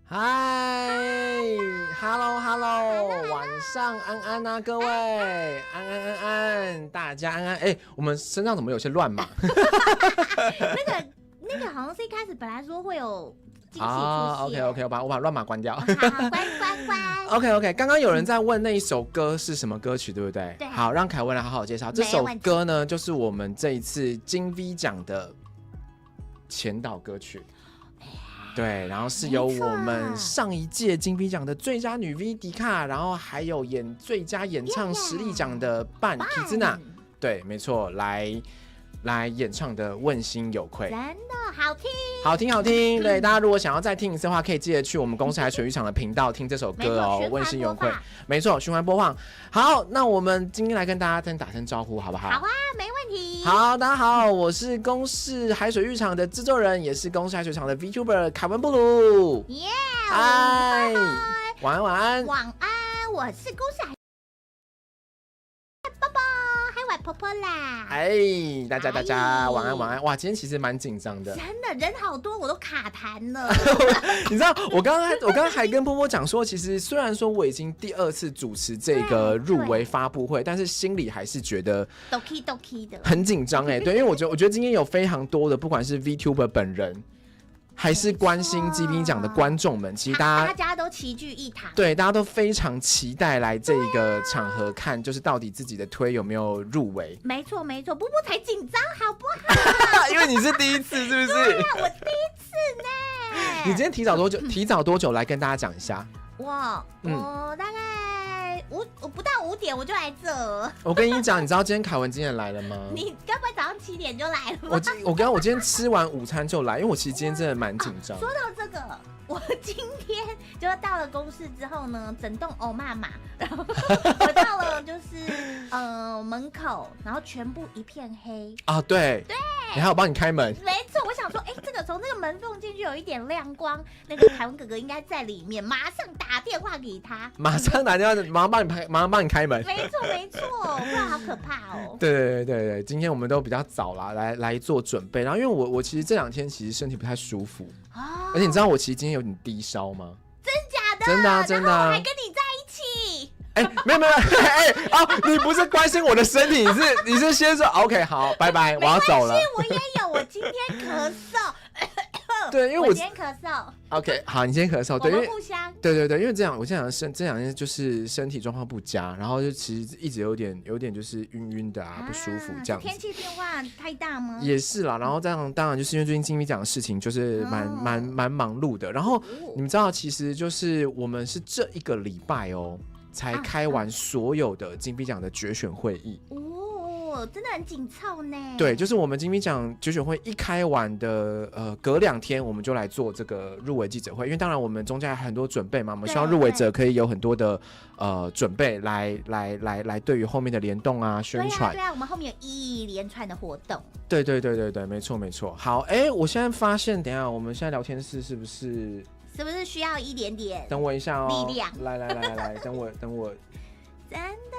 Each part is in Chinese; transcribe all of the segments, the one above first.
嗨 ，Hello， 晚上安安啊，各位，安，大家安安。我们身上怎么有些乱码？那个好像是一开始本来说会有惊喜出现。OK， 我把乱码关掉。好，关。OK， 刚刚有人在问那一首歌是什么歌曲，对不对？对。好，让凯文来好好介绍。这首歌呢，就是我们这一次金 V 奖的前导歌曲。对，然后是由我们上一届金 V 奖的最佳女 V 迪卡，然后还有最佳演唱实力奖的伴缇兹娜，对，没错，来演唱的《问心有愧》，真的好听。对，大家如果想要再听一次的话，可以记得去我们公司海水浴场的频道听这首歌哦，《问心有愧》，没错，循环播放。好，那我们今天来跟大家先打声招呼，好不好？好啊，没问题。好，大家好，我是公视海水浴场的制作人，也是公视海水浴场的 VTuber 凯文布鲁。耶，嗨，晚安。晚安，我是公视海宝宝，还有婆婆啦。大家晚安。哇，今天其实蛮紧张的，真的人好多，我都卡痰了。你知道，我刚刚还跟波波讲说，其实虽然说我已经第2次主持这个入围发布会，但是心里还是觉得 doki 的，很紧张对，因为我觉得今天有非常多的，不管是 VTuber 本人。还是关心金 V 奖的观众们，其实大家都齐聚一堂，对，大家都非常期待来这一个场合看，就是到底自己的推有没有入围。没错，波波才紧张好不好？因为你是第一次，是不是？对啊，我第一次呢。你今天提早多久来跟大家讲一下？我大概不到5点我就来这。我跟你讲，你知道今天凯文今天来了吗？你该不会早上7点就来了吗？我今天吃完午餐就来，因为我其实今天真的蛮紧张。说到这个，我今天就到了公司之后呢，整栋欧妈妈，然后我到了就是门口，然后全部一片黑啊，对，你还有帮你开门，没错，我想说，这个从这个门缝进去有一点亮光，那个凯文哥哥应该在里面，马上打电话给他，马上打电话，马上帮你开门，没错，不然好可怕哦。对，今天我们都比较早啦，来做准备，然后因为我其实这2天其实身体不太舒服，而且你知道我其实今天有点低烧吗？真假的？真的，我还跟你在一起。没有，你不是关心我的身体，你是先说 OK 好，拜拜，我要走了。我也有，我今天咳嗽。对，因为我今天咳嗽。OK， 好，你今天咳嗽，对，我们互相。对，因为我这2天就是身体状况不佳，然后就其实一直有点就是晕的不舒服这样子。天气变化太大吗？也是啦，然后当然就是因为最近金 V 奖的事情就是蛮忙碌的，然后你们知道，其实就是我们是这1个礼拜才开完所有的金 V 奖的决选会议。真的很紧凑呢。对，就是我们金 V 奖决选会一开完的隔2天，我们就来做这个入围记者会，因为当然我们中间还有很多准备嘛，我们希望入围者可以有很多的准备来对于后面的联动啊宣传。对啊，我们后面有一连串的活动。对，没错。好，我现在发现，等一下我们现在聊天室是不是需要一点点？等我一下力量。来，等我。真的。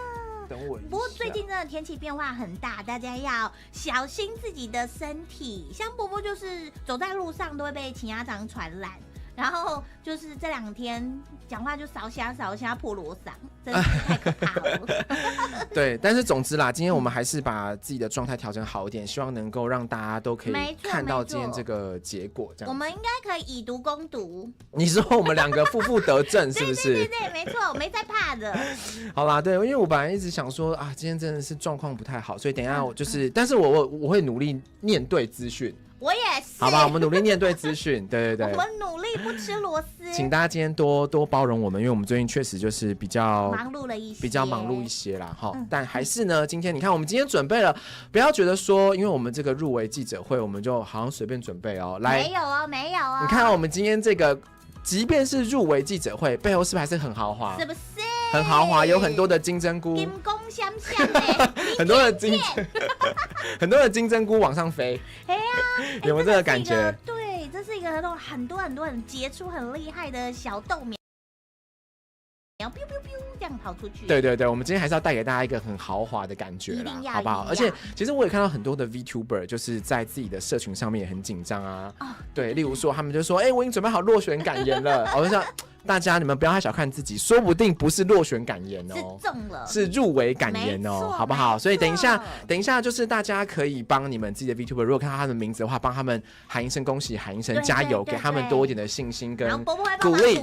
等我一下。不过最近真的天气变化很大，大家要小心自己的身体。像波波就是走在路上都会被秦家长传染，然后就是这2天讲话就烧瞎破锣嗓，真的是太可怕了。对，但是总之啦，今天我们还是把自己的状态调整好一点，希望能够让大家都可以看到今天这个结果。这样，我们应该可以以毒攻毒。你说我们2个负得正是不是？对，没错，我没在怕的。好啦，对，因为我本来一直想说啊，今天真的是状况不太好，所以等一下我就是，但是我会努力念对资讯。我也是，好吧，我们努力念对资讯，对，我们努力不吃螺丝。请大家今天多包容我们，因为我们最近确实就是比较忙碌一些啦，但还是呢，今天你看我们今天准备了，不要觉得说，因为我们这个入围记者会，我们就好像随便准备来，没有哦，你看我们今天这个，即便是入围记者会，背后是不是还是很豪华？是不是？很豪华，有很多的金针菇，金光闪闪的，很多的金针菇往上飞。有没有这个感觉？对，这是一个很多很杰出、很厉害的小豆苗，biu biu biu 这这样跑出去。对对对，我们今天还是要带给大家一个很豪华的感觉啦，好不好？而且其实我也看到很多的 VTuber 就是在自己的社群上面也很紧张啊。对，例如说他们就说，我已经准备好落选感言了，我就想。大家，你们不要太小看自己，说不定不是落选感言哦，是中了，是入围感言哦，好不好？所以等一下，就是大家可以帮你们自己的 VTuber， 如果看到他的名字的话，帮他们喊一声恭喜，喊一声加油，给他们多一点的信心跟鼓励，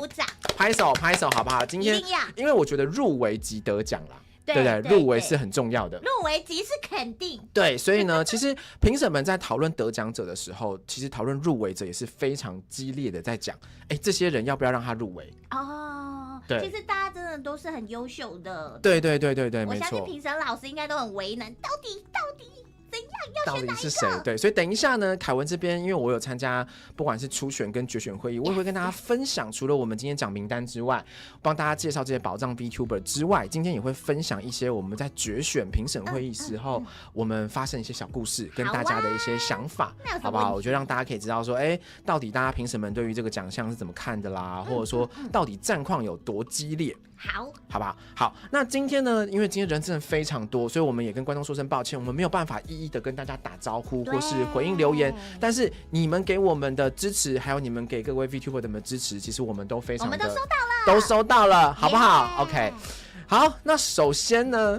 拍手，好不好？今天因为我觉得入围即得奖啦。对不对？入围是很重要的，入围即是肯定。对，所以呢，其实评审们在讨论得奖者的时候，其实讨论入围者也是非常激烈的在讲，这些人要不要让他入围？对，其实大家真的都是很优秀的。对，没错。我相信评审老师应该都很为难，到底怎样要选哪一个？到底是谁？对，所以等一下呢，凯文这边，因为我有参加不管是初选跟决选会议，我也会跟大家分享，除了我们今天讲名单之外，帮大家介绍这些保障 VTuber 之外，今天也会分享一些我们在决选评审会议时候，我们发生一些小故事，跟大家的一些想法，好不好？我觉得让大家可以知道说，到底大家评审们对于这个奖项是怎么看的啦，或者说到底战况有多激烈。好不好？好，那今天呢，因为今天人真的非常多，所以我们也跟观众说声抱歉，我们没有办法一一的跟大家打招呼或是回应留言，但是你们给我们的支持，还有你们给各位 VTuber 的支持，其实我们都非常的都收到了，好不好 ？OK， 好，那首先呢，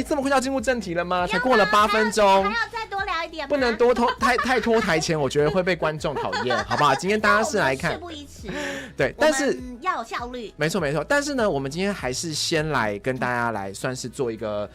这么快就要进入正题了吗？才过了8分钟，还要再多聊一点吗？不能多拖太拖台前，我觉得会被观众讨厌，好不好？今天大家是来看，事不宜迟，对，但是要有效率，没错。但是呢，我们今天还是先来跟大家来算是做一个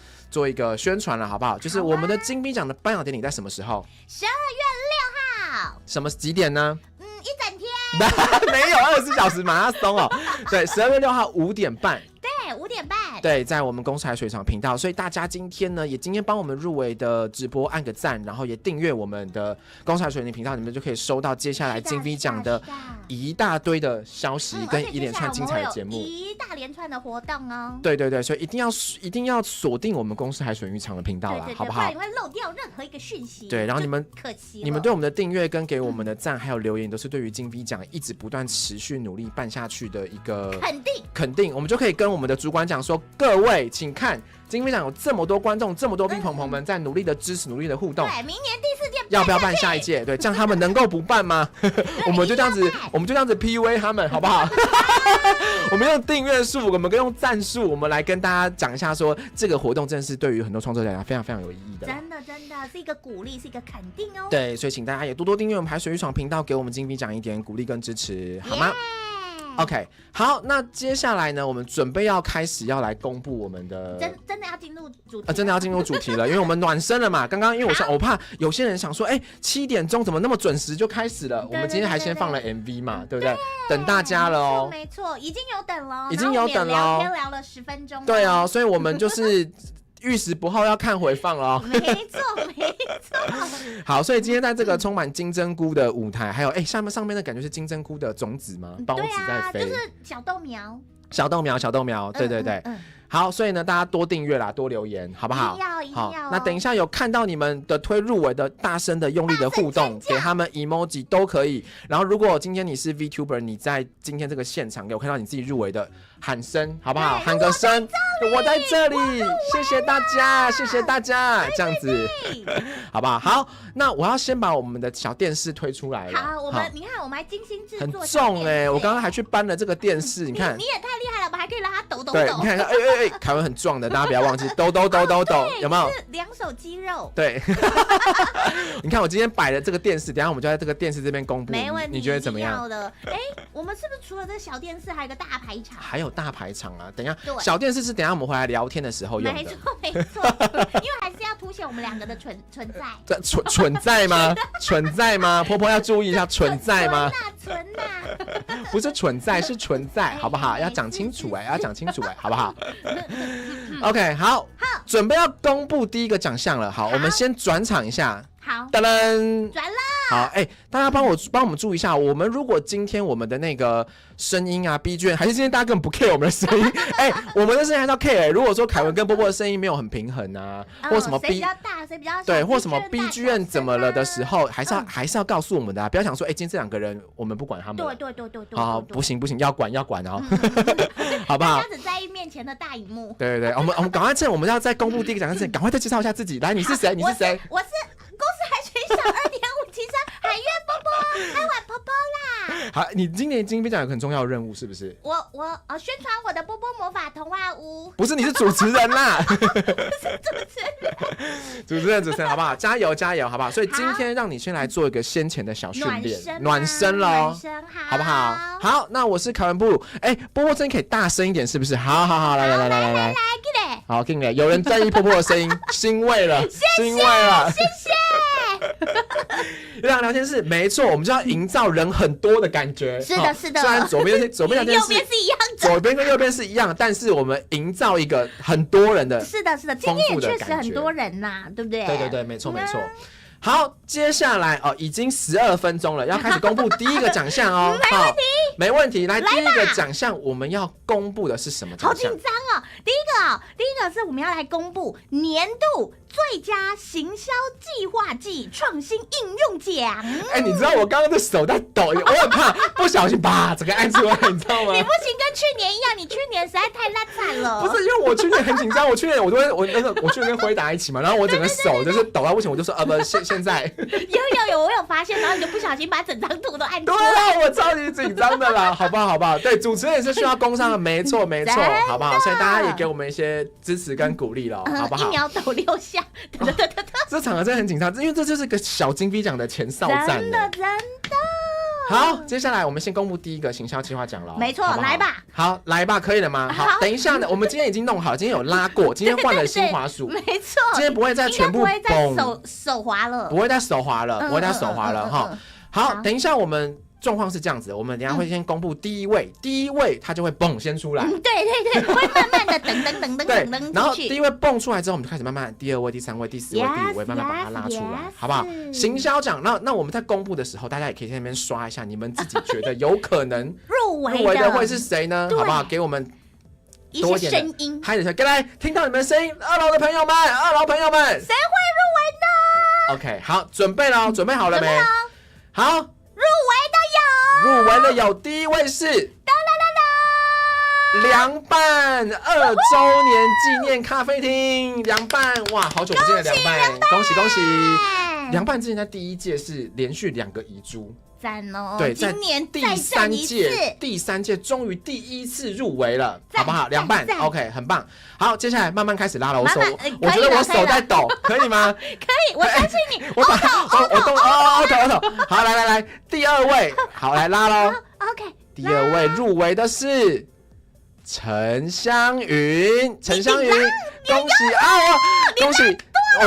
宣传了，好不好？就是我们的金币奖的颁奖典礼在什么时候？12月6号，什么几点呢？一整天，没有24小时马拉松哦。对，12月6号5点半。对，5点半。对，在我们公司海水厂频道，所以大家今天帮我们入围的直播按个赞，然后也订阅我们的公司海水厂频道，你们就可以收到接下来金 V 奖的一大堆的消息跟一连串精彩的节目，一大连串的活动哦。对，所以一定要锁定我们公司海水浴场的频道啦，好不好？不然你会漏掉任何一个讯息。对，然后你们可惜了，你们对我们的订阅跟给我们的赞还有留言，都是对于金 V 奖一直不断持续努力办下去的一个肯定，我们就可以跟我们的主管讲说，各位请看，金 V 奖有这么多观众，这么多 V 朋友们在努力的支持，努力的互动。对，明年第4届要不要办下一届？对，这样他们能够不办吗？我们就这样子 PUA 他们，好不好？我们用订阅数，我们用赞数，我们来跟大家讲一下说，这个活动真的是对于很多创作者来讲非常非常有意义的。真的是一个鼓励，是一个肯定哦。对，所以请大家也多多订阅我们海水浴场频道，给我们金 V 奖一点鼓励跟支持，好吗？OK， 好，那接下来呢，我们准备要开始要来公布我们的真的要进入主题，真的要进入主题了，因为我们暖身了嘛。刚刚因为我怕有些人想说，7点钟怎么那么准时就开始了？我们今天还先放了 MV 嘛，对不对？等大家了哦，没错，已经有等了，聊天聊了10分钟，对哦，所以我们就是遇时不候要看回放了哦。没错。好，所以今天在这个充满金针菇的舞台，还有上面的感觉是金针菇的种子吗？孢子在飞，就是小豆苗，对。好，所以呢，大家多订阅啦，多留言，好不好？一定要。那等一下有看到你们的推入围的，大声的、用力的互动，给他们 emoji 都可以。然后，如果今天你是 VTuber， 你在今天这个现场有看到你自己入围的，喊声好不好？喊个声，我在这里，谢谢大家，这样子，好不好？好，那我要先把我们的小电视推出来了。好，你看，我们还精心制作，很重我刚刚还去搬了这个电视，你看，你也太厉害了吧，还可以让它抖。对，你看，凯文很壮的，大家不要忘记，抖，有没有？是2手肌肉。对，你看我今天摆的这个电视，等一下我们就在这个电视这边公布，没问题，你觉得怎么样？我们是不是除了这小电视，还有个大排场？还有大排场啊！等一下，小电视是等一下我们回来聊天的时候用的。没错，因为还是要凸显我们2个的存在。存在吗？存在吗？婆婆要注意一下，存在吗？存呐，不是存在，是存在，好不好？要讲清楚好不好？OK， 好，准备要公布第一个奖项了。好，我们先转场一下。好，噔噔，转了。好，大家帮我们注意一下，我们如果今天我们的那个声音啊 B 卷，还是今天大家根本不 care 我们的声音，我们的声音还是要 care。如果说凯文跟波波的声音没有很平衡啊，或什么 B 谁比较大，谁比较小，对，或什么 B 卷怎么了的时候，还是要告诉我们的啊，不要想说，今天这2个人我们不管他们，对，好，不行，要管哦，好不好？大家只在意面前的大荧幕。对，我们赶快趁我们要在公布第一个奖项之前，赶快再介绍一下自己。来，你是谁？我是公司海选小2.5提升海月波波，海碗波波啦。好，你今年金鹰奖有很重要的任务，是不是？我宣传我的波波魔法童话屋。不是，你是主持人啦。不是主持人，好不好？加油，好不好？所以今天让你先来做一个先前的小训练，暖身喽，好不好？好，那我是凯文布鲁。波波声音可以大声一点，是不是？好，来，好，进来。有人在意波波的声音，欣慰了，谢谢。聊天室没错，我们就要营造人很多的感觉。是的。虽然左边聊天室右边是一样的，左边跟右边是一样，但是我们营造一个很多人的，是的，今天也确实很多人呐，对不对？对，没错。好，接下来已经12分钟了，要开始公布第一个奖项哦。没问题。来，第一个奖项我们要公布的是什么奖项？好紧张哦！第一个是我们要来公布年度最佳行销计划暨创新应用奖。你知道我刚刚的手在抖，我很怕不小心把这个按出来，你知道吗？你不行，跟去年一样，你去年实在太烂惨了。不是，因为我去年很紧张，我去年跟辉达一起嘛，然后我整个手就是抖到不行，我就说不，现在有，我有发现，然后你就不小心把整张图都按出来。对啊，我超级紧张的啦，好不好？对，主持人也是需要工商的，没错，好不好？所以大家也给我们一些支持跟鼓励了，好不好？1秒抖6下，这场合真的很紧张，因为这就是个小金币奖的前哨战。真的。好，接下来我们先公布第一个行销计划奖了。没错，好不好？来吧。好，来吧，可以了吗？好，等一下呢，我们今天已经弄好，今天有拉过，今天换了新滑鼠，没错。今天不会再全部不会再手滑了，不会再手滑了哈。好，等一下我们状况是这样子，我们等一下会先公布第一位他就会蹦先出来。对，会慢慢的等然后第一位蹦出来之后，我们就开始慢慢第2位、第3位、第4位、第5位慢慢把它拉出来，好不好？行销奖，那我们在公布的时候，大家也可以在那边刷一下，你们自己觉得有可能入围的会是谁呢？好不好？给我们多一点声音，嗨一下，来听到你们的声音，2楼的朋友们，谁会入围呢 ？OK， 好，准备好了没？好。入围的有第一位是凉拌2周年纪念咖啡厅，凉拌，哇，好久不见的凉拌，恭喜！凉拌之前在第1届是连续2个遗珠，赞哦！对，今年第3届终于第1次入围了，好不好？凉拌 ，OK， 很棒。好，接下来慢慢开始拉了，我觉得我手在抖，可以吗？可以，我相信你。我动，好，来，第2位，好，来拉喽。OK， 第2位入围的是陈香云，恭喜！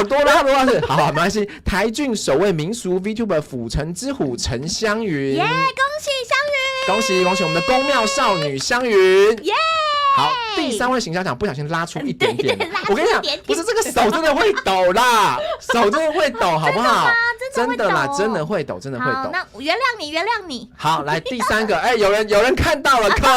多拉是好，没关系。台郡首位民俗 VTuber 府城之虎陈香云，恭喜香云！恭喜我们的宫庙少女香云，耶！好，第3位行销奖不小心拉出一点点，我跟你讲，不是这个手真的会抖啦，手真的会抖，好不好？真的啦，真的会抖。那原谅你。好，来第3个，有人看到了，可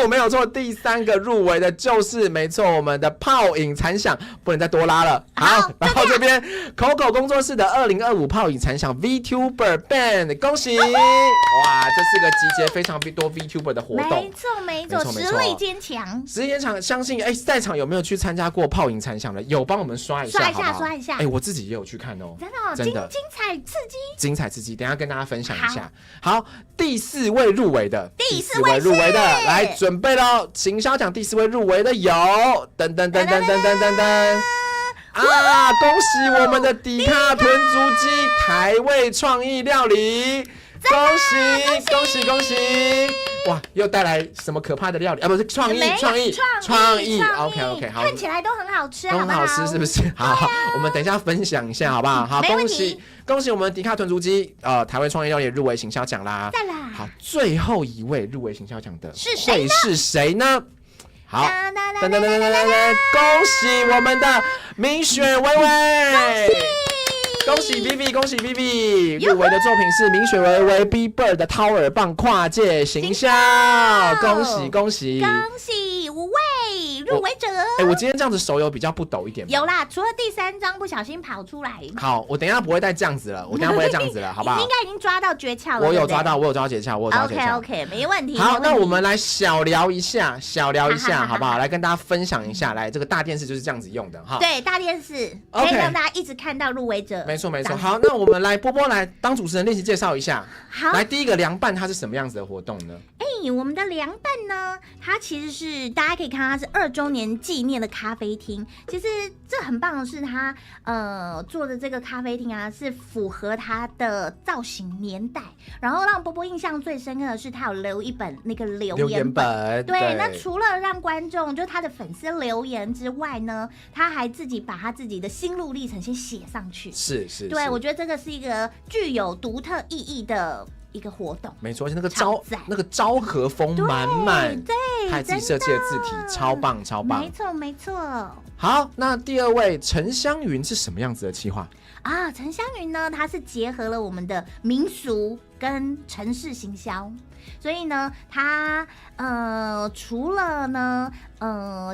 恶，没有错，第3个入围的就是没错，我们的泡影残响，不能再多拉了。好，然后这边 Coco 工作室的2025泡影残响 VTuber Band， 恭喜！哇，这是个集结非常多 VTuber 的活动，没错，实力坚强。相信在场有没有去参加过泡影残响的？有，帮我们刷一下，刷一下。我自己也有去看哦，真的精彩刺激，等一下跟大家分享一下。好，第4位入围的，来准备咯，行销奖第4位入围的有，噔啊！恭喜我们的迪卡豚足鸡台味创意料理，恭喜！哇，又带来什么可怕的料理啊？不是创意 ，OK， 好，看起来都很好吃，都很好吃，是不是？好，我们等一下分享一下，好不好？好，恭喜我们迪卡豚足鸡台湾创意料理入围行销奖啦！再来，好，最后一位入围行销奖的会是谁呢？好，恭喜我们的明雪薇薇！恭喜 Vivi， 恭喜 Vivi， 入围的作品是明雪维维 B Bird 的掏耳棒跨界行销，恭喜恭喜恭喜5位入围者。我今天这样子手有比较不抖一点吗？有啦，除了第3张不小心跑出来。好，我等一下不会再这样子了，好不好？你应该已经抓到诀窍了。我有抓到诀窍，OK， 没问题。好，那我们来小聊一下，好不好？来跟大家分享一下，来这个大电视就是这样子用的哈。对，大电视可以让大家一直看到入围者。没错。好，那我们来波波来当主持人练习介绍一下。好，来第一个凉拌它是什么样子的活动呢？我们的凉拌呢，它其实是大家可以看到它是2周年纪念的咖啡厅。其实这很棒的是它做的这个咖啡厅啊，是符合它的造型年代。然后让波波印象最深刻的是，他有留一本那个留言本。对，那除了让观众就他的粉丝留言之外呢，他还自己把他自己的心路历程先写上去。是。对，我觉得这个是一个具有独特意义的一个活动，没错，而且那个昭和风满满，对，他自己设计的字体超棒，没错。好，那第2位陈香云是什么样子的企划啊？陈香云呢，它是结合了我们的民俗跟城市行销，所以呢，它除了呢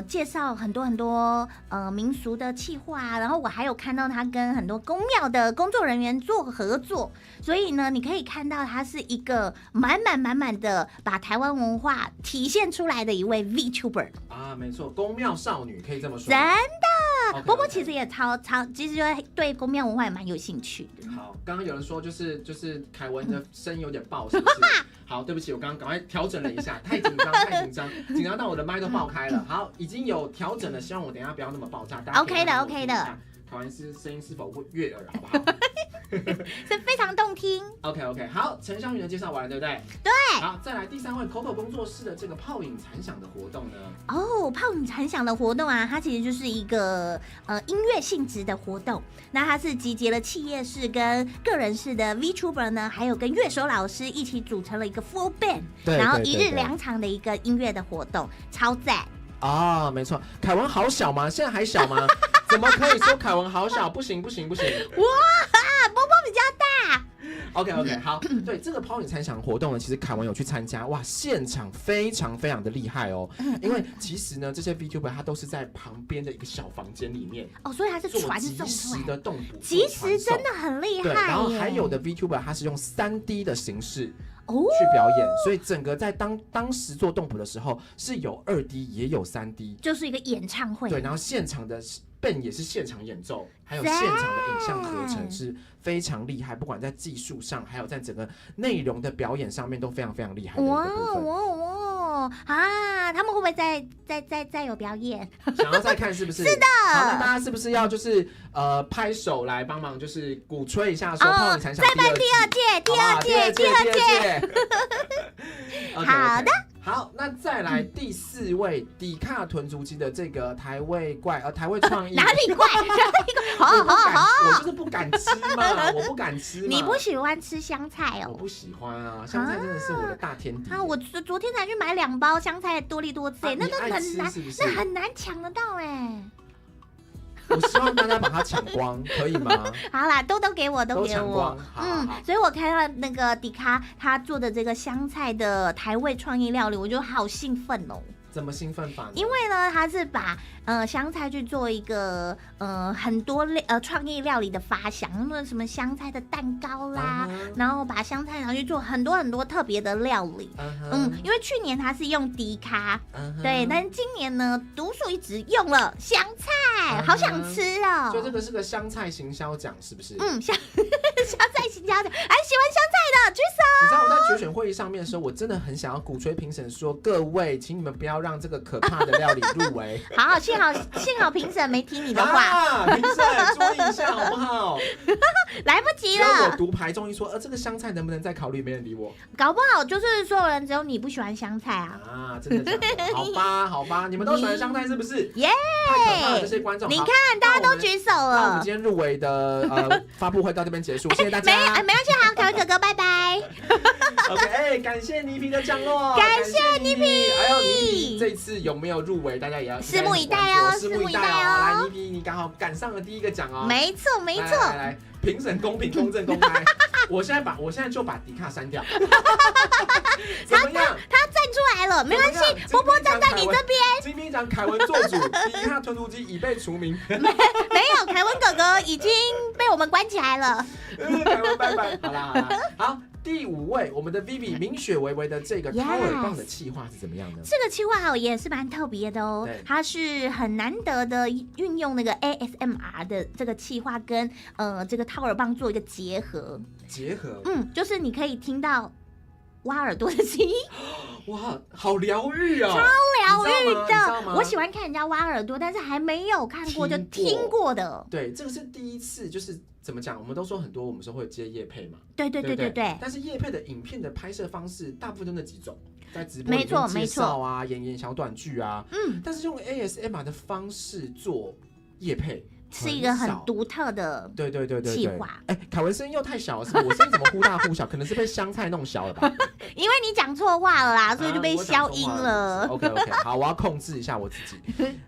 介绍很多民俗的企划，然后我还有看到他跟很多宫庙的工作人员做合作，所以呢，你可以看到他是一个满满的把台湾文化体现出来的一位 VTuber 啊，没错，宫庙少女可以这么说，真的。Okay, 波波其实也其实就对宫庙文化也蛮有兴趣的。好，刚刚有人说就是凯文的声音有点爆，是不是？好，对不起，我刚刚赶快调整了一下，太紧张到我的麦都爆开了。好，已经有调整了，希望我等一下不要那么爆炸。OK 的。凯文声音是否会悦耳，好不好？是非常动听。OK， 好，陈香云的介绍完了，对不对？对。好，再来第3位 Coco 工作室的这个泡影残响的活动呢？泡影残响的活动啊，它其实就是一个音乐性质的活动。那它是集结了企业式跟个人式的 VTuber 呢，还有跟乐手老师一起组成了一个 full band， 然后1日2场的一个音乐的活动，超赞。没错，凯文好小吗？现在还小吗？怎么可以说凯文好小？不行！哇，波波比较大。OK， 好，对这个泡影残响活动呢，其实凯文有去参加，哇，现场非常的厉害哦。因为其实呢，这些 VTuber 他都是在旁边的一个小房间里面所以他是传送即时的动捕，即时真的很厉害。对，然后还有的 VTuber 他是用3D 的形式去表演，所以整个在当时做动捕的时候是有2D 也有3D， 就是一个演唱会。对，然后现场的Ben也是现场演奏，还有现场的影像合成是非常厉害，不管在技术上，还有在整个内容的表演上面都非常厉害的一个部分。他们会不会再有表演？想要再看是不是？是的。好，那大家是不是要就是拍手来帮忙，就是鼓吹一下说泡影残响再办第二届。好的。好，那再来第4位迪卡豚足迹的这个台味创意。哪里怪？我就是不敢吃嘛，你不喜欢吃香菜哦？我不喜欢啊，香菜真的是我的大天敌。我昨天才去买2包香菜多利多滋，那都很难，那很难抢得到我希望大家把它抢光，可以吗？好啦，都给我，都给我。所以我看到那个迪卡他做的这个香菜的台味创意料理，我就好兴奋哦。怎么兴奋法呢？因为呢，他是把香菜去做一个很多创意料理的发想，那什么香菜的蛋糕啦，然后把香菜拿去做很多特别的料理。因为去年他是用迪卡，对，但是今年呢，独树一帜用了香菜，好想吃哦。所以这个是个香菜行销奖，是不是？香菜行销奖，喜欢香菜的举手。你知道我在决选会议上面的时候，我真的很想要鼓吹评审说，各位，请你们不要让这个可怕的料理入围。好，幸好评审没听你的话。评审注意一下好不好？来不及了。我读牌中医说，这个香菜能不能再考虑？没人理我。搞不好就是所有人只有你不喜欢香菜啊！真的假的？好吧，你们都喜欢香菜是不是？耶！太可怕了，这些观众。你看，大家都举手了。那我们今天入围的发布会到这边结束，谢谢大家。没关系，好，凯文哥哥，拜拜。OK， 感谢倪萍的降落，感谢倪萍。还有倪萍这次有没有入围？大家也要拭目以待哦，拭目以待哦。来，倪萍，你刚好赶上了第一个奖哦。没错，没错。来，评审公平、公正、公开。我现在就把迪卡删掉。怎么样？他站出来了，没关系，波波站在你这边。金兵奖凯文做主，迪卡吞吐机已被除名。没有，凯文哥哥已经被我们关起来了。凯文拜拜。好啦，好。第5位，我们的 Vivi 明雪微微的这个掏耳棒的企划是怎么样呢？这个企划也是蛮特别的哦，它是很难得的运用那个 ASMR 的这个企划跟这个掏耳棒做一个结合。就是你可以听到挖耳朵的声音。哇，好疗愈哦，超疗愈的。我喜欢看人家挖耳朵，但是还没有看过就听过的。对，这个是第一次，就是怎么讲？我们都说很多，我们说会接业配嘛。对。但是业配的影片的拍摄方式，大部分都那几种，在直播里面介绍啊，演小短剧啊。但是用 ASMR 的方式做业配。是一个很独特的企划。凯文声音又太小了，是不是？我声音怎么忽大忽小？可能是被香菜弄小了吧？因为你讲错话了啦，所以就被消音了。OK， 好，我要控制一下我自己。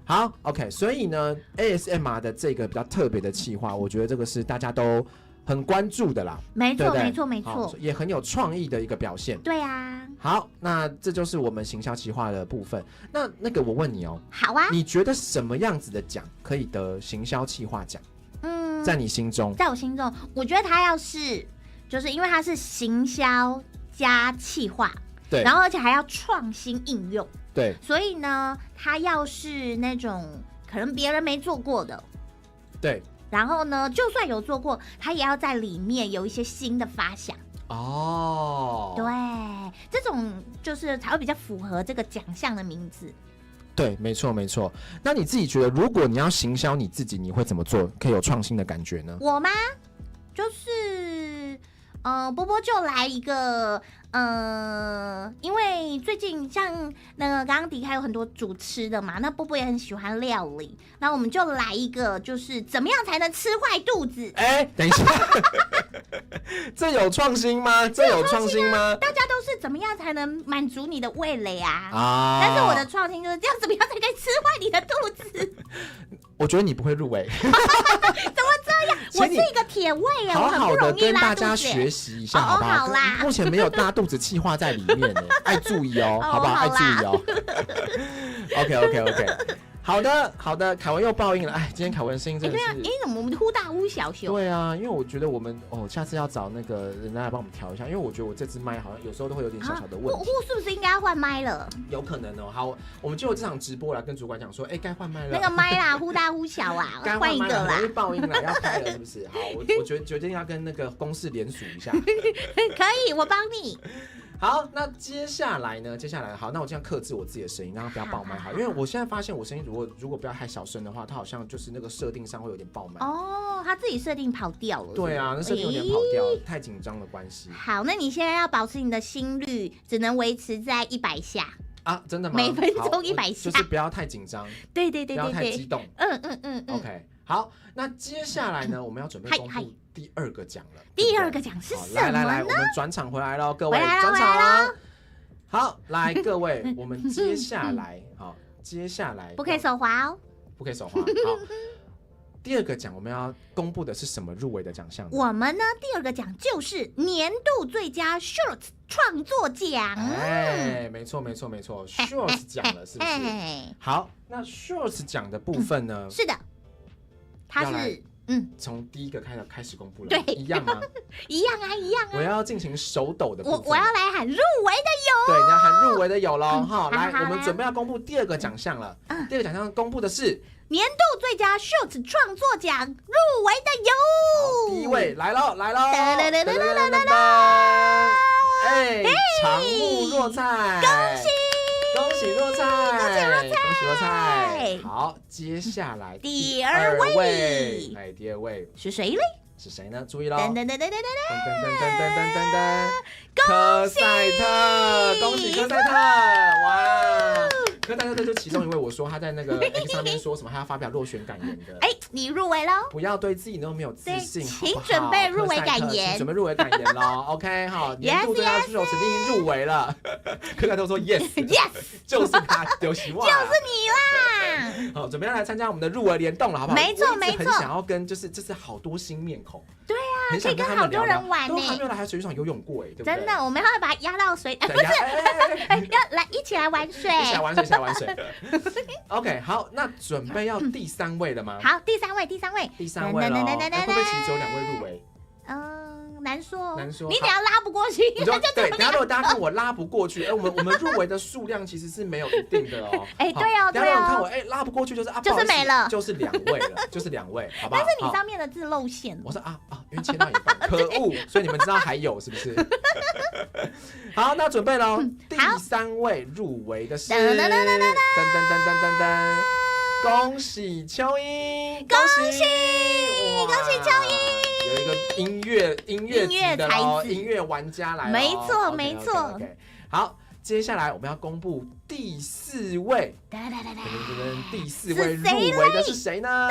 好 ，OK， 所以呢 ，ASMR 的这个比较特别的企划，我觉得这个是大家都很关注的啦。没错，也很有创意的一个表现。对啊。好，那这就是我们行销企划的部分。那个我问你哦，好啊，你觉得什么样子的奖可以得行销企划奖？在你心中，在我心中，我觉得它就是因为它是行销加企划，对，然后而且还要创新应用，对，所以呢，它要是那种可能别人没做过的，对，然后呢，就算有做过，它也要在里面有一些新的发想。哦，对，这种就是才会比较符合这个奖项的名字。对，没错。那你自己觉得，如果你要行销你自己，你会怎么做，可以有创新的感觉呢？我吗？就是波波就来一个因为最近像那个刚刚迪开有很多主吃的嘛，那波波也很喜欢料理，那我们就来一个，就是怎么样才能吃坏肚子？等一下，这有创新吗？大家都是怎么样才能满足你的味蕾啊？但是我的创新就是这样，怎么样才可以吃坏你的肚子？我觉得你不会入围。怎么这样？我是一个铁胃啊，我很不容易拉肚子。好好的跟大家学习一下，好不好？好啦，目前没有拉肚子气化在里面呢，爱注意哦，好不好？爱注意哦。OK。好的，凯文又报应了。今天凯文声音真的是，怎么我们忽大忽小？对啊，因为我觉得我们下次要找那个人来帮我们调一下，因为我觉得我这支麦好像有时候都会有点小的问题。是不是应该要换麦了？有可能哦。好，我们就有这场直播来跟主管讲说，该换麦了。那个麦啦，忽大忽小啊，换一个啦。容易爆音了，要开了是不是？好，我决定要跟那个公司联署一下。可以，我帮你。好，那接下来好，那我这样克制我自己的声音，让它不要爆麦好，因为我现在发现我声音如果不要太小声的话，它好像就是那个设定上会有点爆麦。他自己设定跑掉了。对啊，那设定有点跑掉，太紧张的关系。好，那你现在要保持你的心率只能维持在100下。真的吗？每分钟100下，就是不要太紧张。对，不要太激动。OK， 好，那接下来呢，我们要准备公布第2个奖了。第2个奖是什么呢？来，我们转场回来了，各位转场了。好，来各位，我们接下来不可以手滑哦，不可以手滑。好，第2个奖我们要公布的是什么入围的奖项？我们呢，第2个奖就是年度最佳 Shorts 创作奖。没错 ，Shorts 奖了，是不是？好，那 Shorts 奖的部分呢？是的，它是从第1个开始公布了，对，一样吗？一样啊。我要进行手抖的部分，我要来喊入围的有，对，你要喊入围的有咯。好，来，我们准备要公布第2个奖项了。第2个奖项公布的是年度最佳 Shorts 创作奖，入围的有。第1位来喽！长木若菜，恭喜若菜！好，接下来第2位，第2位是谁嘞？是谁呢？注意喽！科赛特，恭喜科赛特！哇，可大家就其中一位我说他在那个 X 上面说什么，他要发表落选感言的。你入围喽！不要对自己那么没有自信，请准备入围感言，请准备入围感言喽。OK 哈，年度最佳助手指定入围了。柯凯都说 yes， 就是他，有希望，就是你啦。好，准备要来参加我们的入围联动了，好不好？没错没错，很想要跟这是好多新面孔。对啊，很想跟可以跟好多人玩呢。都还没有来海水浴场游泳过哎，对不对？真的，我们要把它压到水，不是，要来一起来玩水，一起来玩水，一起来玩水。OK， 好，那准备要第3位了吗？好，第三位了。会不会其实只有2位入围？难说，你你等下拉不过去，对，等下如果大家看我拉不过去，我们入围的数量其实是没有一定的哦。对哦，等下有人看我拉不过去就是没了，就是2位了，就是2位，好不好？但是你上面的字露馅，我说因为签到一半，可恶，所以你们知道还有是不是？好，那准备喽，第3位入围的是恭喜蚯蚓，恭喜蚯蚓。有一个音乐级的咯，音乐玩家来了，没错没错。好，接下来我们要公布第4位，第4位入围的是谁呢？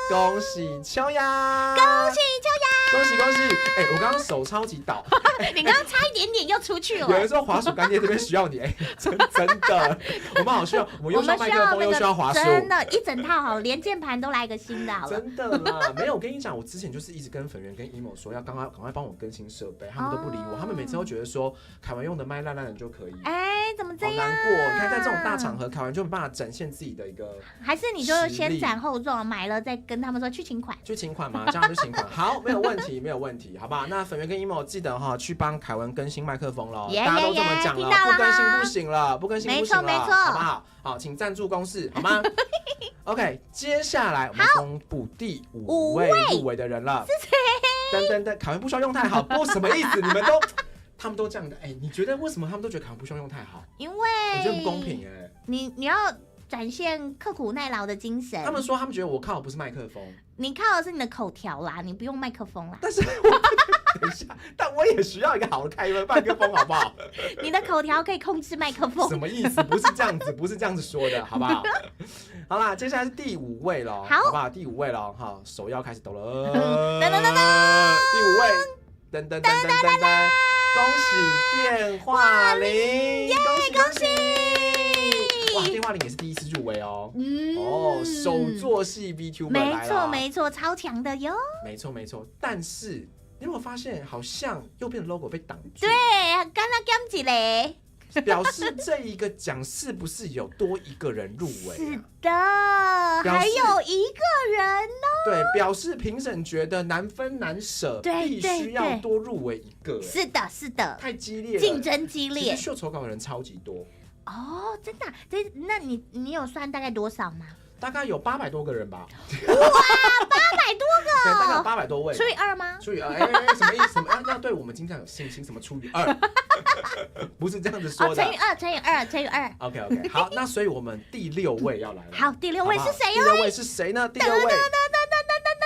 恭喜秋雅，恭喜！我刚刚手超级倒，你刚刚差一点点又出去了。有人说滑鼠干爹这边需要你，真的，我们好需要，我们又需要麦克风，又需要滑鼠，真的，一整套好，连键盘都来个新的好了。真的啦，没有，我跟你讲，我之前就是一直跟粉圆跟 emo 说要赶快帮我更新设备，他们都不理我，他们每次都觉得说凯文用的麦烂的就可以。怎么这样？好难过，你看在这种大场合，凯文就没办法展现自己的一个，还是你就先斩后奏，买了再跟他们说去请款嘛，这样就请款。好，没有问题，好不好？那粉圆跟 emo 记得去帮凯文更新麦克风咯，大家都这么讲了，不更新不行了，没错，好不好？好，请赞助公式好吗？OK， 接下来我们公布第5位入围的人了，是谁？等，凯文不需要用太好，不什么意思？他们都这样的，你觉得为什么他们都觉得凯文不需要用太好？因为我觉得不公平你要展现刻苦耐劳的精神。他们说他们觉得我靠的不是麦克风，你靠的是你的口条啦，你不用麦克风啦。但是等一下，但我也需要一个好的开麦克风，好不好？你的口条可以控制麦克风，什么意思？不是这样子说的，好不好？好啦，接下来是第5位了，好不好？第5位了，好，手要开始抖了，第5位，噔，恭喜电话铃，恭喜！哇，电话铃也是第一次入围哦。手作系 VTuber 来了，没错，超强的哟。没错，但是你有没有发现，好像右边的 logo 被挡住？对，刚刚减一嘞。表示这一个奖是不是有多一个人入围？是的，还有一个人呢。对，表示评审觉得难分难舍，必须要多入围一个。是的，太激烈了，竞争激烈。其实秀丑稿的人超级多。真的？那你有算大概多少吗？大概有800多个人吧。哇，800多个，对，大概有800多位。除以2吗？除以2，什么意思？要对我们经常有信心，什么除以2？不是这样子说的。乘以2。OK， 好，那所以我们第6位要来了。好，第6位是谁？第6位是谁呢？第6位。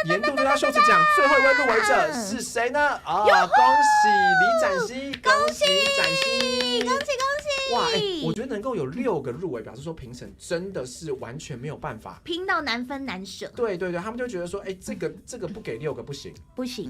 年度最佳秀智奖最后一位入围者是谁呢？恭喜李展熙，恭喜展熙，哇，我觉得能够有6个入围，表示说评审真的是完全没有办法，拼到难分难舍。对，他们就觉得说，这个不给6个不行，不行，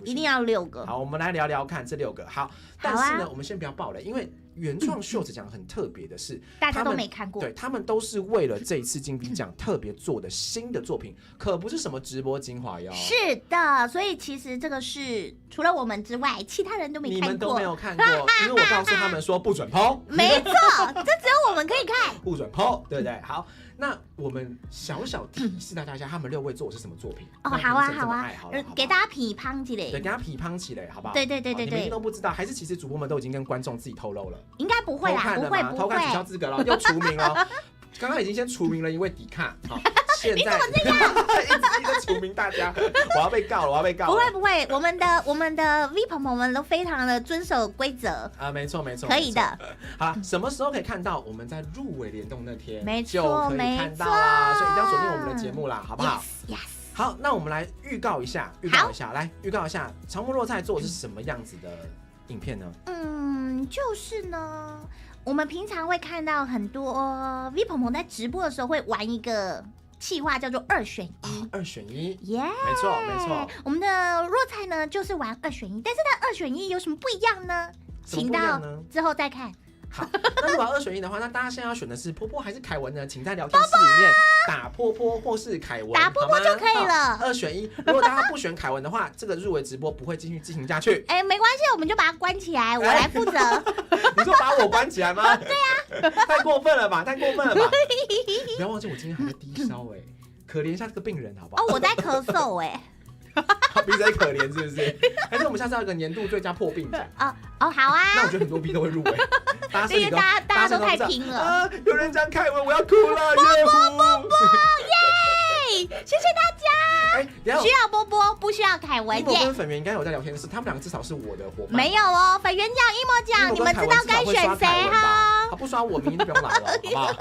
一定要6个。好，我们来聊聊看这6个。好，但是呢，我们先不要爆雷，因为原创秀智奖很特别的是，大家都没看过，对，他们都是为了这一次金币奖特别做的新的作品，可不是什么直播精华哟。是的，所以其实这个是除了我们之外，其他人都没看过，你们都没有看过，因为我告诉他们说不准 po。没错，这只有我们可以看，不准 po， 对不对？好，那我们小提示大家一下，他们6位做的是什么作品？好啊，给大家批判起来，对，给大家批判起来，好不好？对，你们一定都不知道，还是其实主播们都已经跟观众自己透露了？应该不会啦，不会，偷看取消资格了，又除名了。刚刚已经先除名了一位迪卡，好，现在一直除名大家，我要被告了。不会，我们的 V 朋友们都非常的遵守规则啊，没错，可以的。好，什么时候可以看到？我们在入围联动那天，没错，就可以看到啦，所以一定要锁定我们的节目啦，好不好 ？Yes。好，那我们来预告一下，来预告一下，长木若菜做的是什么样子的影片呢？就是呢，我们平常会看到很多 V 鹏鹏在直播的时候会玩一个企划叫做2选1。2选1，耶，没错没错。我们的若菜呢就是玩2选1，但是它2选1有什么不一样呢？请到之后再看。好，那如果2选1的话，那大家现在要选的是波波还是凯文呢？请在聊天室里面打波波或是凯文，打波波就可以了。2选1，如果大家不选凯文的话，这个入围直播不会继续进行下去。没关系，我们就把它关起来，我来负责。你说把我关起来吗？对啊，太过分了吧，太过分了吧！不要忘记我今天还在低烧可怜一下这个病人好不好？我在咳嗽他鼻子在可怜是不是？还是我们下次要有个年度最佳破病奖？好啊。那我觉得很多 B 都会入围，因为大家都太拼了。有人讲凯文，我要哭了，岳父。耶！谢谢大家。需要波波，不需要凯文。一模跟粉圆应该有在聊天室，他们两个至少是我的伙伴。没有哦，粉圆奖、一模奖，你们知道该选谁哈？他不刷我，明天就不用来了，好不好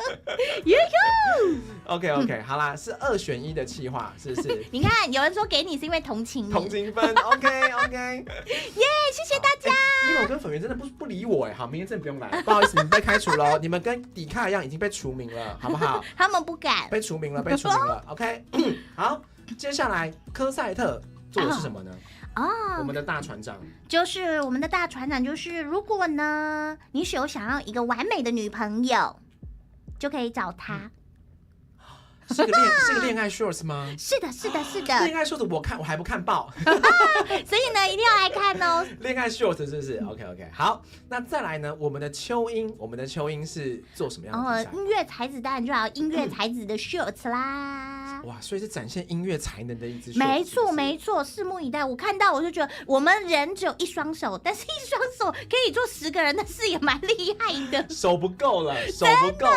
？OK， 好啦，是2选1的企划，是不是？你看，有人说给你是因为同情你，同情分。OK， 耶，谢谢大家。因为我跟粉圆真的不理我好，明天真的不用来，不好意思，你们被开除了，你们跟迪卡一样已经被除名了，好不好？他们不敢，被除名了。OK， 好，接下来科赛特做的是什么呢？我们的大船长就是我们的大船长，就是如果呢你有想要一个完美的女朋友，就可以找他。是个恋爱 shorts 吗？是的。恋爱 shorts 我还不看报，所以呢一定要来看哦。恋爱 shorts 是不是 ？OK， 好，那再来呢？我们的秋英是做什么样的比赛？音乐才子当然就要音乐才子的 shorts 啦。哇，所以是展现音乐才能的一支 shorts。没错，拭目以待。我看到我就觉得，我们人只有1双手，但是1双手可以做10个人的事，也蛮厉害的。手不够了，真的。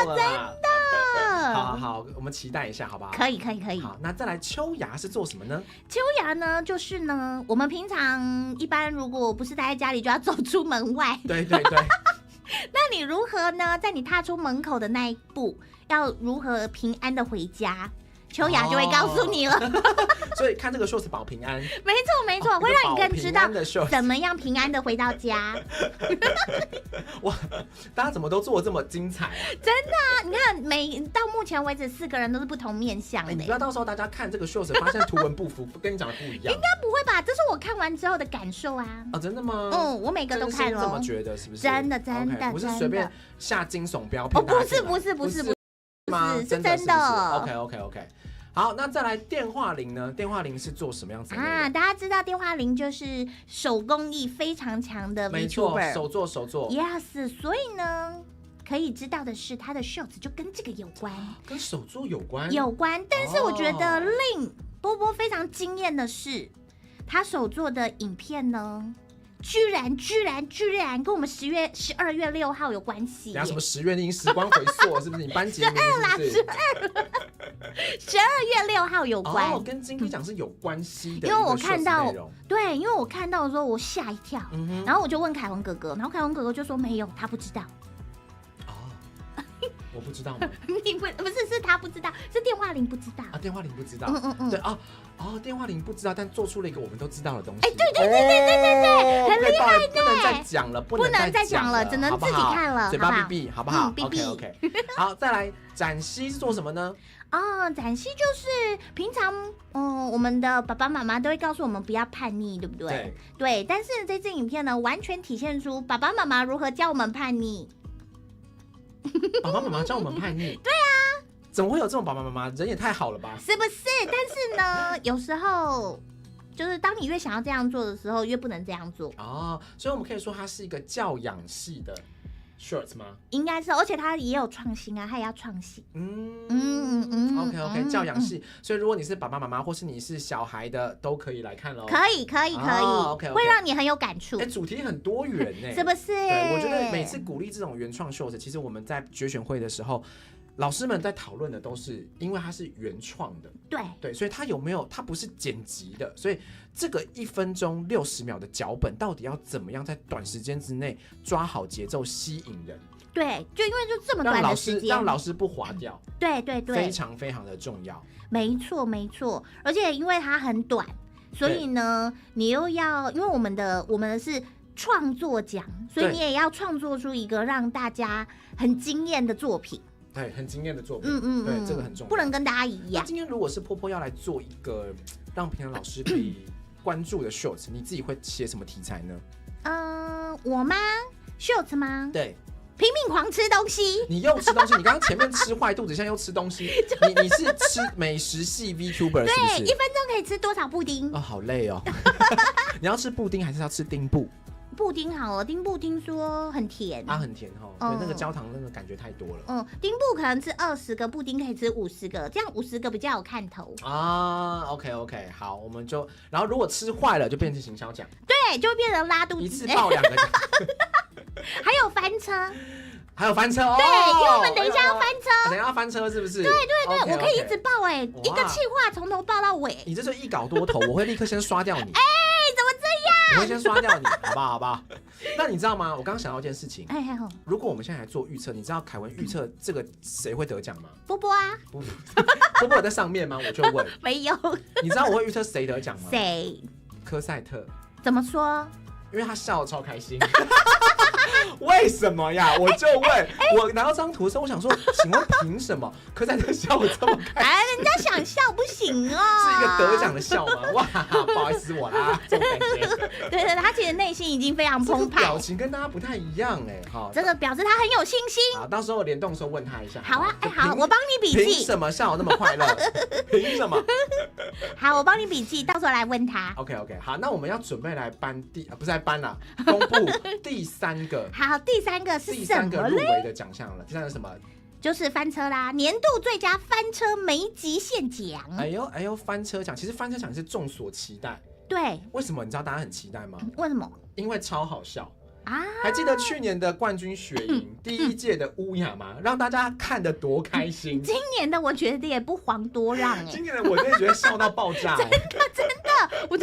好，我们期待一下，好不好？可以。好，那再来秋雅是做什么呢？秋雅呢，就是呢，我们平常一般如果不是待在家里，就要走出门外。对。那你如何呢？在你踏出门口的那一步，要如何平安的回家？秋雅就会告诉你了。所以看这个 shorts 保平安。没错，会让你更知道怎么样平安的回到家。哇，大家怎么都做得这么精彩真的你看到目前为止4个人都是不同面向的。你不要到时候大家看这个 shorts 发现图文不符，跟你讲的不一样。应该不会吧？这是我看完之后的感受啊。真的吗？我每个都看了。这么觉得是不是？真的，不是随便下惊悚标。不是吗？是真的。OK。好，那再来电话铃呢？电话铃是做什么样子的大家知道电话铃就是手工艺非常强的 VTuber， 没错，手作。Yes， 所以呢，可以知道的是，他的 shorts 就跟这个有关，跟手作有关。但是我觉得令波波非常惊艳的是，他手做的影片呢，居然跟我们12月6号有关系。什么10月已经时光回溯是不是？你班级12月6号有关。跟金曲奖是有关系的。因为我看到，对，因为我看到的时候我吓一跳，然后我就问凯文哥哥，然后凯文哥哥就说没有，他不知道。我不知道吗？你不是他不知道，是电话铃不知道电话铃不知道。对电话铃不知道，但做出了一个我们都知道的东西。对，很厉害不能再讲了，不能再讲了，只能自己看了，嘴巴闭闭，好不好？OK。好，再来，展熙是做什么呢？展熙就是平常，我们的爸爸妈妈都会告诉我们不要叛逆，对不对？对。但是这支影片呢，完全体现出爸爸妈妈如何教我们叛逆。爸爸妈妈教我们叛逆？对啊，怎么会有这种爸爸妈妈？人也太好了吧？是不是？但是呢，有时候就是当你越想要这样做的时候，越不能这样做。所以我们可以说它是一个教养系的 shorts 吗？应该是，而且它也有创新啊，它也要创新。OK， 教养系。所以如果你是爸爸妈妈，或是你是小孩的，都可以来看咯。可以，会让你很有感触。主题很多元呢，是不是？对，我觉得每次鼓励这种原创 shorts， 其实我们在决选会的时候，老师们在讨论的都是因为它是原创的，对，所以它不是剪辑的，所以这个1分钟60秒的脚本到底要怎么样在短时间之内抓好节奏，吸引人？对，就因为就这么短的时间，让老师不滑掉。对，非常非常的重要。没错，而且因为它很短，所以呢，你又要因为我们的是创作奖，所以你也要创作出一个让大家很惊艳的作品。对，很惊艳的作品。对，这个很重要，不能跟大家一样。那今天如果是波波要来做一个让平常老师可以关注的 shorts， 你自己会写什么题材呢？我吗 ？shorts 吗？对。拼命狂吃东西，你又吃东西，你刚刚前面吃坏肚子，现在又吃东西，你是吃美食系 VTuber 是不是？对，1分钟可以吃多少布丁？哦，好累哦。你要吃布丁还是要吃丁布？布丁好了，丁布听说很甜啊，很甜哦，对，那个焦糖那个感觉太多了。丁布可能吃20个，布丁可以吃50个，这样50个比较有看头啊。OK， 好，我们就，然后如果吃坏了就变成行销奖，对，就变成拉肚子，一次爆2个奖。还有翻车，还有翻车哦，对，因为我们等一下要翻车，等一下要翻车是不是？对对对， 我可以一直爆一个企划从头爆到尾。你这是一稿多投，我会立刻先刷掉你。怎么这样？我会先刷掉你，好不好？好不好？那你知道吗？我刚刚想到一件事情，如果我们现在来做预测，你知道凯文预测这个谁会得奖吗？波波啊，波波有在上面吗？我就问，没有。你知道我会预测谁得奖吗？谁？科赛特。怎么说？因为他笑得超开心。为什么呀？我就问，我拿到这张图的时候，我想说，请问凭什么科赛特笑得这么开心？人家想笑不行哦，是一个得奖的笑吗？哇，不好意思我啦，这种感觉。对对，他其实内心已经非常澎湃，表情跟大家不太一样哎，好，这个表示他很有信心。好，到时候联动的时候问他一下。好啊，好，我帮你笔记。凭什么笑得那么快乐？凭什么？好，我帮你笔记，到时候来问他。OK， 好，那我们要准备来颁不是来颁啦，公布第3个。好，第3个是什么嘞？入围的奖项了。第3个是什么？就是翻车啦，年度最佳翻车没极限奖。哎呦，翻车奖，其实翻车奖是众所期待。对，为什么？你知道大家很期待吗？为什么？因为超好笑啊！还记得去年的冠军雪莹第1届的乌雅吗？让大家看得多开心。今年的我觉得也不遑多让哎。今年的我真的觉得笑到爆炸。真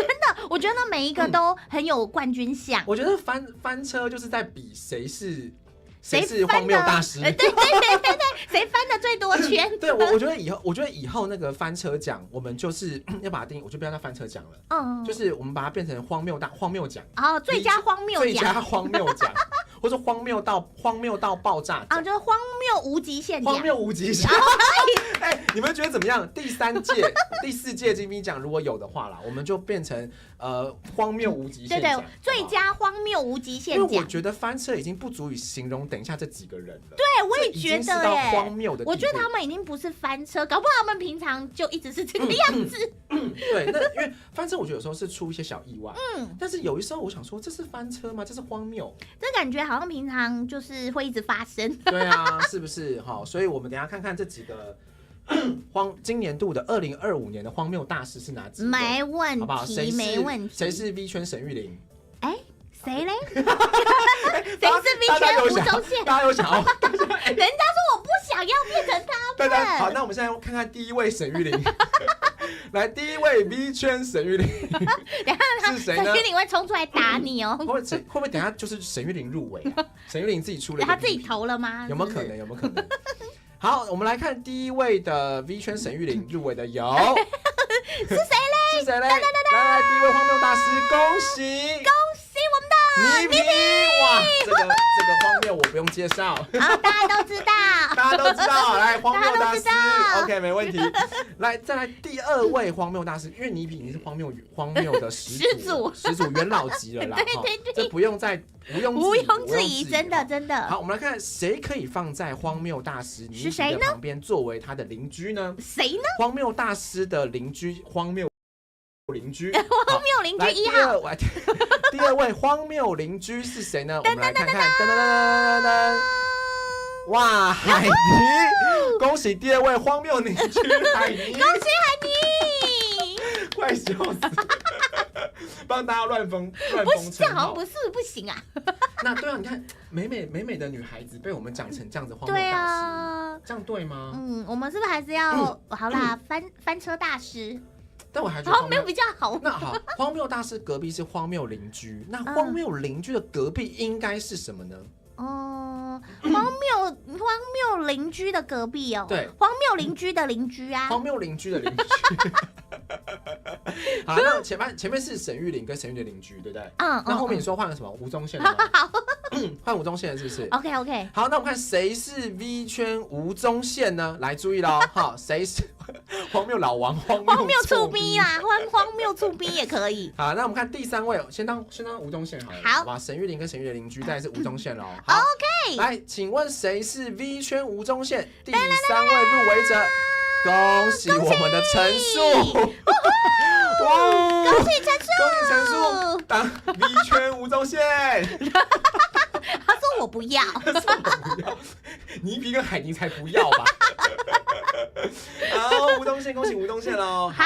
的，我觉得每一个都很有冠军相。我觉得翻车就是在比谁是荒谬大师。对，谁翻的最多圈？对，我觉得以后那个翻车奖，我们就是要把它定义，我就不要叫翻车奖了。就是我们把它变成荒谬奖。哦，最佳荒谬奖。最佳荒谬奖。或者荒谬到爆炸奖。就是荒谬无极限奖。荒谬无极限。你们觉得怎么样？第3届、第4届金币奖如果有的话啦，我们就变成荒谬无极限奖。对，最佳荒谬无极限奖。因为我觉得翻车已经不足以形容等一下这几个人了。对，我也觉得耶。荒谬的，我觉得他们已经不是翻车，搞不好他们平常就一直是这个样子。对，那因为翻车，我觉得有时候是出一些小意外。但是有一时候我想说，这是翻车吗？这是荒谬。这感觉好像平常就是会一直发生。对啊，是不是？好，所以我们等一下看看这几个今年度的2025年的荒谬大师是哪几个？没问题，好不好？没问题。谁是 V 圈沈玉琳？谁嘞？谁是 V 圈吴宗宪？大家有想要？人家说我不想要变成他们。对，好，那我们现在看看第1位沈玉琳。来，第1位 V 圈沈玉琳是谁呢？沈玉琳会冲出来打你哦。会不会等一下就是沈玉琳入围啊？沈玉琳自己出了，他自己投了吗？有没有可能？有没有可能？好，我们来看第1位的 V 圈沈玉琳入围的有是谁嘞？是谁嘞？来，第1位荒谬大师，恭喜我们的倪萍！哇，这个荒谬我不用介绍，大家都知道，大家都知道。来，荒谬大师 ，OK， 没问题。来，再来第2位荒谬大师，因为倪萍已经是荒谬的始祖元老级了啦，对，这不用置疑，真的。好，我们来看谁可以放在荒谬大师倪萍的旁边作为他的邻居呢？谁呢？荒谬大师的邻居，荒谬邻居1号。第2位荒谬邻居是谁呢？我们来看看，噔，哇，海尼！恭喜第2位荒谬邻居海尼！恭喜海尼！快笑死！帮大家乱封这样好像不行啊。那对啊，你看美美的女孩子被我们讲成这样子荒谬大师，这样对吗？我们是不是还是要好啦？翻车大师。但我还觉得荒谬比较好。那好，荒谬大师隔壁是荒谬邻居，那荒谬邻居的隔壁应该是什么呢？荒谬邻居的隔壁哦。对，荒谬邻居的邻居啊。荒谬邻居的邻居。好，那前面是沈玉琳跟沈玉琳的邻居，对不对？那后面你说换了什么吴宗宪的吗？换吴宗宪是不是 ？OK。好，那我们看谁是 V 圈吴宗宪呢？来注意喽，好，谁是荒谬老王？荒谬醋逼啦，荒谬醋逼也可以。好，那我们看第3位，先当吴宗宪好了，好吧？沈玉琳跟沈玉琳的邻居，再来是吴宗宪喽。OK， 来，请问谁是 V 圈吴宗宪第3位入围者？恭喜我们的陈树！恭喜陈树！恭喜陈树当 V 圈吴宗宪。他说我不要，倪皮跟海尼才不要吧？好，吴宗宪，恭喜吴宗宪喽！好，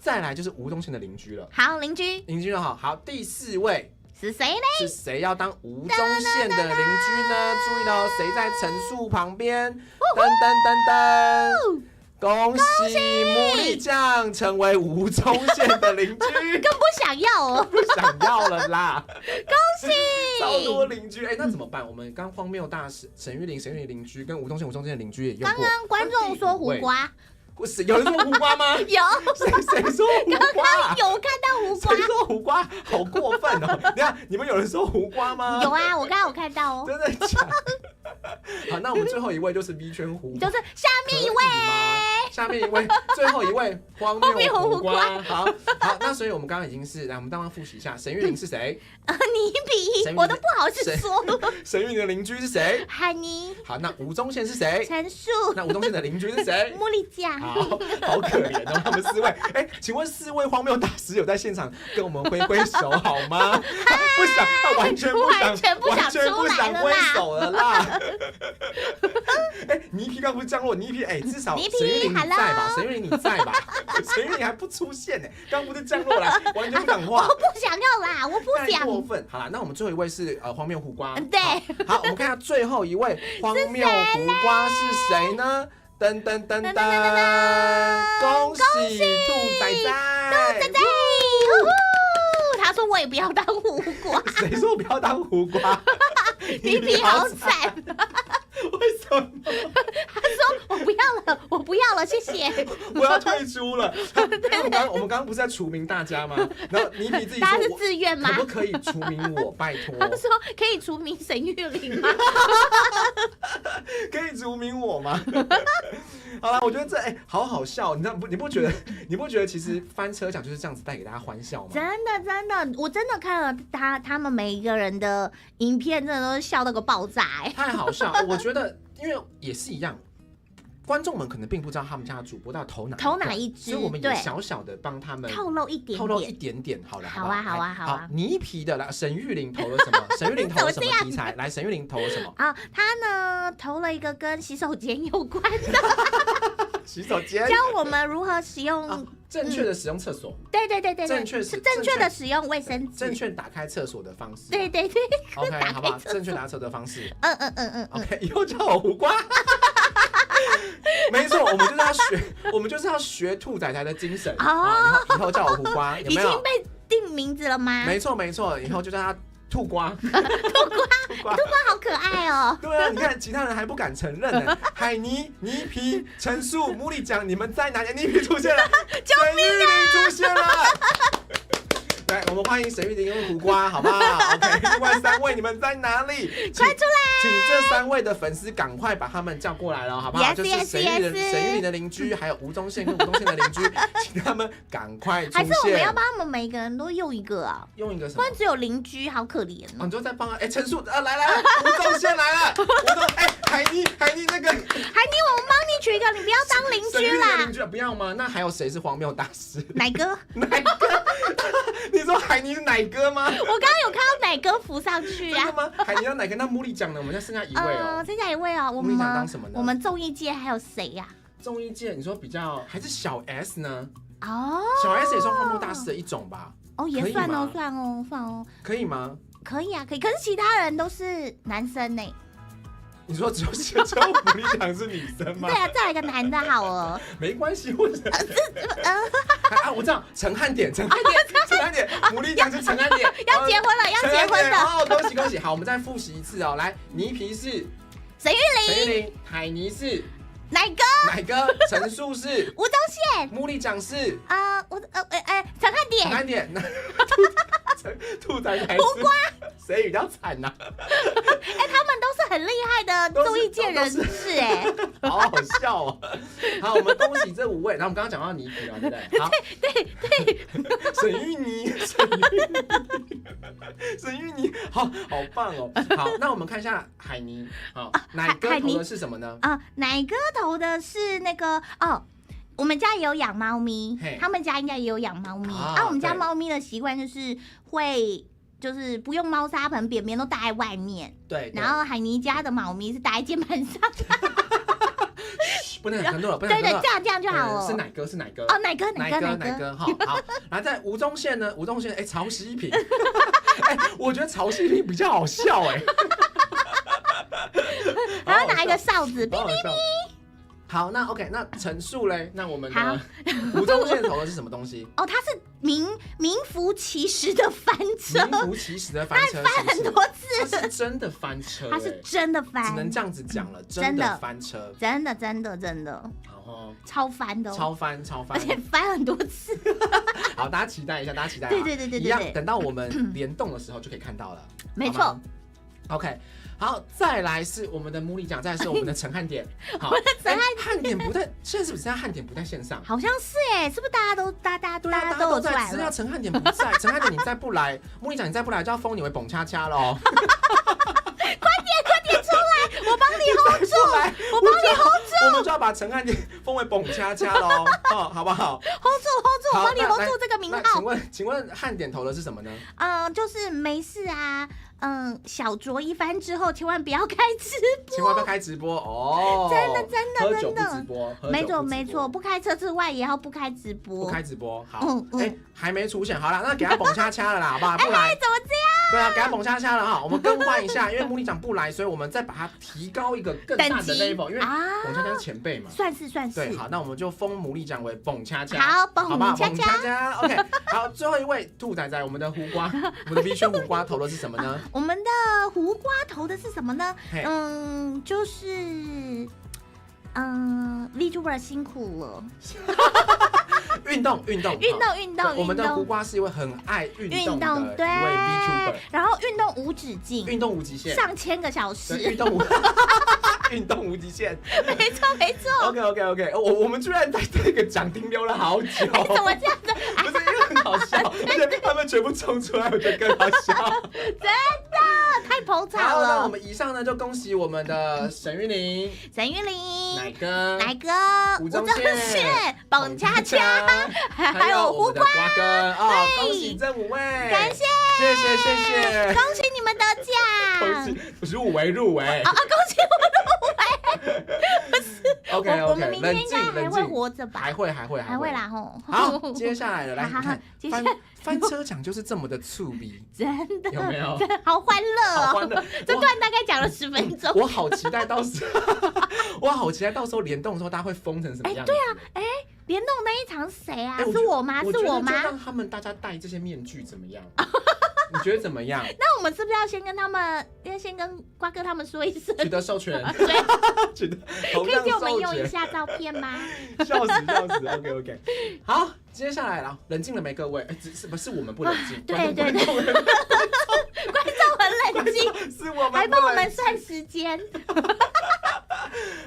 再来就是吴宗宪的邻居了。好，邻居了，好，第4位是谁呢？是谁要当吴宗宪的邻居呢？注意喽，谁在陈树旁边？噔噔噔噔！恭喜牡蛎酱成为吴宗宪的邻居，更不想要哦，不想要了啦！恭喜，超多邻居，那怎么办？我们刚荒谬大使沈玉琳邻居跟吴宗宪的邻居也用过。刚刚观众说胡瓜，有人说胡瓜吗？有，谁说胡瓜？刚刚有看到胡瓜，谁说胡瓜？好过分哦！等下你们有人说胡瓜吗？有啊，我刚刚有看到哦。真的假的？好，那我们最后一位就是 V 圈胡瓜，就是下面一位，最后一位荒谬胡瓜。好，那所以我们刚刚已经是，来我们刚刚复习一下，沈玉琳是谁？倪皮，我都不好意思说。沈玉琳的邻居是谁？海尼。好，那吴宗宪是谁？陈树。那吴宗宪的邻居是谁？茉莉酱。好可怜哦，他们4位。请问4位荒谬大使有在现场跟我们挥手好吗？不想，他完全不想挥手了啦。倪皮刚不是降落，倪皮至少沈玉琳你在吧？沈玉琳你在吧？沈玉琳还不出现呢，刚不是降落来，完全不讲话。我不想要啦，我不想。太过分。好啦，那我们最后一位是荒谬胡瓜。对。好，我们看一下最后一位荒谬胡瓜是谁呢？噔噔噔噔！恭喜兔仔仔！他说我也不要当胡瓜。谁说我不要当胡瓜？倪皮好惨。为什么？他说我不要了，谢谢。我要退出了。我们刚刚不是在除名大家吗？然后倪皮自己说，大家是自愿吗？可不可以除名我？拜托。他说可以除名沈玉琳吗？可以除名我吗？好了，我觉得这好好笑，你不觉得其实翻车奖就是这样子带给大家欢笑吗？真的，我真的看了他们每一个人的影片，真的都是笑到个爆炸太好笑。我觉得，因为也是一样。观众们可能并不知道他们家的主播到投哪一支，所以我们也小小的帮他们透露一点点。好了，好啊。倪皮的沈玉琳投了什么？沈玉琳投了什么题材？来，沈玉琳投了什么？啊，他呢投了一个跟洗手间有关的。洗手间教我们如何使用正确的使用厕所。对，正确的使用卫生纸，正确打开厕所的方式。对。OK， 好不好？正确打开厕所的方式。OK， 以后叫我胡瓜。没错，我们就是要学兔仔仔的精神以后叫我胡瓜，有没有？已经被定名字了吗？没错，以后就叫他兔瓜。兔瓜好可爱哦。对啊，你看其他人还不敢承认呢。海尼、倪皮、陈树、牡蛎酱，你们在哪里？倪皮出现了，救命啊！出现了。来，我们欢迎沈玉琳跟胡瓜，好不好 ？OK， 另外3位你们在哪里？快出来！请这3位的粉丝赶快把他们叫过来了，好不好？就是沈玉琳的邻居，还有吴宗宪跟吴宗宪的邻居，请他们赶快出现。还是我们要帮他们每个人都用一个啊？用一个什么？不然只有邻居，好可怜哦。你就再帮陈树来，吴宗宪来了，海尼那个，海尼我们帮你取一个，你不要当邻居啦。邻居不要吗？那还有谁是荒谬大师？奶哥。你说海尼是奶哥吗？我刚刚有看到奶哥浮上去啊。真的吗？海尼要奶哥，那牡蛎酱呢？我们现在剩下1位哦。剩下1位哦。牡蛎酱当什么呢？我们综艺界还有谁呀？综艺界你说比较还是小 S 呢？哦，小 S 也算荒谬大师的一种吧？也算哦。可以吗？可以啊，可以。可是其他人都是男生呢。你说只有牡蛎酱是女生吗？对啊，再来一个男的好了。没关系，为什么？我知道陈汉典，牡蛎酱是陈汉典，要结婚了，哦，恭喜！好，我们再复习一次哦。来，倪皮是沈玉琳，海尼是哪个？哪个？陈述是吴宗宪。牡蛎奖是陈汉典。陈汉典。兔仔才是胡瓜，谁比较惨呐？他们都是很厉害的综艺界人士好好笑哦。好，我们恭喜这5位。然后我们刚刚讲到妮可嘛，对不对？好，对，沈玉妮，好棒哦。好，那我们看一下海尼，好，奶哥投的是什么呢？奶哥投的是那个我们家也有养猫咪，他们家应该也有养猫咪。我们家猫咪的习惯就是会，就是不用猫砂盆，便便都搭在外面。对。然后海尼家的猫咪是搭在键盘上。不能很多了，不能对，这样就好了。是奶哥。奶哥。好。然后在吴宗宪呢？吴宗宪，曹希平。我觉得曹希平比较好笑然后拿一个哨子，哔哔哔。好，那 OK， 那陈述嘞？那我们的吴宗宪投的是什么东西？他是名副其实的翻车，名副其实的翻车，翻很多次，他是真的翻车，他是真的翻，只能这样子讲了，真的翻车，真的，超翻的，超翻，而且翻很多次。好，大家期待一下，对，一样，等到我们联动的时候就可以看到了，没错。OK。好，再来是我们的牡蛎奖，再来是我们的陈汉典。好，汉典不在，现在是不是汉典不在线上？好像是是不是大家都有出来了？只要陈汉典不在，陈汉典你再不来，牡蛎奖你再不来，就要封你为蹦恰恰喽。快点出来，我帮你 hold 住，我们就要把陈汉典封为蹦恰恰喽，好不好 ？hold 住，我帮你 hold 住这个名号。请问汉典投的是什么呢？就是没事啊。小酌一番之后，千万不要开直播，哦！真的，喝酒不直播，没错，不开车之外也要不开直播，好，还没出现，好了，那给他蹦恰恰了啦，好不好？不来，怎么这样？对啊，给他蹦恰恰了哈，我们更换一下，因为牡蛎奖不来，所以我们再把它提高一个更大的 level， 因为蹦恰恰是前辈嘛，算是，对，好，那我们就封牡蛎奖为蹦恰恰，好，蹦恰恰 ，OK， 好，最后一位兔仔仔，我们的胡瓜，我们的 V 圈胡瓜投的是什么呢？我们的胡瓜投的是什么呢？就是VTuber 辛苦了。运动。我们的胡瓜是一位很爱运动的一位 VTuber， 然后运动无止境，运动无极限，上千个小时，运动无极限，没错。OK， 我们居然在这个奖停留了好久，怎么这样子？不是因为很好笑，而且他们全部冲出来，我觉得更好笑，真的太捧场了。那我们以上呢，就恭喜我们的沈玉琳、奶哥、吴宗宪、蹦恰恰，还有胡瓜哥恭喜这5位，感谢，恭喜你们得奖，恭喜入围，恭喜我入围，不是 OK， 我们明天应该还会活着吧？还会啦吼。好，接下来了，来看翻车奖就是这么的触鼻，真的有没有？好欢乐哦！这段大概讲了10分钟，我好期待到时候联动的时候大家会疯成什么样子？对啊，联动那一场谁啊？是我吗？我觉得就让他们大家戴这些面具怎么样？你觉得怎么样？那我们是不是要先跟瓜哥他们说一声，取得授权？对，可以借我们用一下照片吗？笑死 ！OK， 好，接下来了，冷静了没各位？是我们不冷静，对，观众很冷静，是我们还帮我们算时间。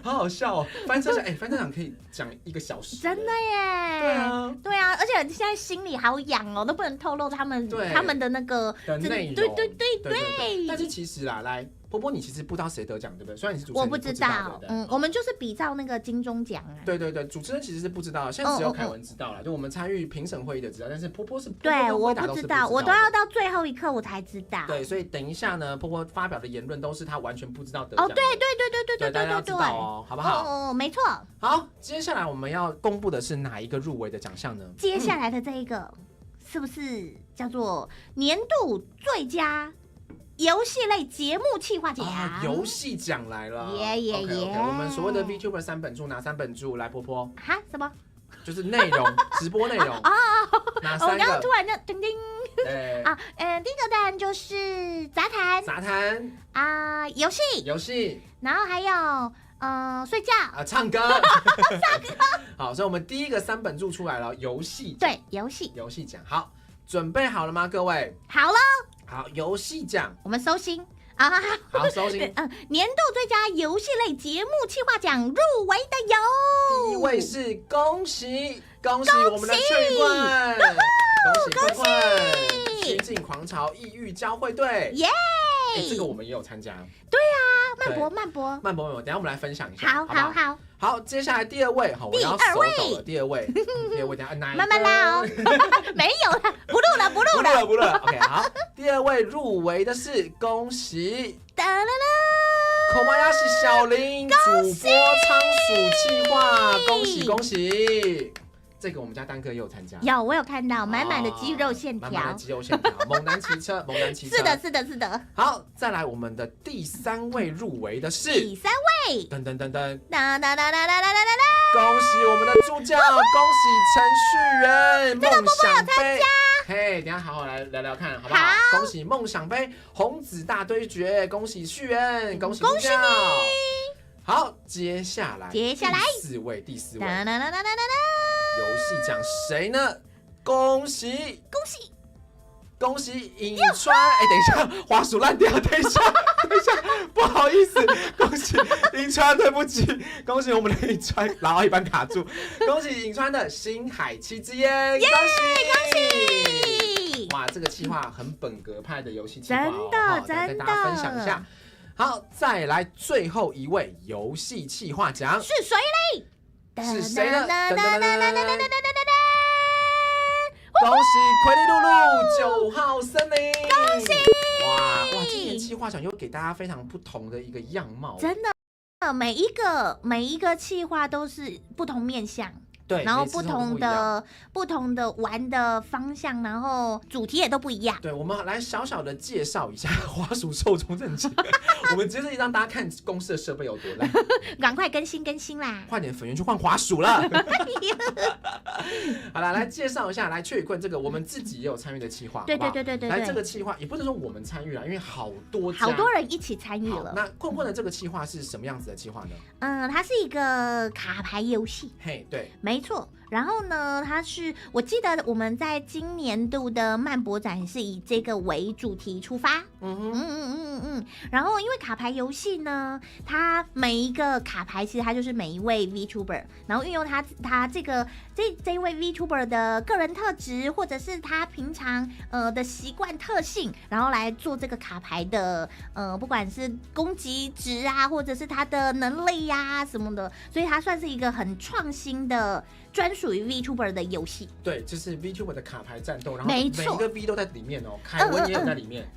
好好笑哦！翻车奖可以讲1个小时，真的耶！对啊，而且现在心里好痒哦，都不能透露他们的那个内容。对。但是其实啦，来波波，你其实不知道谁得奖，对不对？虽然你是主持人，我不知道。我们就是比照那个金钟奖啊。对，主持人其实是不知道，现在只有凯文知道了，就我们参与评审会议的知道，但是波波是对，我不知道，我都要到最后一刻我才知道。对，所以等一下呢，波波发表的言论都是他完全不知道得奖。对，大家要知道哦，好不好？没错。好，接下来我们要公布的是哪一个入围的奖项呢？接下来的这一个是不是叫做年度最佳游戏类节目企划奖？游戏奖来了！我们所谓的 VTuber 3本柱，哪3本柱？来，波波。哈？什么？就是内容，直播内容。哪3个？我刚刚突然就叮叮。第一个当然就是杂谈游戏，然后还有睡觉唱歌。好，所以我们第一个3本柱出来了，游戏奖。对，游戏奖。好，准备好了吗，各位？好了。好，游戏奖，我们收心啊！好，收心。年度最佳游戏类节目企划奖入围的有，第一位是恭喜我们的翠冠，恭喜新晋狂潮异域交汇队，耶！这个我们也有参加。对啊，慢播。等一下我们来分享一下。好，接下来第二位，我要手抖了。第二位，等一下慢慢拉哦，没有了，不录了。OK， 好，第二位入围的是恭喜Kobayashi 小林主播仓鼠企划，恭喜！这个我们家丹哥也有参加，我有看到满满的肌肉线条，猛男骑车，是的。好，再来我们的第3位入围的是第3位，噔，恭喜我们的助教，恭喜程序员梦想杯。嘿，等一下好好来聊聊看，好不好？恭喜梦想杯红紫大对决，恭喜序员，恭喜助教。好，接下来第4位，游戏奖谁呢？恭喜尹川！等一下，滑鼠烂掉，等一下，不好意思，恭喜尹川，对不起，恭喜我们的尹川，然后一半卡住，恭喜尹川的星海七之烟，恭喜！哇，这个企划很本格派的游戏企划哦，来跟大家分享一下。好，再来最后一位游戏企划奖是谁嘞？是谁呢？恭喜奎利露露9号森林！恭喜！哇，今年企划奖又给大家非常不同的一个样貌，真的，每一个企划都是不同面向。对，然后不同的玩的方向，然后主题也都不一样。对，我们来小小的介绍一下滑鼠寿终正寝。我们接着让大家看公司的设备有多烂，赶快更新啦！快点粉圆去换滑鼠了。好了，来介绍一下，来雀语棍这个我们自己也有参与的企划，对。来这个企划也不能说我们参与了，因为好多人一起参与了。那棍棍的这个企划是什么样子的企划呢？它是一个卡牌游戏。嘿，对。没错，然后呢，我记得我们在今年度的漫博展是以这个为主题出发，然后因为卡牌游戏呢，它每一个卡牌其实它就是每一位 VTuber， 然后运用他这一位 VTuber 的个人特质，或者是他平常的习惯特性，然后来做这个卡牌的不管是攻击值啊，或者是他的能力呀什么的，所以它算是一个很创新的专属于 VTuber 的游戏。对，就是 VTuber 的卡牌战斗，然后每一个 V 都在里面哦，凯文也有在里面。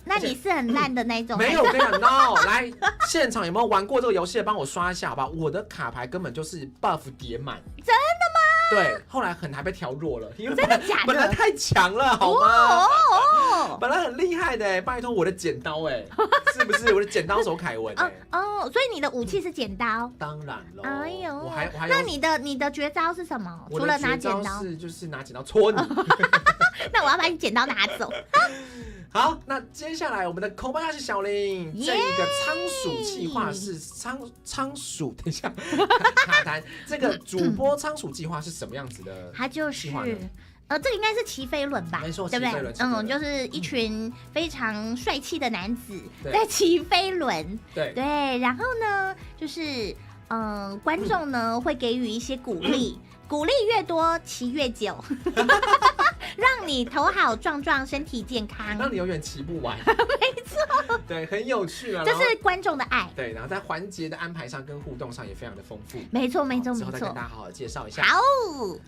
那你是很烂的那种？没有，我跟你讲 ，no， 来现场有没有玩过这个游戏的？帮我刷一下，好吧？我的卡牌根本就是 buff 叠满。真的吗？对，后来很还被调弱了，因为真的假的？本来太强了，好吗？本来很厉害的，拜托我的剪刀，是不是我的剪刀手凯文？所以你的武器是剪刀？当然喽。哎呦，我还那你的绝招是什么？除了拿剪刀，就是拿剪刀戳你。那我要把你剪刀拿走。好，那接下来我们的Kobayashi小林这一个仓鼠企划是仓鼠，等一下卡痰，这个主播仓鼠计划是什么样子的？它就是这个应该是骑飞轮吧？没错，对不对？就是一群非常帅气的男子在骑飞轮。对，然后呢，就是观众呢会给予一些鼓励，鼓励越多骑越久。让你头好壮壮，身体健康，让你永远骑不完。没错，对，很有趣啊。这是观众的爱。对，然后在环节的安排上跟互动上也非常的丰富。没错。之后再跟大家好好介绍一下。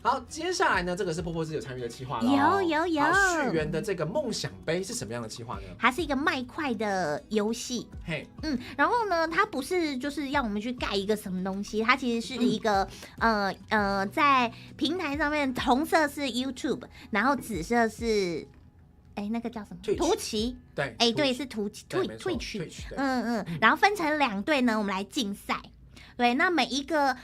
好，接下来呢，这个是波波子有参与的企划了。有。序员的这个梦想杯是什么样的企划呢？它是一个麦块的游戏。嘿，然后呢，它不是就是要我们去盖一个什么东西，它其实是一个在平台上面，红色是 YouTube， 然后紫色是，那个叫什么？图奇。对，对，是Twitch。然后分成2队呢，我们来竞赛。对，那每一个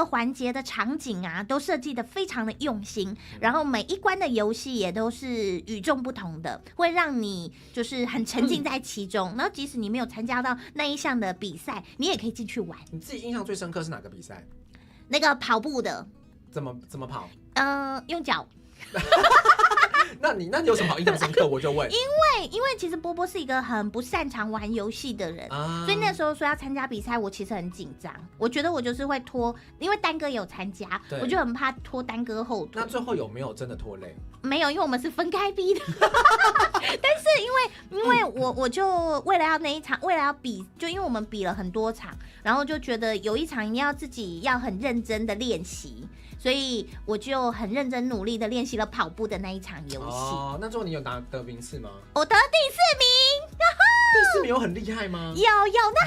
环节的场景啊，都设计的非常的用心，然后每一关的游戏也都是与众不同的，会让你就是很沉浸在其中。然后即使你没有参加到那一项的比赛，你也可以进去玩。你自己印象最深刻是哪个比赛？那个跑步的，怎么跑？用脚。那你有什么好印象深刻？我就问，因为其实波波是一个很不擅长玩游戏的人，所以那时候说要参加比赛，我其实很紧张。我觉得我就是会拖，因为丹哥有参加，我就很怕拖丹哥后腿。那最后有没有真的拖累？没有，因为我们是分开比的。但是因为我就为了要那一场，为了要比，就因为我们比了很多场，然后就觉得有一场一定要自己要很认真的练习。所以我就很认真努力的练习了跑步的那一场游戏。那最后你有得名次吗？我得第4名。第4名有很厉害吗？有，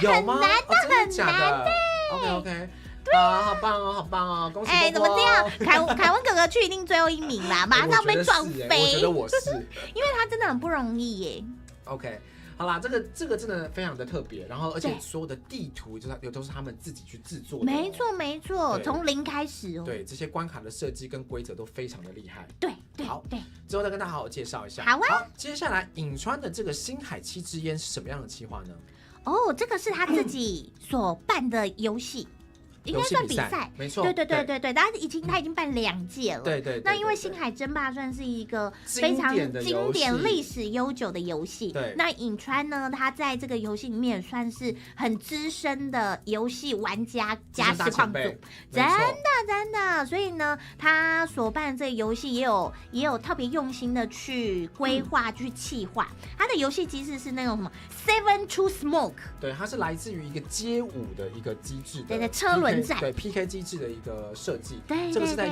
那很难，那很难。OK。啊，好棒哦，好棒哦，恭喜波波！怎么这样？凯文哥哥去一定最后1名啦，马上被撞飞。我觉得我是，因为他真的很不容易耶。OK。好啦，这个真的非常的特别，然后而且所有的地图都是他们自己去制作的。没错，从零开始哦。对，这些关卡的设计跟规则都非常的厉害。对，好，之后再跟大家好好介绍一下。好啊。好，接下来颍川的这个星海7支烟是什么样的企划呢？这个是他自己所办的游戏。应该算比赛，没错，对，他已经办2届了，对。那因为星海争霸算是一个非常经典、历史悠久的游戏，对。那颍川呢，他在这个游戏里面也算是很资深的游戏玩家加实况组，真的，所以呢，他所办的这个游戏也有特别用心的去规划、去企划。他的游戏机制是那种什么 Seven to Smoke， 对，它是来自于一个街舞的一个机制的，对，车轮。对 PK 机制的一个设计，对，这个是在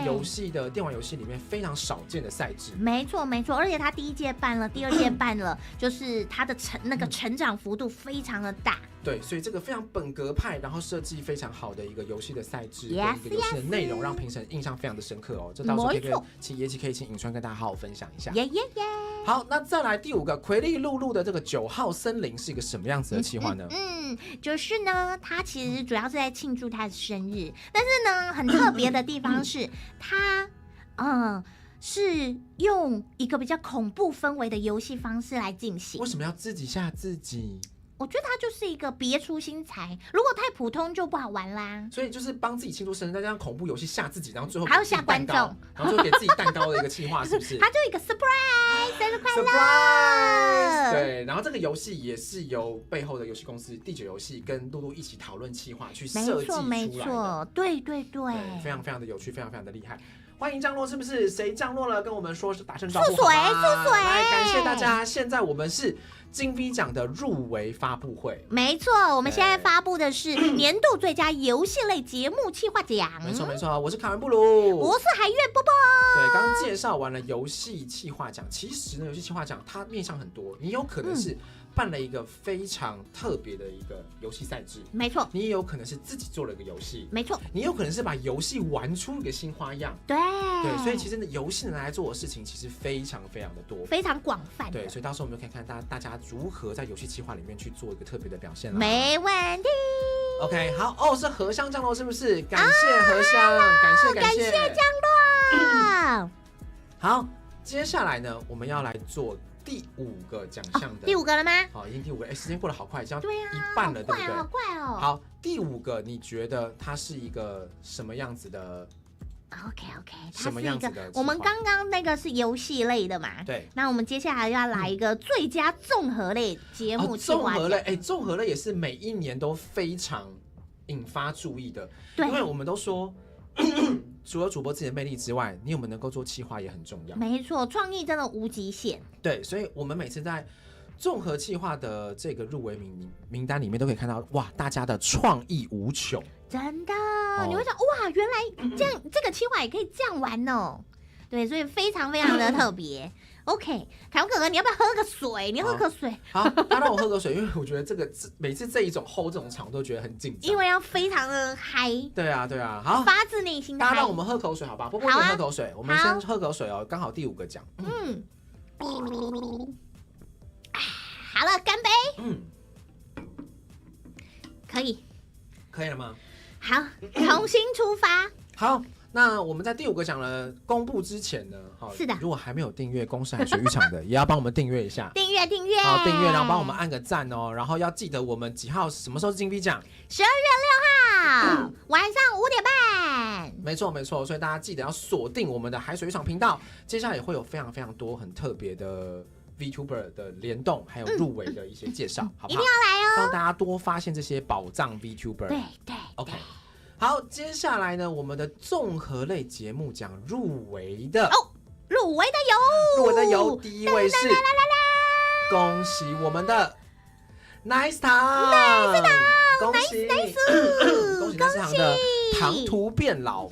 电玩游戏里面非常少见的赛制。没错，而且他第1届办了，第2届办了，就是他的成长幅度非常的大。对，所以这个非常本格派，然后设计非常好的一个游戏的赛制，跟一个游戏的内容，让评审印象非常的深刻哦。这到时候可以请颍川跟大家好好分享一下。好，那再来第5个魁力露露的这个9号森林是一个什么样子的企划呢？就是呢，它其实主要是在庆祝他的生日，但是呢，很特别的地方是，它是用一个比较恐怖氛围的游戏方式来进行。为什么要自己吓自己？我觉得它就是一个别出心裁，如果太普通就不好玩啦。所以就是帮自己庆祝生日，再加上恐怖游戏吓自己，然后最后还要吓观众，然后就给自己蛋糕的一个企划，是不是？它就一个 surprise， 生日快乐！对，然后这个游戏也是由背后的游戏公司第9游戏跟露露一起讨论企划去设计出来的。没错，对，非常非常的有趣，非常非常的厉害。欢迎降落，是不是？谁降落了？跟我们说，打声招呼。素水，来，感谢大家。现在我们是金 V 奖的入围发布会。没错，我们现在发布的是年度最佳游戏类节目企划奖。没错，我是卡文布鲁，我是海月波波。对，刚刚介绍完了游戏企划奖，其实呢，游戏企划奖它面向很多，你有可能是办了一个非常特别的一个游戏赛制，没错。你也有可能是自己做了一个游戏，没错。你有可能是把游戏玩出一个新花样，对，所以其实呢，游戏拿来做的事情其实非常非常的多，非常广泛。对，所以到时候我们就可以看大家如何在游戏企划里面去做一个特别的表现了。没问题。OK， 好是荷香降落是不是？感谢荷香，感谢降落。好，接下来呢，我们要来做第5个奖项的。第5个了吗？好，已经第5个。时间过得好快，已经要一半了，对不对？好快哦。好，第5个，你觉得它是一个什么样子的 ？OK， 什么样子的？我们刚刚那个是游戏类的嘛？对。那我们接下来要来一个最佳综合类节目企划奖。综合类也是每一年都非常引发注意的，因为我们都说。除了主播自己的魅力之外，你有没有能够做企划也很重要。没错，创意真的无极限。对，所以我们每次在综合企划的这个入围名单里面，都可以看到哇，大家的创意无穷。真的，你会想哇，原来这样这个企划也可以这样玩哦。对，所以非常非常的特别。OK， 凯文哥哥，你要不要喝个水？你喝口水。好，他让我喝口水，因为我觉得每次这一种 hold 这种场，我都觉得很紧张，因为要非常的嗨。对啊，好，发自内心的嗨。大家让我们喝口水，好吧？波波先喝口水，我们先喝口水哦，刚好第5个奖。好了，干杯。可以了吗？好，重新出发。好，那我们在第5个奖呢公布之前呢，是的，如果还没有订阅公视海水浴场的，也要帮我们订阅一下，订阅，好，订阅，然后帮我们按个赞哦，然后要记得我们几号什么时候是金币奖，12月6号晚上5点半。没错，所以大家记得要锁定我们的海水浴场频道，接下来也会有非常非常多很特别的 VTuber 的联动，还有入围的一些介绍，好不好？一定要来哦，让大家多发现这些宝藏 VTuber。对 ，OK。好，接下来呢，我们的综合类节目奖入围的入围的有，第一位是，恭喜我们的 Nice 糖，恭喜 Nice 糖的唐突变老 V，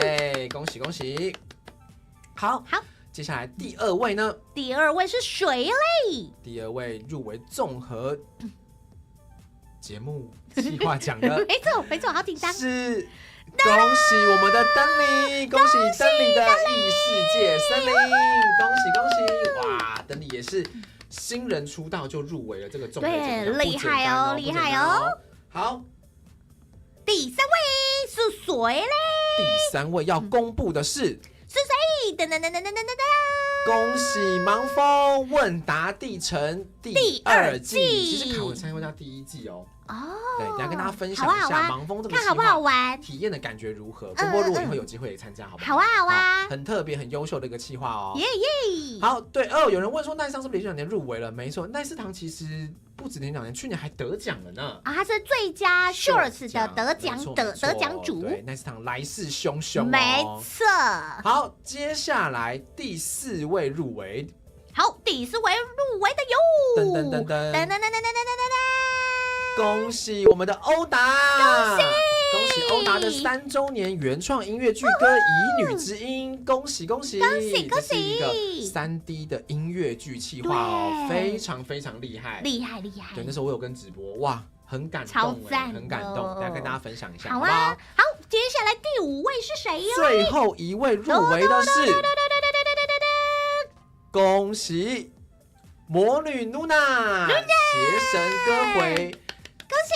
耶，恭喜！好，接下来第2位呢？第2位是水类，第2位入围综合节目企划奖的，没错，好紧张。是恭喜我们的登里，恭喜登里的异世界森林，恭喜！哇，登里也是新人出道就入围了这个综合节目，对，厉害哦。好，第3位是水类，第3位要公布的是谁？恭喜盲蜂问答地城第2季，其实凯文参加到第1季哦。对，等一下跟大家分享一下盲蜂这个看好不好玩，体验的感觉如何。波波如果以后有机会也参加，好不好？好啊，很特别、很优秀的一个企划哦。耶！好，对有人问说奈斯糖是不是连续2年入围了？没错，奈斯糖其实不止连续2年，去年还得奖了呢。他是最佳 Shorts 的得奖主。对，奈斯糖来势汹汹，没错。好，接下来第4位入围。好，第4位入围的有，恭喜我们的欧达！恭喜欧达的3周年原创音乐剧歌《以女之音》，恭喜！这是一个3D 的音乐剧企划哦，非常非常厉害。对，那时候我有跟直播，哇，很感动，很感动，等下跟大家分享一下，好不好？好，接下来第5位是谁哟？最后一位入围的是，恭喜魔女露娜，邪神歌回。恭喜！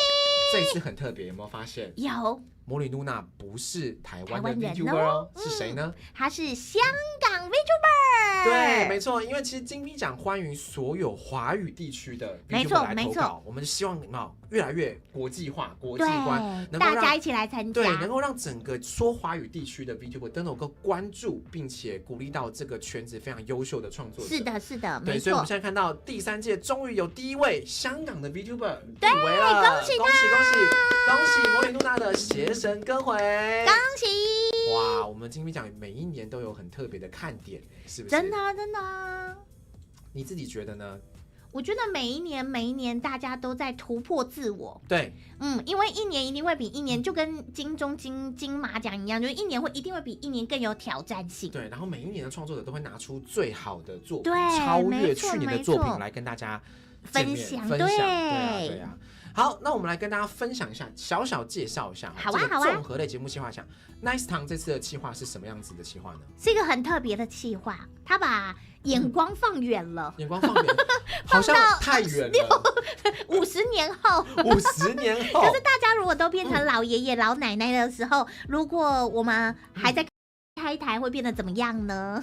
这一次很特别，有没有发现？有，魔女露娜不是台湾的 VTuber 哦，是谁呢？她是香港 VTuber。对，没错，因为其实金币奖欢迎所有华语地区的 VTuber 来投稿，我们希望越来越国际化、国际观，大家一起来参加，对，能够让整个说华语地区的 VTuber 都能够关注，并且鼓励到这个圈子非常优秀的创作者。是的，对，没错。所以我们现在看到第3届终于有第1位香港的 VTuber 入围了，恭喜魔女露娜的邪神歌回，恭喜！哇，我们金币奖每一年都有很特别的看点，是不是？真的。你自己觉得呢？我觉得每一年大家都在突破自我。对，因为一年一定会比一年，就跟金钟金马奖一样，就是一年一定会比一年更有挑战性。对，然后每一年的创作者都会拿出最好的作品，对，超越去年的作品来跟大家分享。对啊。好，那我们来跟大家分享一下，小小介绍一下这个综合类节目企划奖。Nice 糖这次的企划是什么样子的企划呢？是一个很特别的企划，他把眼光放远了，好像太远了。50年后，50年后，就是大家如果都变成老爷爷、老奶奶的时候，如果我们还在开台，会变得怎么样呢？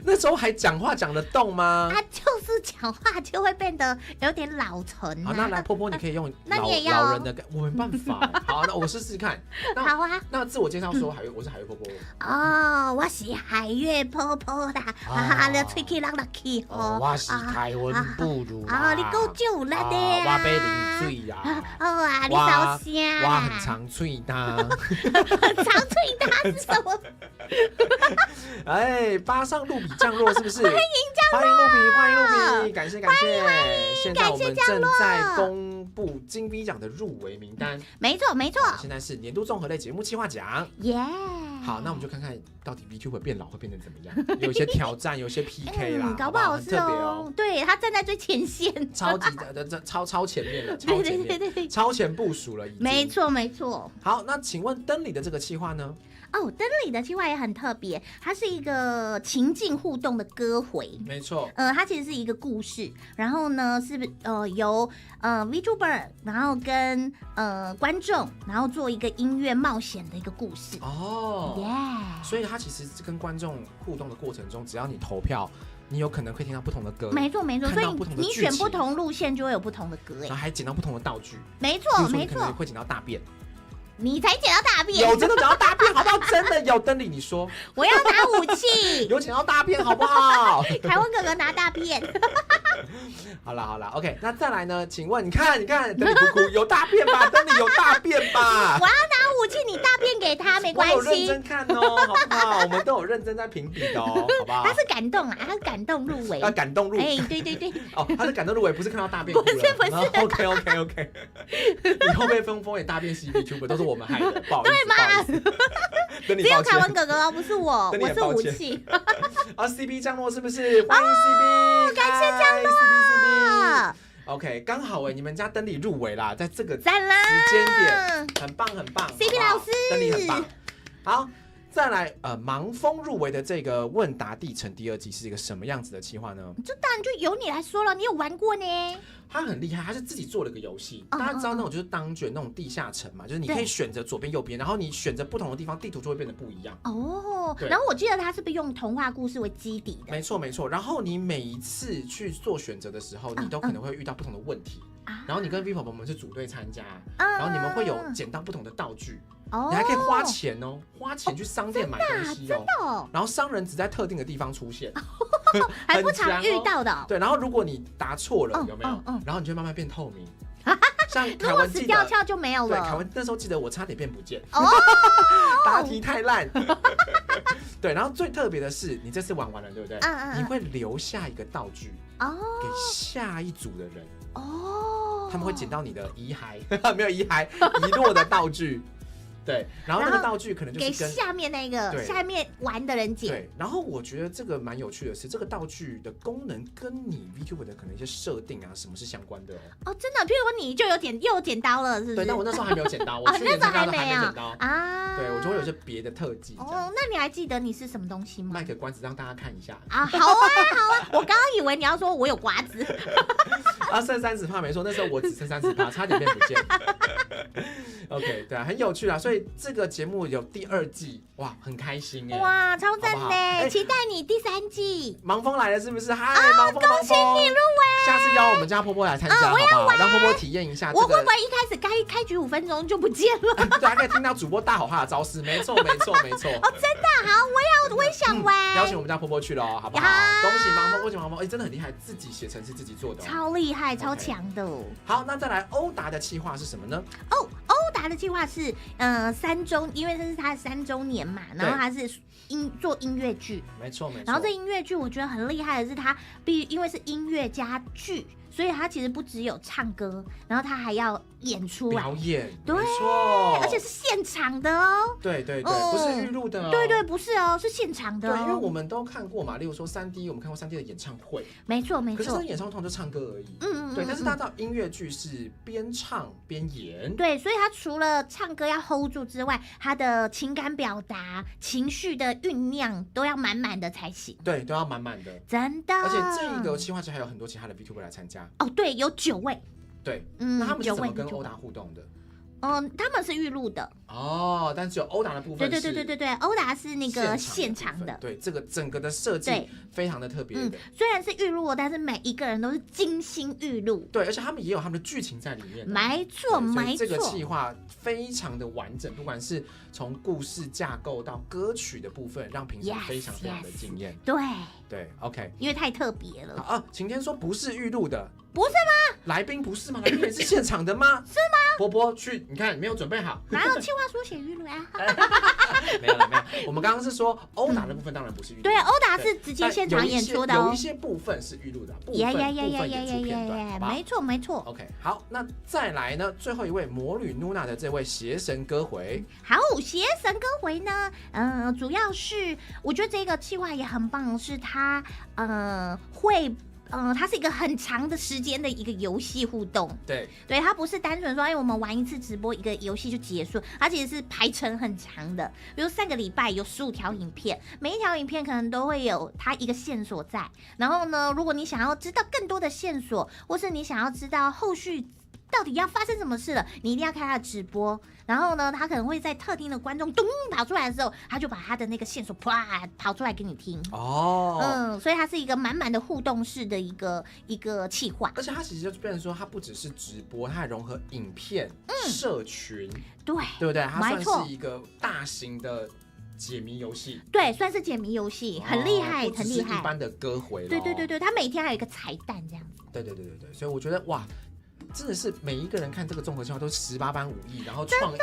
那时候还讲话讲得动吗？他就是讲话就会变得有点老成。好，那来波波，你可以用老人的，我没办法。好，那我试试看。好啊。那自我介绍说，我是海月波波。哦，我是海月波波啦。你吹气人落去哦。我是台湾不如。你够久了的。我要啉水呀。你小声。我很长嘴的。很长嘴的是什么？哎，巴上路比降落是不是？欢迎露比，感谢。现在我们正在公布金币奖的入围名单，没错。现在是年度综合类节目企划奖，耶。好，那我们就看看到底 VTuber 变老会变成怎么样？有一些挑战，有些 PK 啦，搞不好很特别哦。对，他站在最前线，超级的超前面了，超超前面，对，超前部署了已经。没错没错。好，那请问灯里的这个企划呢？哦，灯里的企划也很特别，它是一个情境互动的歌回。没错，它其实是一个故事，然后呢是由VTuber， 然后跟观众，然后做一个音乐冒险的一个故事。哦，耶！所以它其实跟观众互动的过程中，只要你投票，你有可能会听到不同的歌。没错没错，所以你选不同路线就会有不同的歌，然后还捡到不同的道具。没错没错，可能会捡到大便。你才捡到大便，有真的捡到大便，好不好？真的有，灯里你说，我要拿武器，有捡到大便，好不好？台湾哥哥拿大便。好啦 ，OK， 那再来呢？请问，你看，灯里哭哭有大便吧？灯里有大便吧？我要拿武器，你大便给他没关系。我有认真看哦，好不好？我们都有认真在评比的哦，好不好？他是感动啊，他是感动入围，感动入围。对对对，哦，他是感动入围，不是看到大便哭了，不是。OK， 以后被风也大便洗笔 YouTuber 都是我们害的，不好意思，对吗？只有凯文哥哥哦，不是我，我是武器。CP 降落是不是？欢迎 CP， 感谢降落。OK， 刚好你们家灯里入围啦，在这个时间点，很棒，CP 老师，灯里很棒。好，再来盲风入围的这个问答地城第2季是一个什么样子的企划呢？这当然就由你来说了，你有玩过呢。他很厉害，他是自己做了个游戏。大家知道那种就是当卷那种地下城嘛，就是你可以选择左边右边，然后你选择不同的地方，地图就会变得不一样。哦，然后我记得他是不是用童话故事为基底的？没错。然后你每一次去做选择的时候，你都可能会遇到不同的问题。然后你跟 V 宝宝们是组队参加，然后你们会有捡到不同的道具。你还可以花钱哦，花钱去商店买东西哦。然后商人只在特定的地方出现，还不常遇到的。对，然后如果你答错了，有没有？然后你就慢慢变透明。像凯文死掉就没有了。对，凯文那时候记得我差点变不见，答题太烂。对，然后最特别的是，你这次玩完了，对不对？你会留下一个道具给下一组的人。他们会捡到你的遗骸，没有遗骸，遗落的道具。对，然后那个道具可能就是给下面那个下面玩的人捡。对，然后我觉得这个蛮有趣的是，这个道具的功能跟你 VTuber 的可能一些设定啊什么是相关的哦。真的，譬如说你就又有剪刀了，是不是？对，但我那时候还没有剪刀，我去年参加都还没剪刀啊。对，我就会有些别的特技。哦，那你还记得你是什么东西吗？卖个关子让大家看一下啊。好啊，我刚刚以为你要说我有瓜子。剩30%没错，那时候我只剩30%，差点变不见。OK， 对啊，很有趣啊，所以这个节目有第2季，哇，很开心哎，哇，超赞的，期待你第3季。盲风来了是不是？嗨，盲风，恭喜你入围！下次邀我们家波波来参加，好不好？让波波体验一下。我会不会一开始开局5分钟就不见了？对，还可以听到主播大吼他的招式，没错。哦，真的好，我也想玩。邀请我们家波波去了，好不好？恭喜盲风，恭喜盲风，真的很厉害，自己写程式自己做的，超厉害，超强的。好，那再来欧达的企划是什么呢？欧达的计划是3周，因为这是他的3周年嘛，然后他是做音乐剧，没错。然后这音乐剧我觉得很厉害的是，他因为是音乐加剧，所以他其实不只有唱歌，然后他还要演出来表演，对，没错，而且是现场的哦。对，不是预录的哦。对，不是哦，是现场的哦。对，因为我们都看过嘛，例如说3D，我们看过3D 的演唱会，没错。可是这演唱会通常就唱歌而已，对。但是他到音乐剧是边唱边演，对，所以他除了唱歌要 hold 住之外，他的情感表达、情绪的酝酿都要满满的才行。对，都要满满的，真的。而且这个企划还有很多其他的 VTuber 来参加。哦，对，有9位。对，那他们是怎么跟欧达互动的？他们是预录的哦，但只有欧达的部分是。对，欧达是那个现场的。对，这个整个的设计非常的特别的。虽然是预录，但是每一个人都是精心预录。对，而且他们也有他们的剧情在里面。没错。这个企划非常的完整，不管是从故事架构到歌曲的部分，让评审非常的惊艳。对 ，OK， 因为太特别了。啊，晴天说不是预录的。不是吗？来宾不是吗？来宾也是现场的吗？是吗？波波去，你看没有准备好。哪有企划书写预录啊？没有。我们刚刚是说欧达的部分当然不是预录。对，欧达是直接现场演出的哦。有一些部分是预录的，部分演出片段，没错。OK， 好，那再来呢？最后一位魔女露娜的这位邪神歌回。好，邪神歌回呢，主要是我觉得这个企划也很棒，是他会它是一个很长的时间的一个游戏互动。对，它不是单纯说，我们玩一次直播一个游戏就结束，它其实是排程很长的。比如3个礼拜有15条影片，每一条影片可能都会有它一个线索在。然后呢，如果你想要知道更多的线索，或是你想要知道后续到底要发生什么事了，你一定要看他的直播。然后呢，他可能会在特定的观众咚跑出来的时候，他就把他的那个线索啪跑出来给你听。所以它是一个满满的互动式的一个企划。而且它其实就变成说，它不只是直播，它还融合影片、社群，对不对？它算是一个大型的解谜游戏，对，算是解谜游戏，很厉害，很厉害。不只是一般的歌回，对，它每天还有一个彩蛋这样子。对，所以我觉得哇。真的是每一个人看这个综合计划都是18般武艺，然后创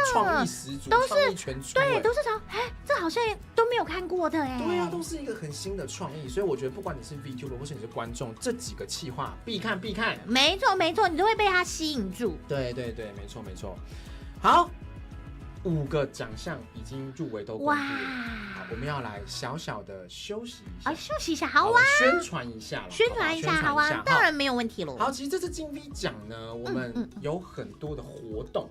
意十足，创意全出，对，都是从这好像都没有看过的哎，对啊，都是一个很新的创意，所以我觉得不管你是 VTuber 或是你是观众，这几个企划必看，没错，你都会被它吸引住，对，没错，好。5个奖项已经入围都公布了，好，我们要来小小的休息一下，休息一下，好啊，宣传一下，好啊，当然没有问题了。好，其实这次金 V 奖呢，我们有很多的活动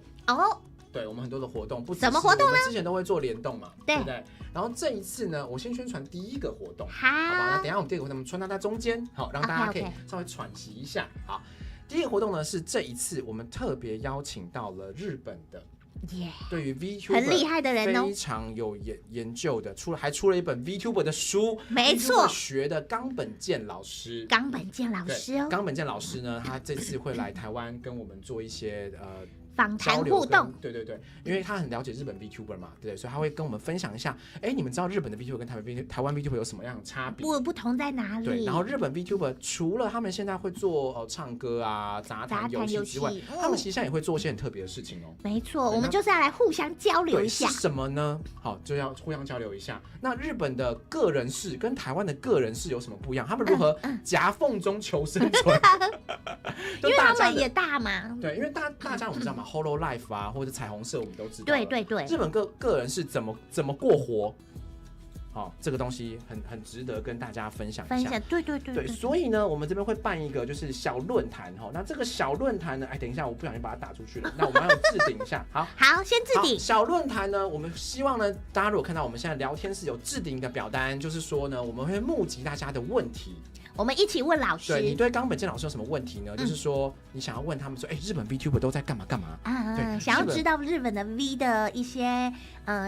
对，我们很多的活动，不什么活动呢？我们之前都会做联动嘛，对不对？然后这一次呢，我先宣传第一个活动，好吧？那等一下我们第二个活动，我们穿插在中间，好，让大家可以稍微喘息一下。好，第一个活动呢是这一次我们特别邀请到了日本的。对于 VTuber 很厉害的人非常有研究的，还出了一本 VTuber 的书，没错，学的冈本健老师。冈本健老师呢，他这次会来台湾跟我们做一些访谈互动，对，因为他很了解日本 VTuber 嘛，对，所以他会跟我们分享一下，你们知道日本的 VTuber 跟台湾 VTuber 有什么样的差别？不同在哪里？对，然后日本 VTuber 除了他们现在会做唱歌啊、杂谈游戏之外，他们其实现在也会做一些很特别的事情哦。没错，我们就是要来互相交流一下。是什么呢？好，就要互相交流一下。那日本的个人式跟台湾的个人式有什么不一样？他们如何夹缝中求生存？因为他们也大嘛。对，因为大家我们知道嘛。Hololive 啊，或者彩虹社，我们都知道。对，日本个人是怎么过活？好，这个东西很值得跟大家分享一下。对，所以呢，我们这边会办一个就是小论坛哈。那这个小论坛呢，等一下，我不小心把它打出去了。那我们要置顶一下。好，先置顶。小论坛呢，我们希望呢，大家如果看到我们现在聊天室有置顶的表单，就是说呢，我们会募集大家的问题。我们一起问老师。对，你对冈本健老师有什么问题呢？就是说，你想要问他们说，日本 VTuber 都在干嘛？对，想要知道日本的 V 的一些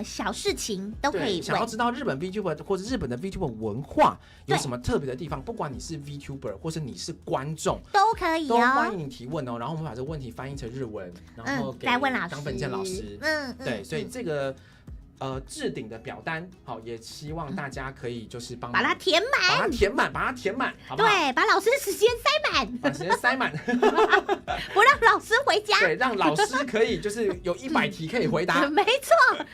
小事情都可以问。想要知道日本 VTuber 或者日本的 VTuber 文化有什么特别的地方？不管你是 VTuber 或是你是观众，都可以都欢迎你提问哦。然后我们把这个问题翻译成日文，然后给冈本健老师。对，所以这个。置顶的表单，好，也希望大家可以就是帮忙把它填满，好不好？对，把老师的时间塞满，不让老师回家。对，让老师可以就是有100题可以回答。没错。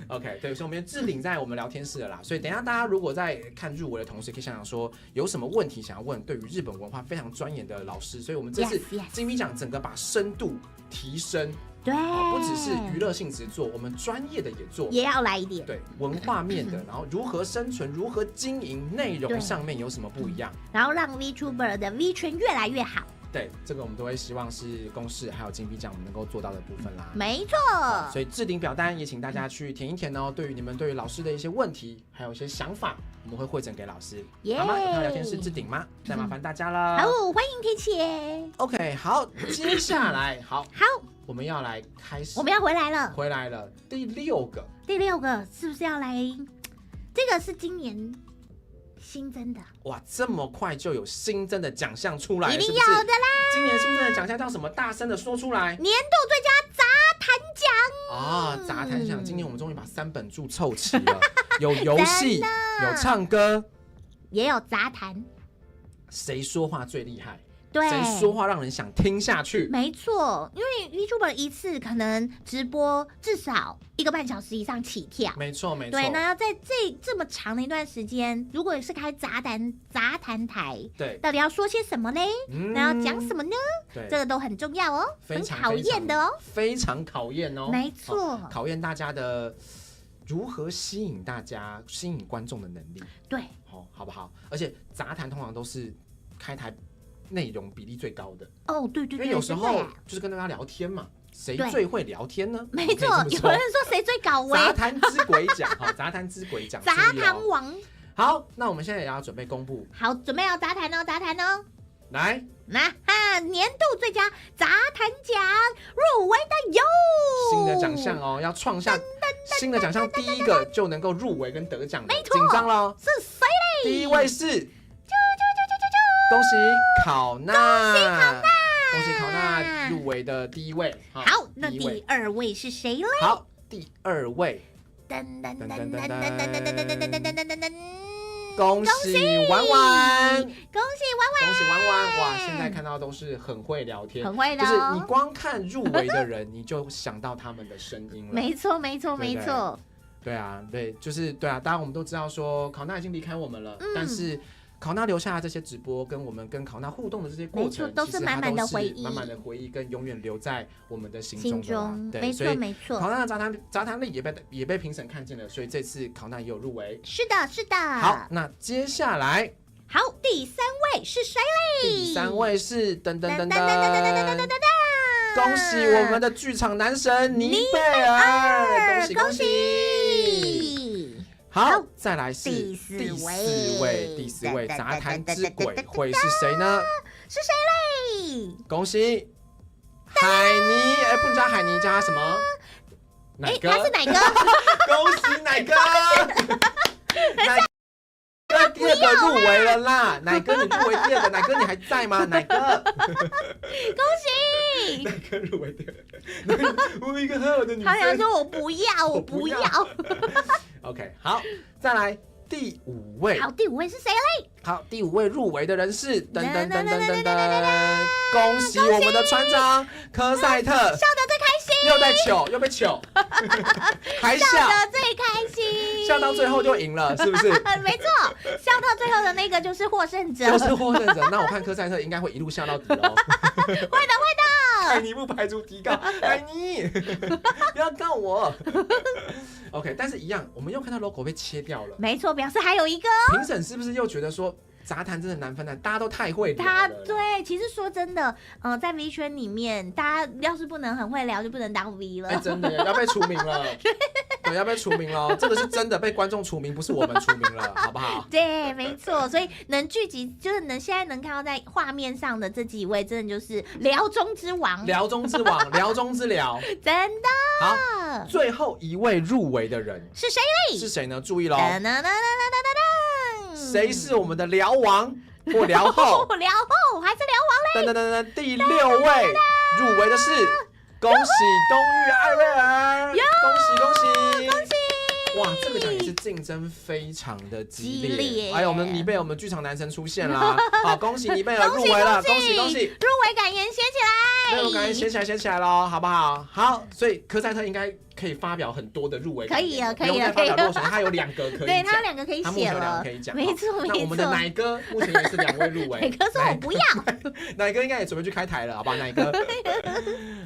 OK， 对，所以我们置顶在我们聊天室了啦。所以等一下大家如果在看入围的同时，可以想想说有什么问题想要问对于日本文化非常专业的老师。所以我们这次金 V 奖整个把深度提升。对，不只是娱乐性质做，我们专业的也做，也要来一点。对，文化面的，然后如何生存，如何经营，内容上面有什么不一样，然后让 VTuber 的 V 圈越来越好。对，这个我们都会希望是公视还有金 V 奖我们能够做到的部分啦。没错，所以置顶表单也请大家去填一填哦。对于你们对于老师的一些问题，还有一些想法，我们会汇整给老师。好吗？有看到聊天室置顶吗？再麻烦大家了。好，欢迎贴切。OK， 好，接下来好。我们要来开始，我们要回来了。第六个是不是要来？这个是今年新增的。哇，这么快就有新增的奖项出来了，一定要的啦！今年新增的奖项叫什么？大声的说出来！年度最佳杂谈奖杂谈奖，今年我们终于把3本柱凑齐了，有游戏，有唱歌，也有杂谈。谁说话最厉害？对，谁说话让人想听下去？没错，因为 VTuber 一次可能直播至少1个半小时以上起跳。没错。对，那要在这么长的一段时间，如果是开杂谈台，对，到底要说些什么嘞？那要讲什么呢？对，这个都很重要哦，很考验的哦，非常考验哦。没错，考验大家的如何吸引观众的能力。对，好不好？而且杂谈通常都是开台内容比例最高的。哦，对对对，因为有时候就是跟大家聊天嘛，谁最会聊天呢？没错，有人说谁最搞味？杂谈之鬼奖，好，杂谈之鬼奖，杂谈王。好，那我们现在也要准备公布，好，准备要杂谈哦，杂谈哦。来，年度最佳杂谈奖入围的有新的奖项哦，要创下新的奖项，第一个就能够入围跟得奖的，没错，紧张喽！是谁嘞？第一位是，恭喜考娜，恭喜考娜入围的第一位。好，那第二位是谁嘞？好，第二位，恭喜婉婉，恭喜婉婉，哇！现在看到都是很会聊天，很会的，就是你光看入围的人，你就想到他们的声音了。没错，没错，没错。对啊，对，就是对啊。当然我们都知道说考娜已经离开我们了，但是考娜留下的这些直播跟我们跟考娜互动的这些过程，都是满满的回忆，满满的回忆跟永远留在我们的心中的。没错，没错。考娜的杂谈力也被评审看见了，所以这次考娜也有入围。是的，是的。好，那接下来，好，第三位是谁嘞？第三位是恭喜我们的剧场男神尼贝尔，恭喜！好，再来是第四位杂谈之鬼会是谁呢？是谁嘞？恭喜海尼，不知道海尼叫他什么？奶哥，他是奶哥，恭喜奶哥！第二个入围了啦，奶哥你入围第二个，奶哥你还在吗？奶哥，恭喜！奶哥入围第二个，我一个很好的女生，他想说我不要，我不要。OK， 好，再来第五位。好，第五位是谁嘞？好，第五位入围的人是恭喜我们的船长科赛特，笑得最开心，又在糗，又被糗，还笑得最开心，笑到最后就赢了，是不是？没错，笑到最后的那个就是获胜者，那我看科赛特应该会一路笑到底喽。会的。海尼不排除提告，海尼不要告我。OK， 但是一样，我们又看到 logo 被切掉了。没错，表示还有一个。评审是不是又觉得说杂谈真的难分难？大家都太会聊了。对，其实说真的，在 V 圈里面，大家要是不能很会聊，就不能当 V 了。真的要被除名了。对，要被除名了，这个是真的被观众除名，不是我们除名了，好不好？对，没错，所以能聚集，就是现在能看到在画面上的这几位，真的就是聊中之王，聊中之王，聊中之聊，真的。好，最后一位入围的人是谁嘞？是谁呢？注意喽，谁是我们的聊王或聊后？聊后还是聊王嘞？第6位入围的是。恭喜东玉艾瑞尔，恭喜！哇，这个奖也是竞争非常的激烈。哎呀，我们尼贝尔，我们剧场男神出现啦！好，恭喜尼贝尔入围了，恭喜！入围感言写起来，入围感言写起来喽，好不好？好，所以科赛特应该可以发表很多的入围，可以了，不用再发表落选，他有2个可以讲，对他有2个可以写了，没错。那我们的奶哥目前也是2位入围，奶哥说我不要，奶哥应该也准备去开台了，好吧？奶哥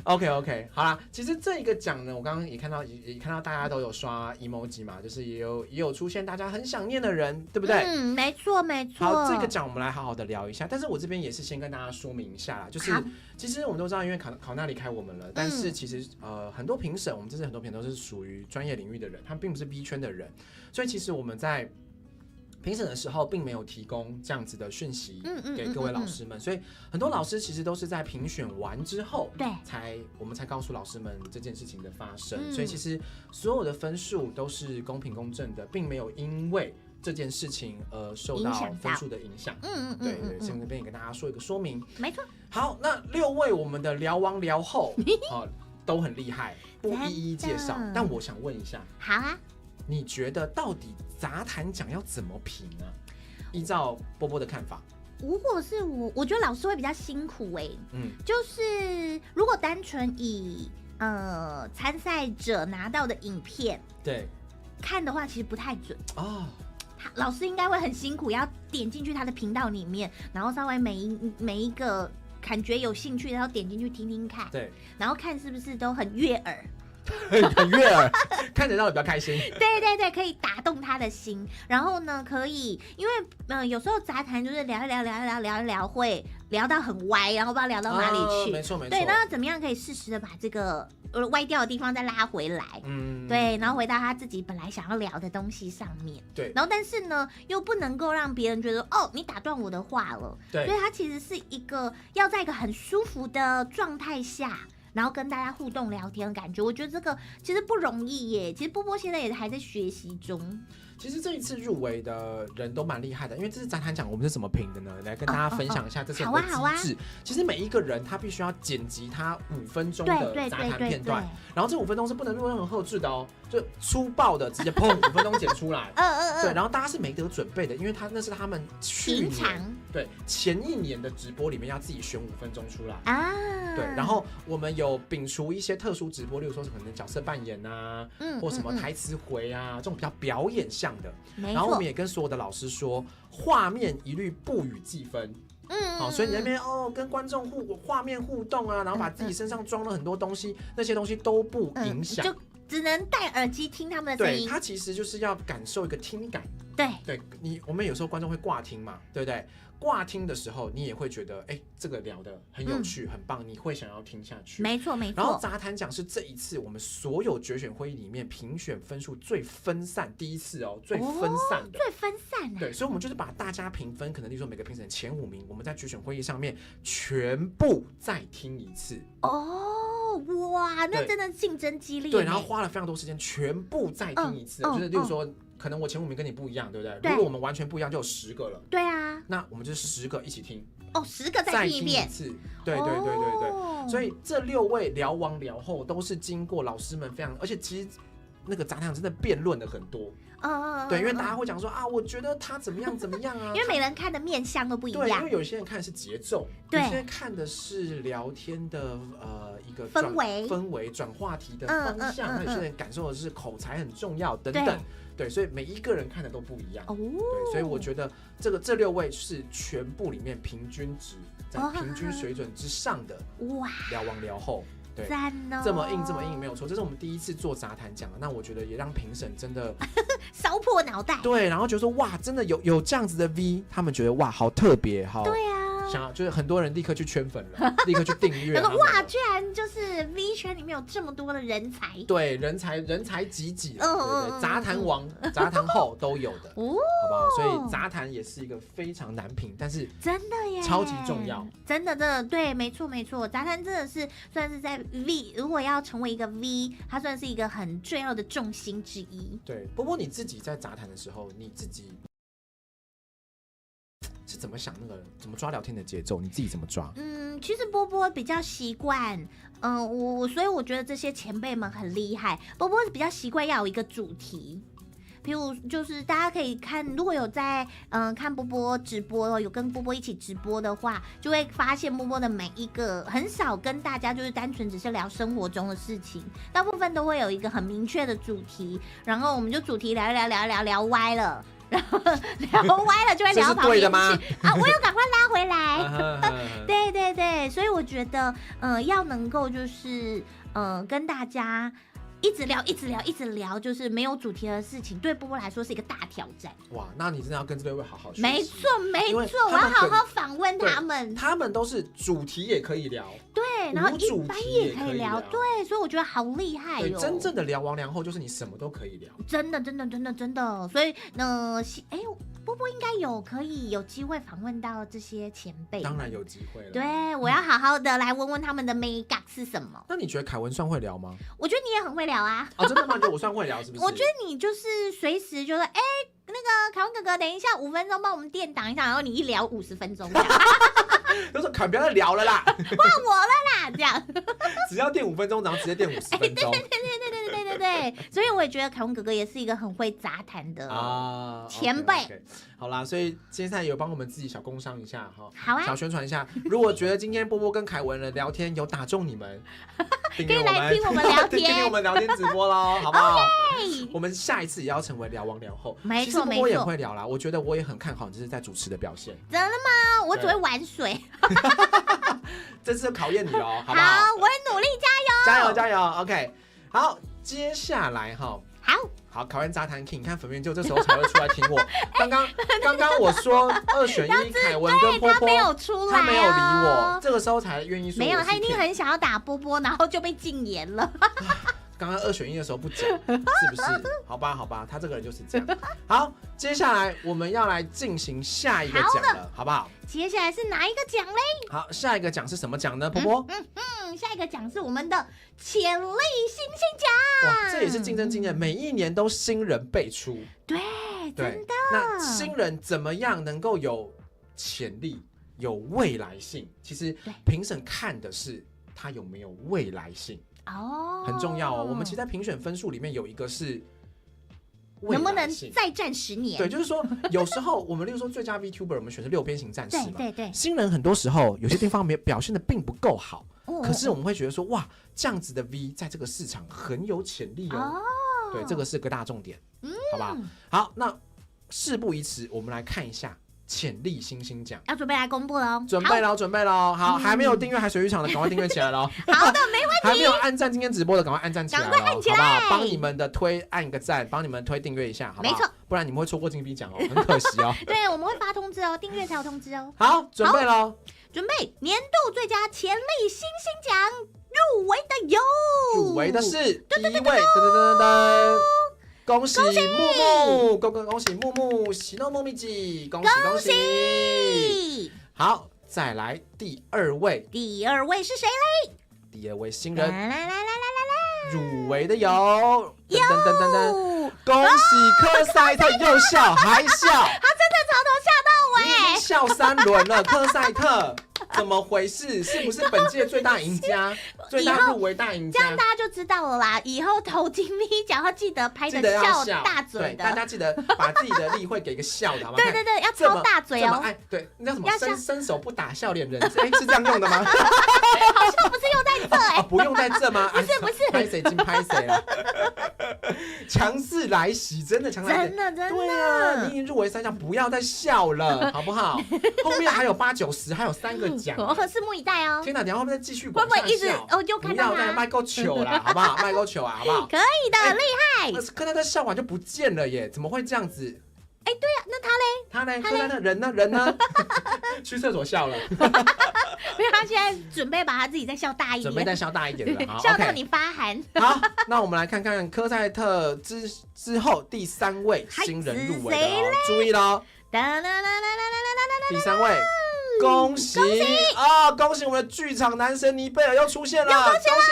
，OK， 好啦，其实这一个奖呢，我刚刚也看到大家都有刷 emoji 嘛，就是也有出现大家很想念的人，对不对？没错。好，这个奖我们来好好的聊一下，但是我这边也是先跟大家说明一下啦，就是其实我们都知道，因为考娜离开我们了，但是其实很多评审，我们这次很多评审都是属于专业领域的人，他们并不是 V 圈的人，所以其实我们在评审的时候并没有提供这样子的讯息给各位老师们，所以很多老师其实都是在评选完之后，我们才告诉老师们这件事情的发生，所以其实所有的分数都是公平公正的，并没有因为这件事情受到分数的影响。对，所以这边也跟大家说一个说明。没错。好，那6位我们的聊王聊后都很厉害，不一一介绍。但我想问一下，好啊，你觉得到底杂谈奖要怎么评呢？依照波波的看法，如果是我觉得老师会比较辛苦就是如果单纯以参赛者拿到的影片对看的话，其实不太准哦。老师应该会很辛苦，要点进去他的频道里面，然后稍微每一个感觉有兴趣，然后点进去听听看，对，然后看是不是都很悦耳。很悦耳，看着让你比较开心。对对对，可以打动他的心。然后呢，可以，因为有时候杂谈就是聊一聊，会聊到很歪，然后不知道聊到哪里去。没错没错。对，那怎么样可以适时的把这个歪掉的地方再拉回来？对，然后回到他自己本来想要聊的东西上面。对，然后但是呢，又不能够让别人觉得哦，你打断我的话了。对，所以他其实是一个要在一个很舒服的状态下。然后跟大家互动聊天的感觉，我觉得这个其实不容易耶。其实波波现在也还在学习中。其实这一次入围的人都蛮厉害的，因为这次杂谈奖我们是怎么评的呢？来跟大家分享一下这是有个机制。其实每一个人他必须要剪辑他5分钟的杂谈片段，然后这5分钟是不能录任何后置的哦，就粗暴的直接砰5分钟剪出来。对，然后大家是没得准备的，因为那是他们去年前1年的直播里面要自己选5分钟出来啊。对，然后我们有摒除一些特殊直播，例如说可能角色扮演啊，或什么台词回啊，这种比较表演项的。然后我们也跟所有的老师说，画面一律不予计分。好，所以你那边跟观众画面互动啊，然后把自己身上装了很多东西，那些东西都不影响，就只能戴耳机听他们的声音。对，它其实就是要感受一个听感。对，我们有时候观众会挂听嘛，对不对？挂听的时候，你也会觉得，这个聊得很有趣，很棒，你会想要听下去。没错没错。然后杂谈奖是这一次我们所有决选会议里面评选分数最分散，第一次最分散的。最分散的。对，所以我们就是把大家评分，可能例如说每个评审前5名，我们在决选会议上面全部再听一次。哇，那真的竞争激烈。对，然后花了非常多时间，全部再听一次，就是例如说。可能我前5名跟你不一样，对不对？如果我们完全不一样，就有10个了。对啊，那我们就10个一起听。10个再听一遍。再听一次。对。所以这6位聊王聊后都是经过老师们非常，而且其实那个杂谈真的辩论了很多。对，因为大家会讲说啊，我觉得他怎么样啊。因为每人看的面向都不一样。对，因为有些人看的是节奏，有些人看的是聊天的一个氛围转话题的方向，那有些人感受的是口才很重要等等。对，所以每一个人看的都不一样。对，所以我觉得这6位是全部里面平均值，在平均水准之上的聊王聊后。对，这么硬没有错，这是我们第一次做杂谈奖，那我觉得也让评审真的烧破脑袋。对，然后觉得说哇，真的有这样子的 V， 他们觉得哇，好特别，好。对啊。就是很多人立刻去圈粉了，立刻去订阅。哇，居然就是 V 圈里面有这么多的人才。对，人才济济。对，杂谈王、杂谈后都有的，好不好？所以杂谈也是一个非常难评，但是真的耶，超级重要。真的，对，没错。杂谈真的是算是在 V， 如果要成为一个 V， 它算是一个很重要的重心之一。对，波波你自己在杂谈的时候，你自己是怎么想怎么抓聊天的节奏？你自己怎么抓？其实波波比较习惯，所以我觉得这些前辈们很厉害。波波比较习惯要有一个主题，譬如就是大家可以看，如果有在看波波直播，有跟波波一起直播的话，就会发现波波的每一个很少跟大家就是单纯只是聊生活中的事情，大部分都会有一个很明确的主题，然后我们就主题聊歪了。然后聊歪了就会聊旁边去啊！我有赶快拉回来。对，所以我觉得要能够就是跟大家一直聊，就是没有主题的事情，对波波来说是一个大挑战。哇，那你真的要跟这位好好学习。没错，我要好好访问他们。他们都是主题也可以聊，对，然后一般也可以聊，对，所以我觉得好厉害对，真正的聊王聊后就是你什么都可以聊，真的。所以波波应该可以有机会访问到这些前辈，当然有机会了。对，我要好好的来问问他们的美感是什么。那你觉得凯文算会聊吗？我觉得你也很会聊啊。真的吗？你觉得我算会聊是不是？我觉得你就是随时就说，那个凯文哥哥，等一下5分钟帮我们垫档一下，然后你一聊50分钟这样。就说凯文不要再聊了啦，换我了啦，这样。只要垫5分钟，然后直接垫50分钟。对，所以我也觉得凯文哥哥也是一个很会杂谈的前辈。Okay. 好啦，所以接下来有帮我们自己小工商一下哈，好啊，小宣传一下。如果觉得今天波波跟凯文的聊天有打中你们，可以来听我们聊天，听我们聊天直播咯，好不好？我们下一次也要成为聊王聊后。没错，波波也会聊啦，我觉得我也很看好你这是在主持的表现。真的吗？我只会玩水。这次考验你咯，好不好？好，我会努力，加油。加油 ！OK。好，接下来哈。好，考验杂谈 King， 你看粉圆就这时候才会出来听我。刚刚我说2选1，凯文跟波波，他没有出来，他没有理我，这个时候才愿意说。没有，他一定很想要打波波，然后就被禁言了。刚刚2选1的时候不讲，是不是？好吧，他这个人就是这样。好，接下来我们要来进行下一个奖了，好不好？接下来是哪一个奖嘞？好，下一个奖是什么奖呢？波波？下一个奖是我们的潜力新星奖。哇，这也是竞争经验，每一年都新人辈出。对，真的。那新人怎么样能够有潜力、有未来性？其实评审看的是他有没有未来性。很重要哦。我们其实在评选分数里面有一个是能不能再战10年？对，就是说有时候我们例如说最佳 VTuber， 我们选是6边形战士嘛。对。新人很多时候有些地方表现的并不够好，可是我们会觉得说哇，这样子的 V 在这个市场很有潜力哦。对，这个是个大重点，好不好？好，那事不宜迟，我们来看一下。潜力新星奖要准备来公布喽！准备喽！好，还没有订阅海水浴场的，赶快订阅起来喽！好的，没问题。还没有按赞今天直播的，赶快按赞起来喽！好不好？帮你们的推按个赞，帮你们推订阅一下，好不好？没错，不然你们会错过金币奖哦，很可惜哦。对，我们会发通知哦，订阅才有通知哦。好，准备喽！准备年度最佳潜力新星奖入围的有，入围的是第1位，噔。恭喜木木，恭喜木木，喜怒木咪吉，恭喜！好，再来第2位，第2位是谁嘞？第2位新人，来，入围的有，噔，恭喜科赛特又笑还笑，他真的从头笑到尾，已经笑3轮了，科赛特。怎么回事？是不是本届最大赢家？最大入围大赢家？这样大家就知道了啦。以后投金币奖要记得拍个笑大嘴的，大家记得把自己的例会给个笑的，好吗？对，要超大嘴哦。对，那叫什么？伸手不打笑脸人，是这样用的吗？好像不是用在这不用在这吗？不是，拍谁金拍谁了？强势来袭，真的强势来袭，真的。对啊，你已经入围3项，不要再笑了，好不好？后面还有8、9、10，还有3个奖，拭目以待哦。天哪，等下后面再继续往下笑，会不会一直又看到他？不要再卖够糗啦，好不好？卖够糗啊，好不好？可以的，厉害。可是他笑完就不见了耶，怎么会这样子？对呀，那他嘞？他人呢？去厕所笑了。因为他现在准备把他自己再笑大一点，准备再笑大一点的，笑到你发寒。好，那我们来看看科赛特之后第3位新人入围的哦，注意喽！第3位，恭喜啊！恭喜我们的剧场男神尼贝尔又出现了，恭喜！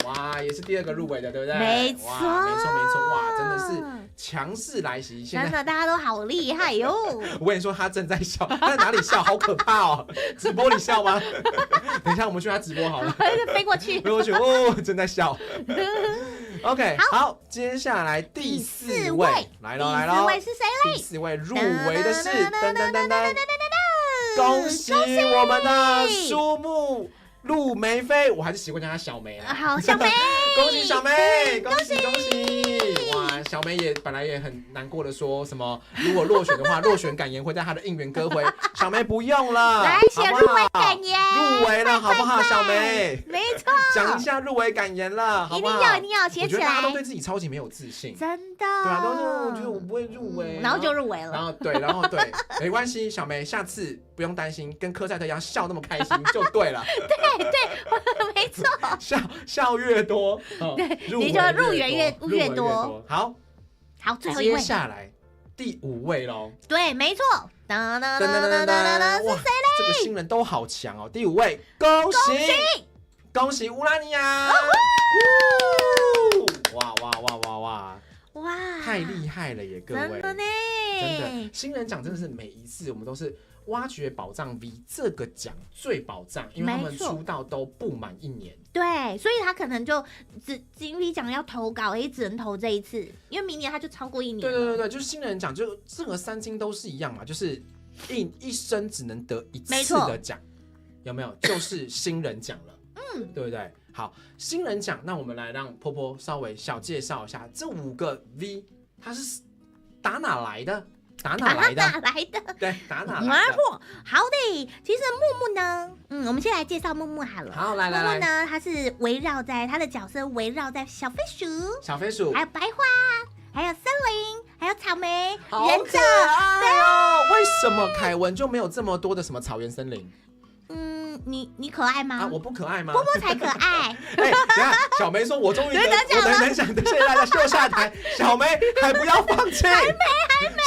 哇，也是第2个入围的，对不对？没错，哇，真的是强势来袭！真的，大家都好厉害哟！我跟你说，他正在笑，他在哪里笑？好可怕哦！直播里笑吗？等一下，我们去他直播好了。飞过去哦，正在笑。OK， 好，接下来第4位来喽！第4位是谁嘞？第4位入围的是恭喜我们的苏木陆梅菲，我还是习惯叫她小梅啊。好，小梅，恭喜小梅，恭喜！哇，小梅也本来也很难过的说什么，如果落选的话，落选感言会在她的应援歌会。小梅不用了，来写入围感言，入围了好不好？小梅，没错，讲一下入围感言了，好不好？一定要写起来。我觉得大家都对自己超级没有自信，真的。对啊，都是我觉得我不会入围，然后就入围了。然后对，没关系，小梅下次不用担心，跟科赛特一样笑那么开心就对了。对，没错，笑越多，对，你就入围越多。好，最后一位，接下来第5位喽。对，没错。是谁嘞？这个新人都好强哦。第5位，恭喜乌拉尼亚！哇，太厉害了耶，各位！真的，新人奖真的是每一次我们都是挖掘宝藏 V 这个奖最宝藏，因为他们出道都不满1年。对，所以他可能就金币奖要投稿，也只能投这一次，因为明年他就超过1年。对，就是新人奖，就任何3金都是一样嘛，就是一生只能得1次的奖，有没有？就是新人奖了，对不对？好，新人奖，那我们来让波波稍微小介绍一下这5个 V， 它是打哪来的？打哪来的？哪来的？对，打哪来的？没错，好的。其实木木呢，我们先来介绍木木好了。好，来。木木呢，它是围绕在它的角色围绕在小飞鼠，还有白花，还有森林，还有草莓、忍者。对，为什么凯文就没有这么多的什么草原森林？你可爱吗？我不可爱吗？波波才可爱。等一下，小梅说：“我终于得奖的，谢谢大家，秀下台。”小梅还不要放弃，还没，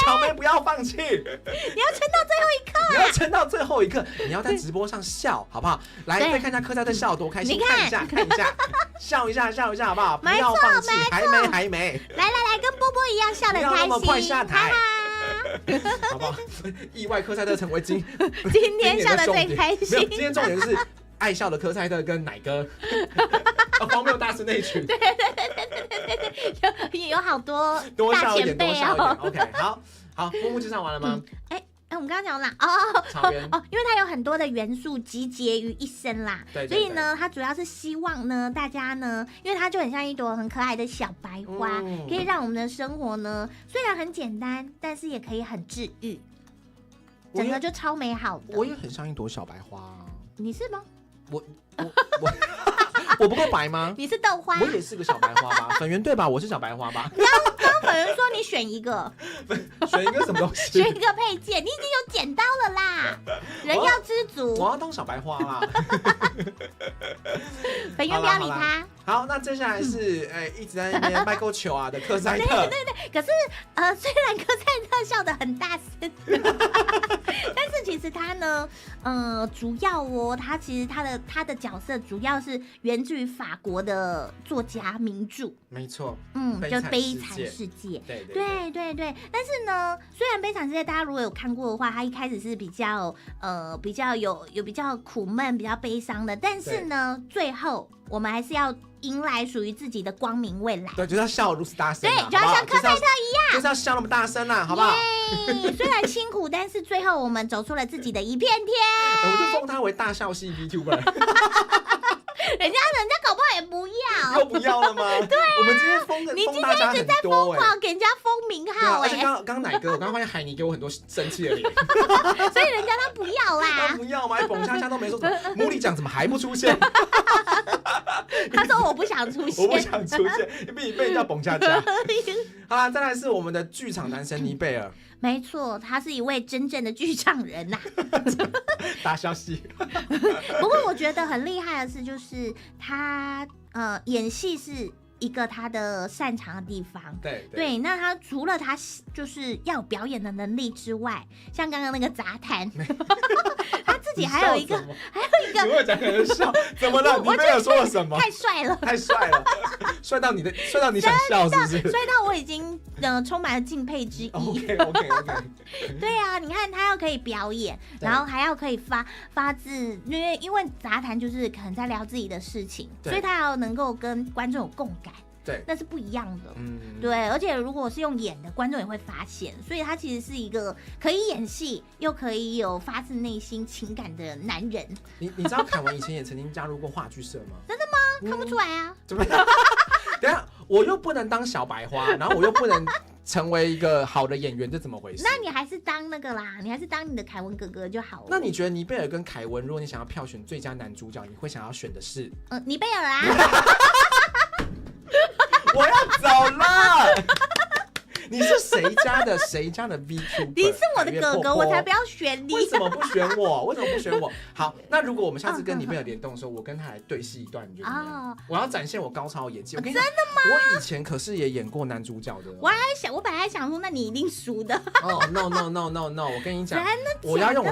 小梅不要放弃，你要撑到最后一刻，你要撑到最后一刻，你要在直播上笑，好不好？来，再看一下科赛特笑多开心，看一下，笑一下，好不好？不要放弃，还没，来，跟波波一样笑得开心，不要那么快下台。好不好？意外科赛特成为今天笑得最开心。没有，今天重点是爱笑的科赛特跟奶哥，荒谬大师那一群。对，有好多大前辈哦。OK， 好，木木介绍完了吗？我们刚刚讲了因为它有很多的元素集结于一身啦，对，所以呢，它主要是希望呢，大家呢，因为它就很像一朵很可爱的小白花，可以让我们的生活呢，虽然很简单，但是也可以很治愈，整个就超美好的。我也很像一朵小白花，你是吗？我不够白吗？你是豆花，我也是个小白花吧？粉圆对吧？我是小白花吧？刚粉圆说你选一个，选一个什么东西？选一个配件，你已经有剪刀了啦。人要知足，我要当小白花啦。粉圆不要理他。好，那接下来是一直在那边卖够球啊的科赛特。对，可是虽然科赛特笑得很大声，但是其实他呢，主要他其实他的角色主要是源自于法国的作家名著，没错，就《悲惨世界》。对。但是呢，虽然《悲惨世界》大家如果有看过的话，它一开始是比较有比较苦闷、比较悲伤的，但是呢，最后我们还是要迎来属于自己的光明未来。对，就是要笑如此大声，对，就要像科赛特一样，就是要笑那么大声啦，好不好？虽然辛苦，但是最后我们走出了自己的一片天。我就封他为大笑系 VTuber。人家搞不好也不要，又不要了吗？对，我们今天封大家很多，你今天一直在疯狂给人家封名号，而且刚奶哥，我刚发现海尼给我很多生气的脸，所以人家他不要啦，他不要吗？蹦恰恰都没说什么，母里奖怎么还不出现？他说我不想出现，被人家蹦恰恰。好啦，再来是我们的剧场男神尼贝尔。没错，他是一位真正的剧场人呐。大消息。不过我觉得很厉害的是，就是他演戏是一个他的擅长的地方。对，那他除了他就是要有表演的能力之外，像刚刚那个杂谈，他自己还有一个，你会讲很笑，怎么了？你没有说了什么？太帅了，帅到你想笑是不是？帅到我已经充满了敬佩之意。OK。对啊，你看他要可以表演，然后还要可以发自，因为杂谈就是可能在聊自己的事情，所以他要能够跟观众有共感。对，那是不一样的。对，而且如果是用演的，观众也会发现，所以他其实是一个可以演戏又可以有发自内心情感的男人。你知道凯文以前也曾经加入过话剧社吗？真的吗？看不出来啊。怎么样？等一下，我又不能当小白花，然后我又不能成为一个好的演员，这怎么回事？那你还是当那个啦，你还是当你的凯文哥哥就好了。那你觉得尼贝尔跟凯文，如果你想要票选最佳男主角，你会想要选的是？尼贝尔啊。我要走了。你是谁家的 VTuber？ 你是我的哥哥，我才不要选你。为什么不选我？好，那如果我们下次跟尼贝尔联动的时候，我跟他来对戏一段，你觉得怎么样？我要展现我高超的演技。我跟你讲，真的吗？我以前可是也演过男主角的。我本来还想说，那你一定输的。No！ 我跟你讲，我要用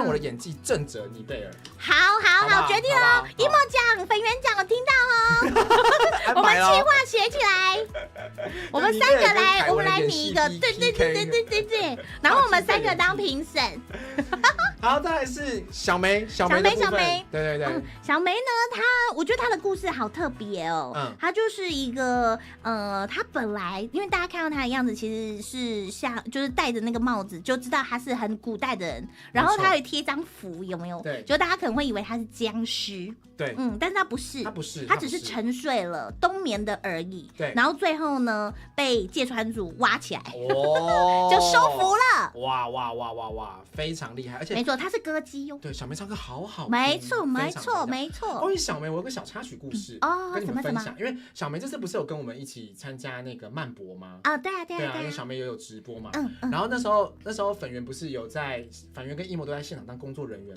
我的演技震慑尼贝尔。好，决定了。一梦奖、粉圆奖，我听到哦。我们计划学起来，我们三个来，我们来拟一个，对。然后我们三个当评审。好，再来是小梅的部分，对，小梅呢，我觉得她的故事好特别哦。她就是一个她本来因为大家看到她的样子，其实是像就是戴着那个帽子，就知道她是很古代的人。然后她有贴一张符，有没有？对，就大家可能会以为她是僵尸。对，但是她不是，她只是沉睡了、冬眠的而已。对，然后最后呢，被芥川组挖起来，就收服了。哇，非常厉害，而且没错，她是歌姬哦。对，小梅唱歌好好听，没错。关于小梅，我有个小插曲故事跟你们分享，因为小梅这次不是有跟我们一起参加那个漫博吗？对啊，因为小梅也有直播嘛。然后那时候粉圆不是有粉圆跟一模都在现场当工作人员。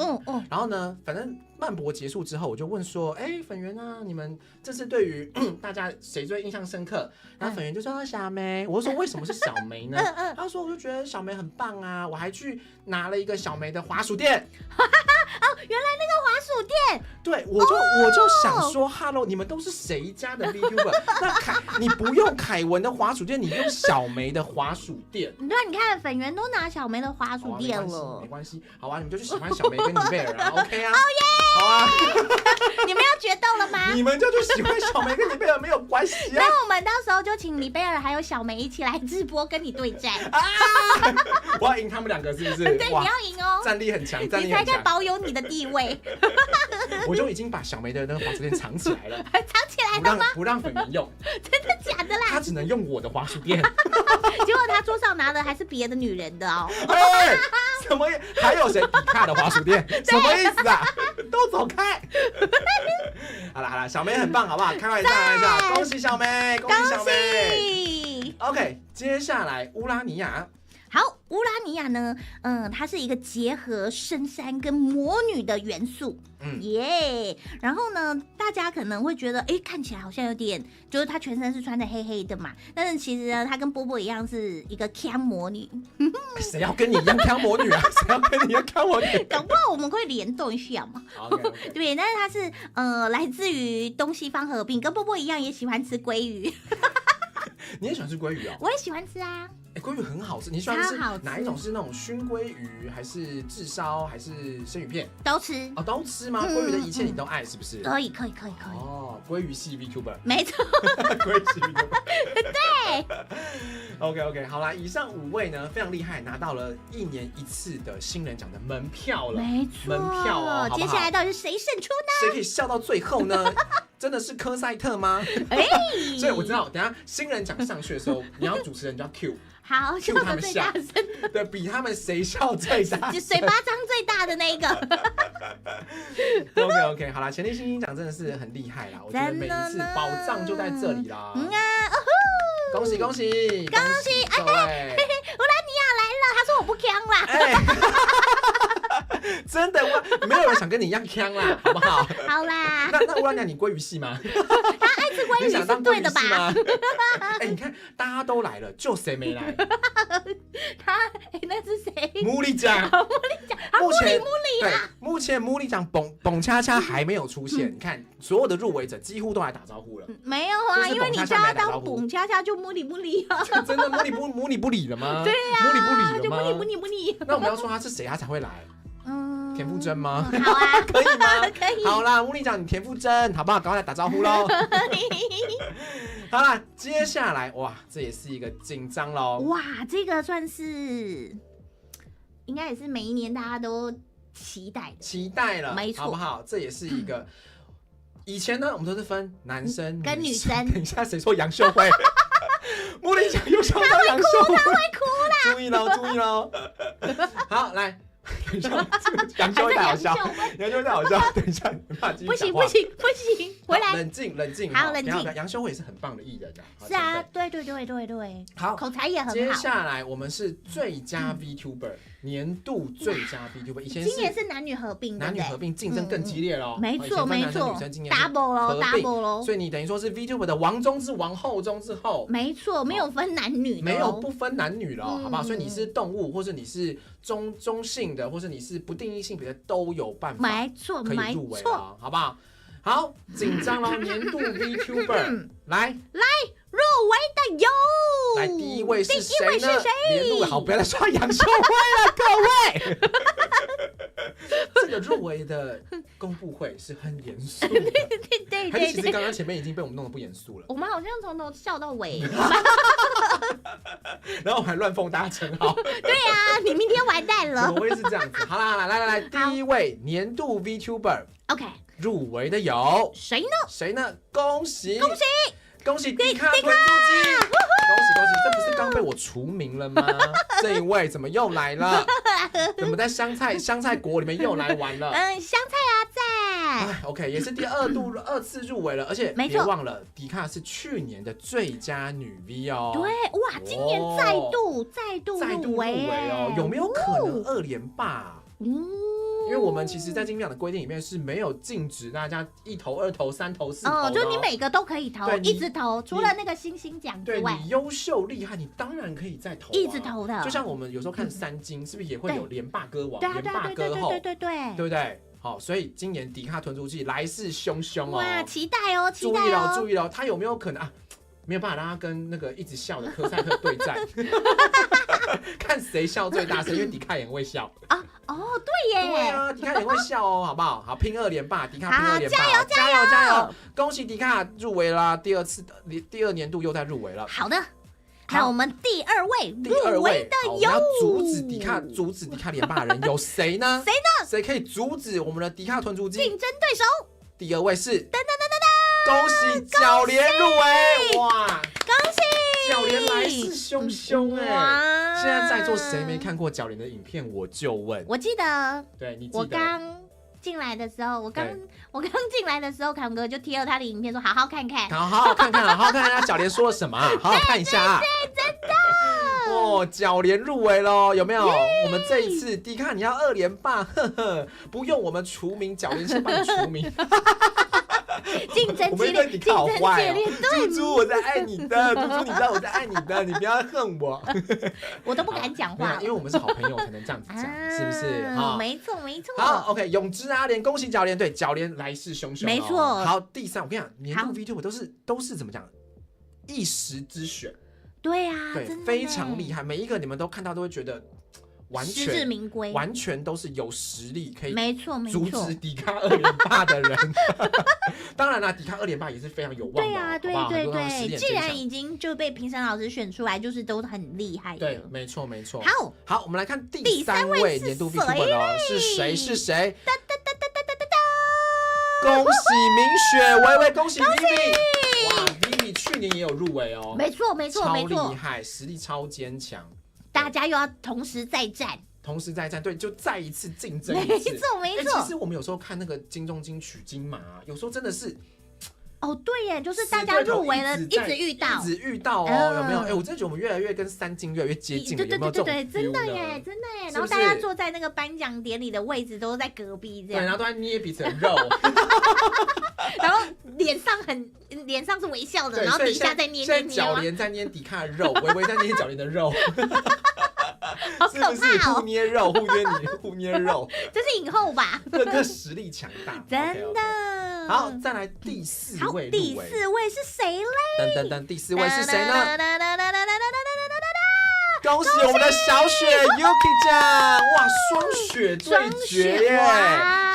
然后呢，反正漫博结束之后，我就问说，粉圆啊，你们这次对于大家谁最印象深刻？然后粉圆就说小梅，我就说为什么是小梅呢？他说我就觉得小梅很棒啊，我还去拿了一个小梅的滑鼠垫。原来那个滑鼠垫，对，我就想说 ，Hello， 你们都是谁家的 VTuber？ 那你不用凯文的滑鼠垫，你用小梅的滑鼠垫。对，你看粉圆都拿小梅的滑鼠垫了，没关系，好啊，你们就去喜欢小梅跟尼贝尔啊 ，OK 啊，好啊，你们要决斗了吗？你们就去喜欢小梅跟尼贝尔没有关系啊。那我们到时候就请尼贝尔还有小梅一起来直播跟你对战啊！我要赢他们两个是不是？对，你要赢哦，战力很强，你才可以保有你的地位。我就已经把小梅的那个滑鼠垫藏起来了，藏起来了吗？不让粉圆用，真的假的啦？他只能用我的滑鼠垫。结果他桌上拿的还是别的女人的哦。什么？还有谁比卡的滑鼠垫？什么意思啊？都走开！好了，小梅很棒，好不好？开玩笑，恭喜小梅，恭喜小梅。OK， 接下来乌拉尼亚。好，乌拉尼亚呢，它是一个结合深山跟魔女的元素，然后呢，大家可能会觉得，看起来好像有点，就是她全身是穿的黑黑的嘛，但是其实呢，她跟波波一样是一个强魔女。谁要跟你一样强魔女啊？谁要跟你一样强魔女？搞不好我们会联动一下嘛。Okay. 对，但是她是来自于东西方合并，跟波波一样也喜欢吃鲑鱼。你也喜欢吃鲑鱼哦？我也喜欢吃啊。鲑鱼很好吃，你喜欢吃哪一种？是那种熏鲑鱼，还是炙烧，还是生鱼片？都吃哦，都吃吗？鲑鱼的一切你都爱是不是？可以。哦，鲑鱼系 VTuber， 没错，鲑鱼系 VTuber， 对。OK， 好啦，以上5位呢非常厉害，拿到了1年1次的新人奖的门票了，没错，门票哦，接下来到底是谁胜出呢？谁可以笑到最后呢？真的是科赛特吗？所以我知道，等一下新人奖上去的时候，你要主持人就要 Q。好，笑得最大声的，对，比他们谁笑最大，嘴巴张最大的那一个。OK， 好啦，前列腺奖真的是很厉害啦，我觉得每一次宝藏就在这里啦。恭喜！乌拉尼亚来了，他说我不呛啦。真的，没有人想跟你一样呛啦，好不好？好啦。那乌拉尼亚，你鲑鱼系吗？他爱吃鲑鱼是对的吧？你看大家都来了，就谁没来？那是谁？穆里奖。目前穆里奖蹦恰恰还没有出现。你看所有的入围者几乎都来打招呼了。没有啊，因为你叫他当蹦恰恰就穆里啊。真的穆里不理了吗？对呀，穆里不理了吗？就穆里。那我们要说他是谁，他才会来？田馥甄吗？好啊，可以吗？可以。好啦，穆里奖你田馥甄，好不好？赶快来打招呼喽！好啦，接下来哇，这也是一个紧张喽。哇，这个算是应该也是每一年大家都期待了，没错，好不好？这也是一个以前呢，我们都是分男生跟女生。等一下，谁说杨秀慧？穆里奖又想到杨秀慧，他会哭啦！注意喽！好，来。杨秀慧太好笑，等一下，不行，回来，冷静，好，冷静。杨秀慧也是很棒的艺人啊，是啊，对，好，口才也很好。接下来我们是最佳 VTuber， 年度最佳 VTuber， 以前今年是男女合并，男女合并竞争更激烈咯。没错，double 咯，所以你等于说是 VTuber 的王中之王，后中之后，没错，没有分男女，没有不分男女了，好不好？所以你是动物，或是你是中性的，或是你是不定义性别的，都有办法，没错，可以入围了，好不好？好，紧张咯，年度 VTuber 来入围的有，来第一位是谁呢？年度好，不要再刷杨秀慧了，各位。这个入围的公布会是很严肃的，对还是其实刚刚前面已经被我们弄得不严肃了？我们好像从头笑到尾。然后我还乱封大家称号。对啊，你明天完蛋了。怎么会是这样子？好啦，来，第一位年度 VTuber OK 入围的有谁呢？谁呢？恭喜迪卡吞珠机！恭喜！这不是刚被我除名了吗？这一位怎么又来了？怎么在香菜国里面又来玩了？香菜啊在。OK， 也是第二次入围了，而且别忘了，迪卡是去年的最佳女 V 哦。对，哇，今年再度入围哦，有没有可能2连霸？因为我们其实，在金奖的规定里面是没有禁止大家1投、2投、3投、4投，就你每个都可以投，一直投，除了那个星星奖之外，对你优秀厉害，你当然可以再投，一直投的。就像我们有时候看3金，是不是也会有连霸歌王、连霸对歌后，对不对？好，所以今年迪卡吞珠机来势汹汹哦！哇，期待哦！注意了，他有没有可能啊？没有办法让他跟那个一直笑的科赛克对战，看谁笑最大声，因为迪卡也会笑啊。对耶！对啊，迪卡也会笑哦，好不好？好，拼2连霸，迪卡拼2连霸，加油！恭喜迪卡入围啦，第2年度又在入围了。好的，那我们第二位入围的有，要阻止迪卡连霸的人有谁呢？谁可以阻止我们的迪卡吞珠机竞争对手？第2位是恭喜角莲入围！哇，恭喜角莲来势汹汹哎！现在座谁没看过角莲的影片？我就问，我记得，对你记得我刚进来的时候，我刚进来的时候，康哥就贴了他的影片，说好好看看，好好看看，角莲说了什么，好好看一下啊！对，真的哦，角莲入围咯，有没有？我们这一次迪卡你要2连霸，不用我们除名，角莲先帮你除名。竞争激烈，猪猪我在爱你的，猪猪你知道我在爱你的，你不要恨我。我都不敢讲话，因为我们是好朋友才能这样子讲，是不是？没错。好 ，OK， 永之阿莲，恭喜角莲，对，角莲来势汹汹。没错。好，第3，我跟你讲，年度 VTuber 都是怎么讲？一时之选。对啊，对，非常厉害，每一个你们都看到都会觉得。实至名归，完全都是有实力可以阻止迪卡2连霸的人。当然啦，迪卡2连霸也是非常有望的。对啊，对，既然已经就被评审老师选出来，就是都很厉害的。对，没错。好，我们来看第3位年度 VTuber 哦，是谁？恭喜明雪薇薇，恭喜 Vivi！ 哇 ，Vivi 去年也有入围哦，没错，超厉害，实力超坚强。大家又要同时再战，对，就再一次竞争一次，没错。其实我们有时候看那个金钟、金曲、金马，有时候真的是，对耶，就是大家入围了，一直遇到哦，有没有？我真的觉得我们越来越跟3金越来越接近了，有没有这种 feel 呢？真的耶。然后大家坐在那个颁奖典礼的位置都在隔壁这样，对，然后都在捏彼此的肉，然后脸上是微笑的，然后底下在捏。现在角莲在捏迪卡的肉，微微在捏角莲的肉。好可怕哦！是不是互捏肉，互捏肉？这是影后吧？各个实力强大，真的。好，再来第4位入围。第4位是谁嘞？等，第4位是谁呢？恭喜我们的小雪 Yuki 酱！哇，双雪对决耶！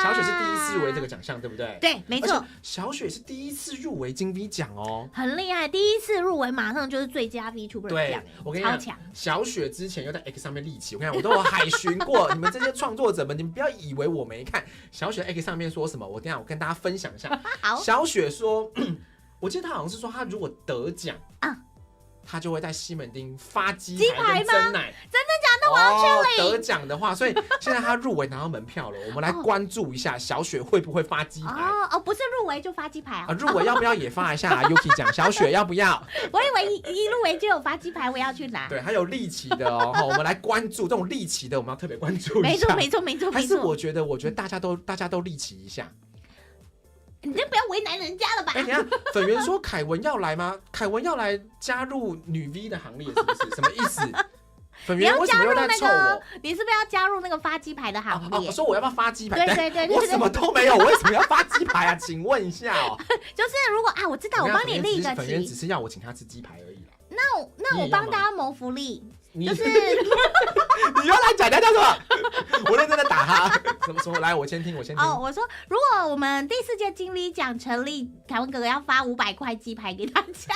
小雪是第1次入围这个奖项，对不对？对，没错。小雪是第1次入围金 V 奖哦，很厉害。第1次入围马上就是最佳 VTuber 奖，我跟你讲，超强。小雪之前又在 X 上面立旗，我跟你讲，我都有海巡过。你们这些创作者们，你们不要以为我没看。小雪 X 上面说什么？我跟大家分享一下。好，小雪说，我记得她好像是说，她如果得奖他就会在西门町发鸡排跟珍奶，真的假的？我要去得奖的话，所以现在他入围拿到门票了，我们来关注一下小雪会不会发鸡排。不是入围就发鸡排入围要不要也发一下？Yuki 奖小雪要不要？我以为一入围就有发鸡排，我要去拿。对，还有立旗的哦，我们来关注这种立旗的，我们要特别关注一下。没错。还是我觉得大家都立旗一下。你就不要为难人家了吧？等一下，粉圆说凯文要来吗？凯文要来加入女 V 的行列，是不是？什么意思？粉圆为什么又在凑我？你是不是要加入那个发鸡排的行列？我说我要不要发鸡排？对，我什么都没有，我为什么要发鸡排啊？请问一下哦。就是如果我知道，我帮你立一个旗。粉圆只是要我请他吃鸡排而已啦。那我帮大家谋福利。就是你又来讲叫什么？我认真的打他，怎么说？来，我先听。哦，我说如果我们第4届金 V 奖成立，凯文哥哥要发500块鸡排给大家。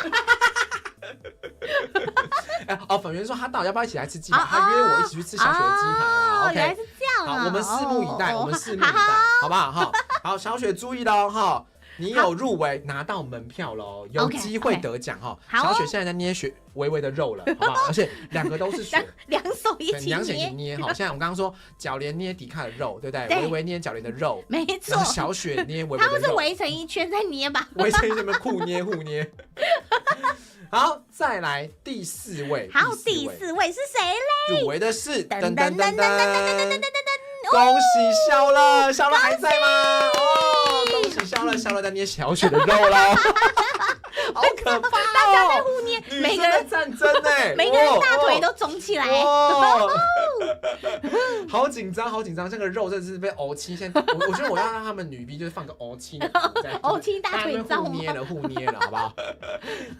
粉圆说他到底要不要一起来吃鸡排？他约我一起去吃小雪的鸡排啊。OK， 原来是这样啊。好，我们拭目以待，好不好？好，小雪注意喽哈。你有入围拿到门票喽，有机会得奖哈。小雪现在在捏微微的肉了，好不好？而且2个都是雪，两手一起捏哈。现在我们刚刚说小莲捏迪卡的肉，对不对？微微捏小莲的肉，没错。然后小雪捏微微的肉，他们是围成一圈在捏吧？围成一圈，互捏。好，再来第4位。好，第4位是谁嘞？入围的是噔噔噔噔。恭喜肖乐，肖乐还在吗？恭喜肖乐，肖乐在捏小雪的肉了，好可怕哦！大家在互捏，每个人战争哎，每个人大腿都肿起来，好紧张！这个肉真的是被欧青，现在我觉得我要让他们女 B 就是放个欧青的图在，欧青大腿照，互捏了，好不好？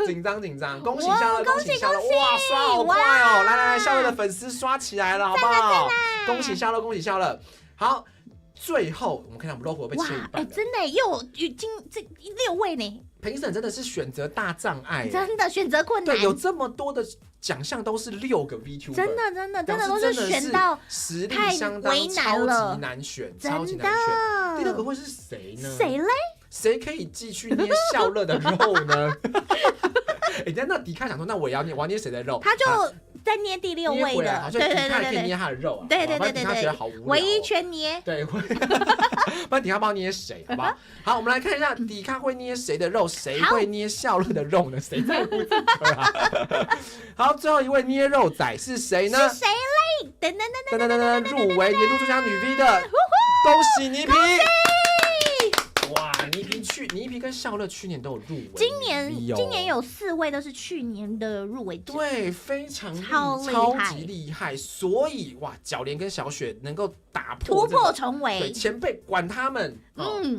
紧张！恭喜肖乐，恭喜肖乐！哇，刷好快哦！来，肖乐的粉丝刷起来了，好不好？恭喜肖乐！好，最后我们看到我们 logo 被切一半了，真的又这6位呢。评审真的是选择大障碍，真的选择困难。对，有这么多的奖项都是6个 VTuber， 真的都是选到实力相当超级难选，超级难选。第6个会是谁呢？谁嘞？谁可以继续捏笑乐的肉呢？那迪卡想说，那我要捏谁的肉？他就在捏第6位的，对，迪卡可以捏他的肉啊。对，他觉得好无聊，唯一圈捏。对，不然迪卡帮我捏谁，好不好？好，我们来看一下迪卡会捏谁的肉，谁会捏笑乐的肉呢？谁在乎这个啊？好，最后一位捏肉仔是谁呢？是谁嘞？噔，入围年度最佳女 V 的，恭喜倪萍！哇，倪萍跟笑乐去年都有入围，今年有4位都是去年的入围者，对，非常超级厉害。所以哇，小莲跟小雪能够突破重围，对，前辈管他们，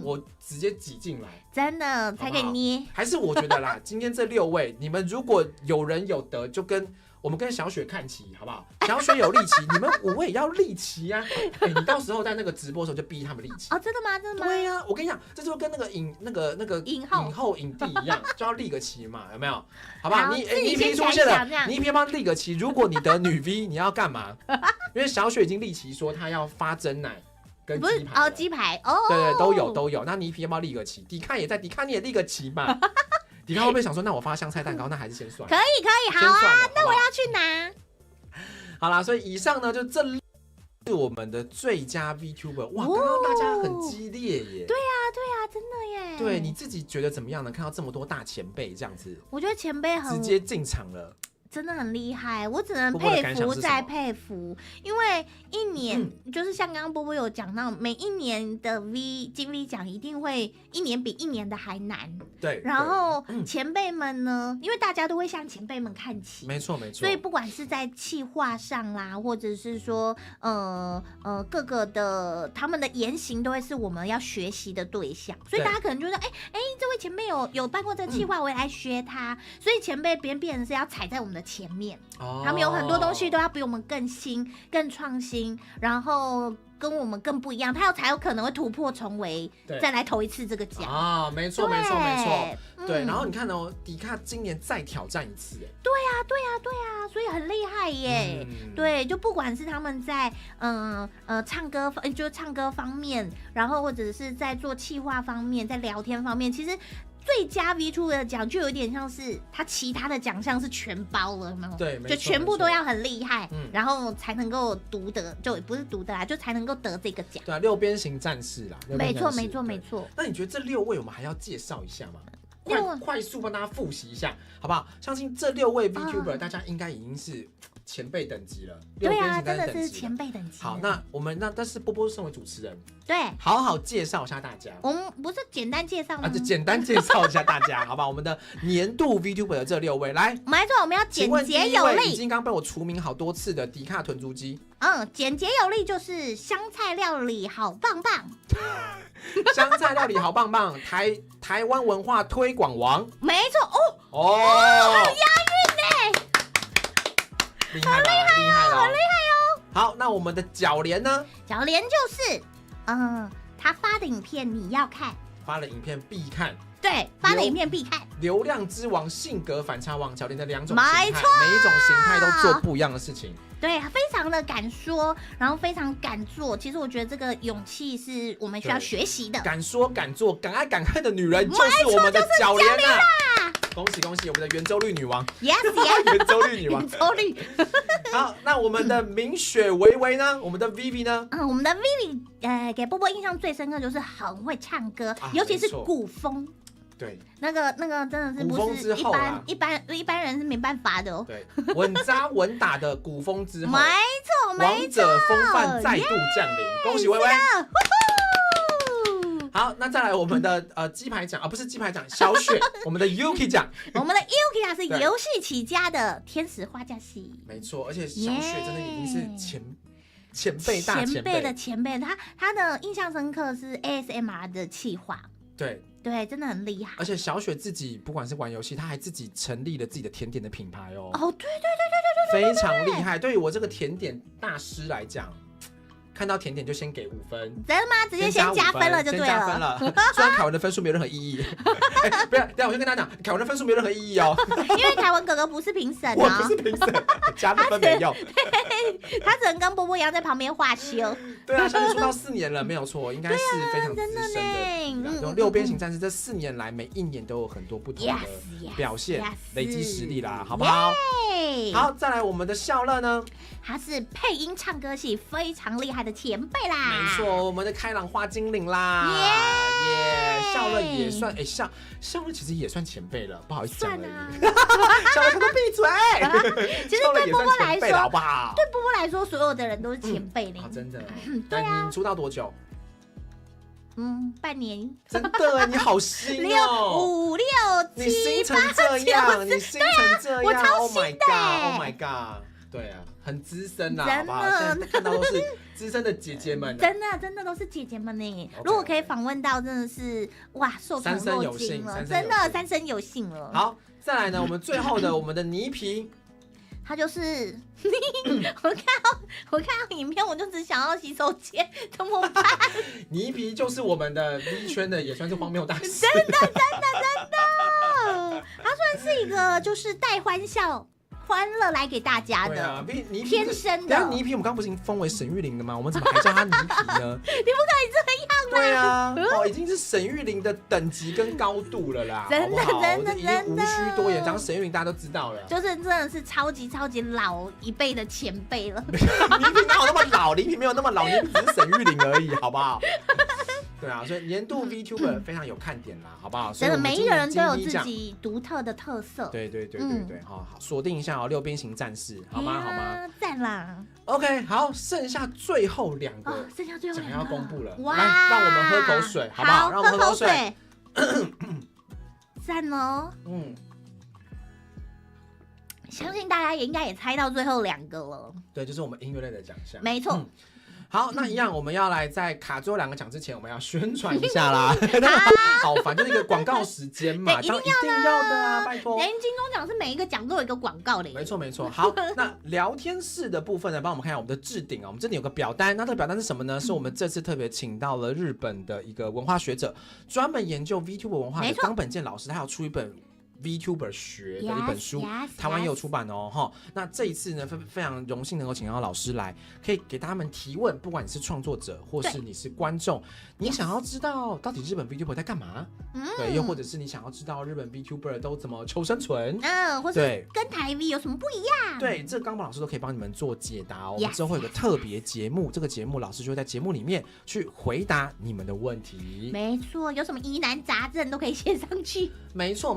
我直接挤进来，真的才可以捏。还是我觉得啦，今天这6位，你们如果有人有得，就跟我们跟小雪看齐，好不好？小雪有立旗，你们5位也要立旗啊！你到时候在那个直播的时候就逼他们立旗哦，真的吗？对呀，我跟你讲，这就跟那个影后影帝一样，就要立个旗嘛，有没有？好不好？倪萍出现了，倪萍帮立个旗。如果你得女 V， 你要干嘛？因为小雪已经立旗说她要发真奶跟鸡排，鸡排哦，对，都有。那倪萍要不要立个旗？迪卡也在，迪卡你也立个旗嘛。迪卡会不会想说，那我发香菜蛋糕，那还是先算？可以，好啊，那我要去拿。好啦，所以以上呢，就这是我们的最佳 VTuber。哇，刚刚大家很激烈耶。对啊，真的耶。对，你自己觉得怎么样呢？看到这么多大前辈这样子，我觉得前辈很直接进场了。真的很厉害，我只能佩服再佩服，因为一年就是像刚刚波波有讲到，每一年的金 V 奖一定会一年比一年的还难。对，然后前辈们呢，因为大家都会向前辈们看齐，没错，所以不管是在企划上啦，或者是说各个的他们的言行都会是我们要学习的对象，所以大家可能就说，这位前辈有办过这个企划，我也来学他，所以前辈变成是要踩在我们的前面，他们有很多东西都要比我们更新、更创新，然后跟我们更不一样，他才有可能会突破重围，再来投一次这个奖啊！没错，对。然后你看哦，迪卡今年再挑战一次，对啊，所以很厉害耶。对，就不管是他们在唱歌，就是唱歌方面，然后或者是在做企划方面，在聊天方面，其实。最佳 VTuber 的奖就有点像是他其他的奖项是全包了，有没有？对，就全部都要很厉害，然后才能够独得，就不是独得啦，就才能够得这个奖。对啊，6边形战士啦，没错。那你觉得这6位我们还要介绍一下吗？快速帮大家复习一下，好不好？相信这6位 VTuber 大家应该已经是前辈等级了。对啊，真的是前辈等级。好，那我们但是波波身为主持人，对，好好介绍一下大家。我们不是简单介绍吗？就简单介绍一下大家，好吧？我们的年度 VTuber 的这6位，来，我们来做，我们要简洁有力。已经刚被我除名好多次的迪卡豚猪鸡，简洁有力就是香菜料理好棒棒。香菜料理好棒棒，台湾文化推广王，没错哦，押韵呢，厉害吧？厉很厉害哦。好，那我们的角莲呢？角莲就是，他发的影片你要看，发了影片必看。对，发的影片必看。流量之王、性格反差王，角莲的2种形态，没错，每一种形态都做不一样的事情。对，非常的敢说，然后非常敢做。其实我觉得这个勇气是我们需要学习的。敢说敢做、敢爱敢恨的女人，就是我们的角莲啊！恭喜恭喜，我们的圆周率女王 ，yes yes， 圆周率女王，圆周率。好，那我们的明雪维维呢？我们的 Vivi 呢？我们的 Vivi，给波波印象最深刻就是很会唱歌，尤其是古风。对，那个真的是不是一般人是没办法的哦。对，稳扎稳打的古风之后，没错，王者风范再度降临，恭喜薇薇。好，那再来我们的鸡排奖啊，不是鸡排奖，小雪，我们的 Yuki 奖，我们的 Yuki 奖是游戏起家的天使花架戏，没错，而且小雪真的已经是前辈大前辈的前辈，他的印象深刻是 ASMR 的企划，对，真的很厉害。而且小雪自己不管是玩游戏，她还自己成立了自己的甜点的品牌哦。哦，对，非常厉害。对于我这个甜点大师来讲，看到甜点就先给5分。真的吗？直接先加分了就对了。先加分了。虽然凯文的分数没有任何意义。不要，等下我先跟他讲，凯文的分数没有任何意义哦。因为凯文哥哥不是评审哦。我不是评审，加分没用。他只能跟波波一样在旁边画修。对啊，小雪出道4年了，没有错，应该是非常资深的。6边形战士这4年来，每一年都有很多不同的表现，累积实力啦，好不好？好，再来我们的笑乐呢？他是配音唱歌系非常厉害的前辈啦。没错，我们的开朗花精灵啦，耶！笑乐也算，笑乐其实也算前辈了，不好意思讲而已。笑乐他都闭嘴。其实对波波来说，好不好？对波波来说，所有的人都是前辈呢。真的。对啊。你出道多久？半年。真的，你好新哦！5、6、7、8、9，你新成这样，你新成这样，我超新的！Oh my god！ 对啊，很资深啦，好不好？现在看到都是资深的姐姐们，真的都是姐姐们呢。如果可以访问到，真的是哇，受宠若惊了，真的3生有幸了。好，再来呢，我们最后的我们的泥皮。他就是我看到影片，我就只想要洗手间，怎么办？泥皮就是我们的 V 圈的，也算是荒谬大师。真的，他算是一个就是带欢乐来给大家的，啊、天生的。泥皮我们刚刚不是已经封为沈玉琳的吗？我们怎么还叫他泥皮呢？你不可以这样吗？对啊，已经是沈玉琳的等级跟高度了啦，真的，已经无需多言，讲沈玉琳大家都知道了，就是真的是超级老一辈的前辈了。泥皮哪有那么老？泥皮没有那么老，泥皮只是沈玉琳而已，好不好？对啊，所以年度 VTuber 非常有看点啦，好不好？真的，每一个人都有自己独特的特色。对，好，锁定一下6边形战士，好吗？赞啦 ！OK， 好，剩下最后2个，奖要公布了，哇！来，让我们喝口水，好不好？让我们喝口水。赞哦！相信大家应该也猜到最后2个了。对，就是我们音乐类的奖项。没错。好，那一样，我们要来在卡最后2个奖之前，我们要宣传一下啦。好烦，就是一个广告时间嘛，一定要的啊，拜托。连金钟奖是每一个奖都有一个广告的。没错。好，那聊天室的部分呢，帮我们看一下我们的置顶啊。我们这里有个表单，那这个表单是什么呢？是我们这次特别请到了日本的一个文化学者，专门研究 VTuber 文化的冈本健老师，他有出一本VTuber 学的一本书，台湾也有出版哦。那这一次呢，非常荣幸能够请到老师来，可以给他们提问，不管你是创作者或是你是观众，你想要知道到底日本 VTuber 在干嘛？对，又或者是你想要知道日本 VTuber 都怎么求生存？或是跟台 V 有什么不一样？对，这个冈本老师都可以帮你们做解答哦。我们之后会有个特别节目，这个节目老师就会在节目里面去回答你们的问题。没错，有什么疑难杂症都可以写上去。没错。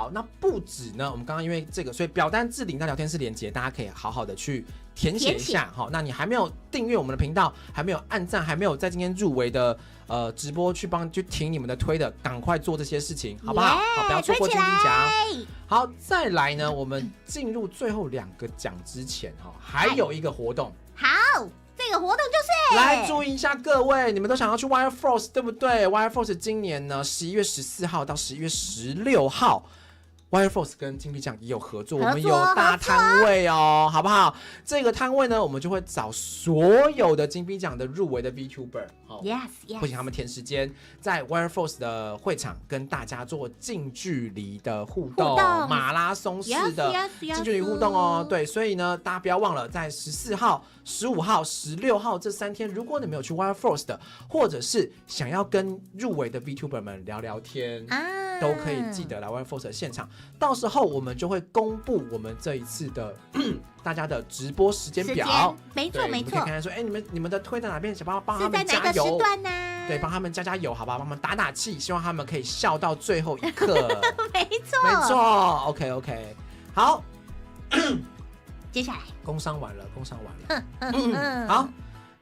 好，那不止呢，我们刚刚因为这个，所以表单置顶到聊天室连结，大家可以好好的去填写一下。好，那你还没有订阅我们的频道，还没有按赞，还没有在今天入围的直播去挺你们的推的，赶快做这些事情，好不好？好，不要错过金鹰奖。好，再来呢，我们进入最后2个奖之前，还有一个活动。好。这个活动就是来注意一下各位，你们都想要去 Wire Force 对不对？ Wire Force 今年呢11月14号到11月16号 Wire Force 跟金币奖也有合作，我们有大摊位哦，好不好？这个摊位呢，我们就会找所有的金币奖的入围的 VTuber， yes， 不请他们填时间，在 Wire Force 的会场跟大家做近距离的互动，马拉松式的近距离互动哦。对，所以呢，大家不要忘了，在14号、15号、16号这3天，如果你没有去 Wire Force 的，或者是想要跟入围的 VTuber 们聊聊天都可以记得来 Wire Force 的现场。到时候我们就会公布我们这一次的大家的直播时间表，没错没错，可以看看说，你们的推在哪边，想帮他们加油，是在哪个时段呢？对，帮他们加油，好吧，帮他们打打气，希望他们可以笑到最后一刻。没错 ，OK， 好，接下来工商完了，好，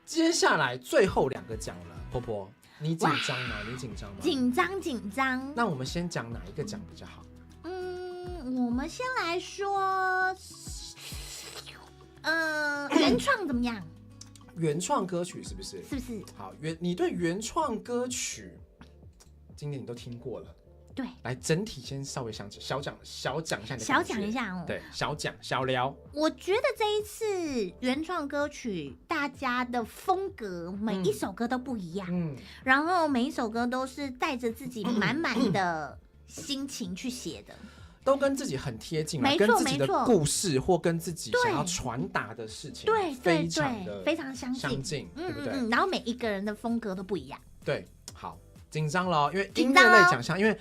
接下来最后2个奖了，婆婆，你紧张吗？紧张。那我们先讲哪一个奖比较好？我们先来说，原创怎么样？原创歌曲是不是？是不是？好，你对原创歌曲今年你都听过了？对，来整体先稍微小讲一下你的感觉，小讲一下哦。对，小聊。我觉得这一次原创歌曲，大家的风格每一首歌都不一样，然后每一首歌都是带着自己满满的心情去写的。都跟自己很贴近，跟自己的故事或跟自己想要传达的事情，对，非常相近，对不对？然后每一个人的风格都不一样。对，好，紧张了，因为音乐类奖项，因为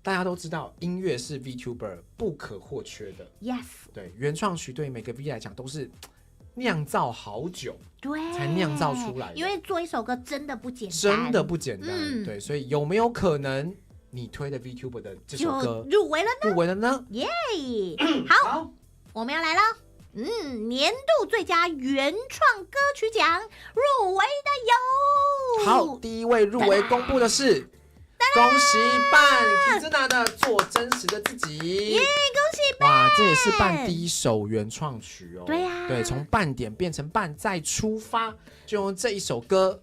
大家都知道音乐是 VTuber 不可或缺的。Yes， 对，原创曲对每个 V 来讲都是酿造好久，对，才酿造出来的。因为做一首歌真的不简单，对，所以有没有可能？你推的 VTuber 的这首歌入围了呢？耶！好，我们要来了。年度最佳原创歌曲奖入围的有。好，第一位入围公布的是，恭喜伴 Kizuna 的《做真实的自己》。耶，恭喜伴！哇，这也是伴第一首原创曲哦。对呀，对，从半点变成半再出发，就用这一首歌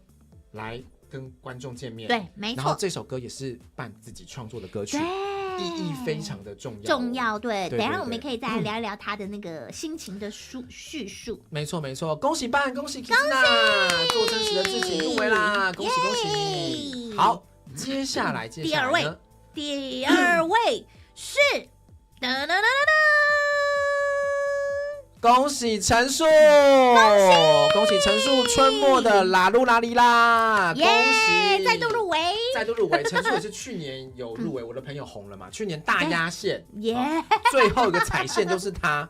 来跟观众见面，对，没错。然后这首歌也是伴自己创作的歌曲，意义非常的重要。对，等一下我们可以再来聊一聊他的那个心情的叙述。没错，恭喜伴，恭喜 Kizuna 做真实的自己入围啦，恭喜！好，接下来第二位是恭喜陈树，恭喜陈树春末的啦噜啦哩啦，恭喜再度入围。陈树也是去年有入围，我的朋友红了嘛，去年大压线，耶，最后一个踩线就是他。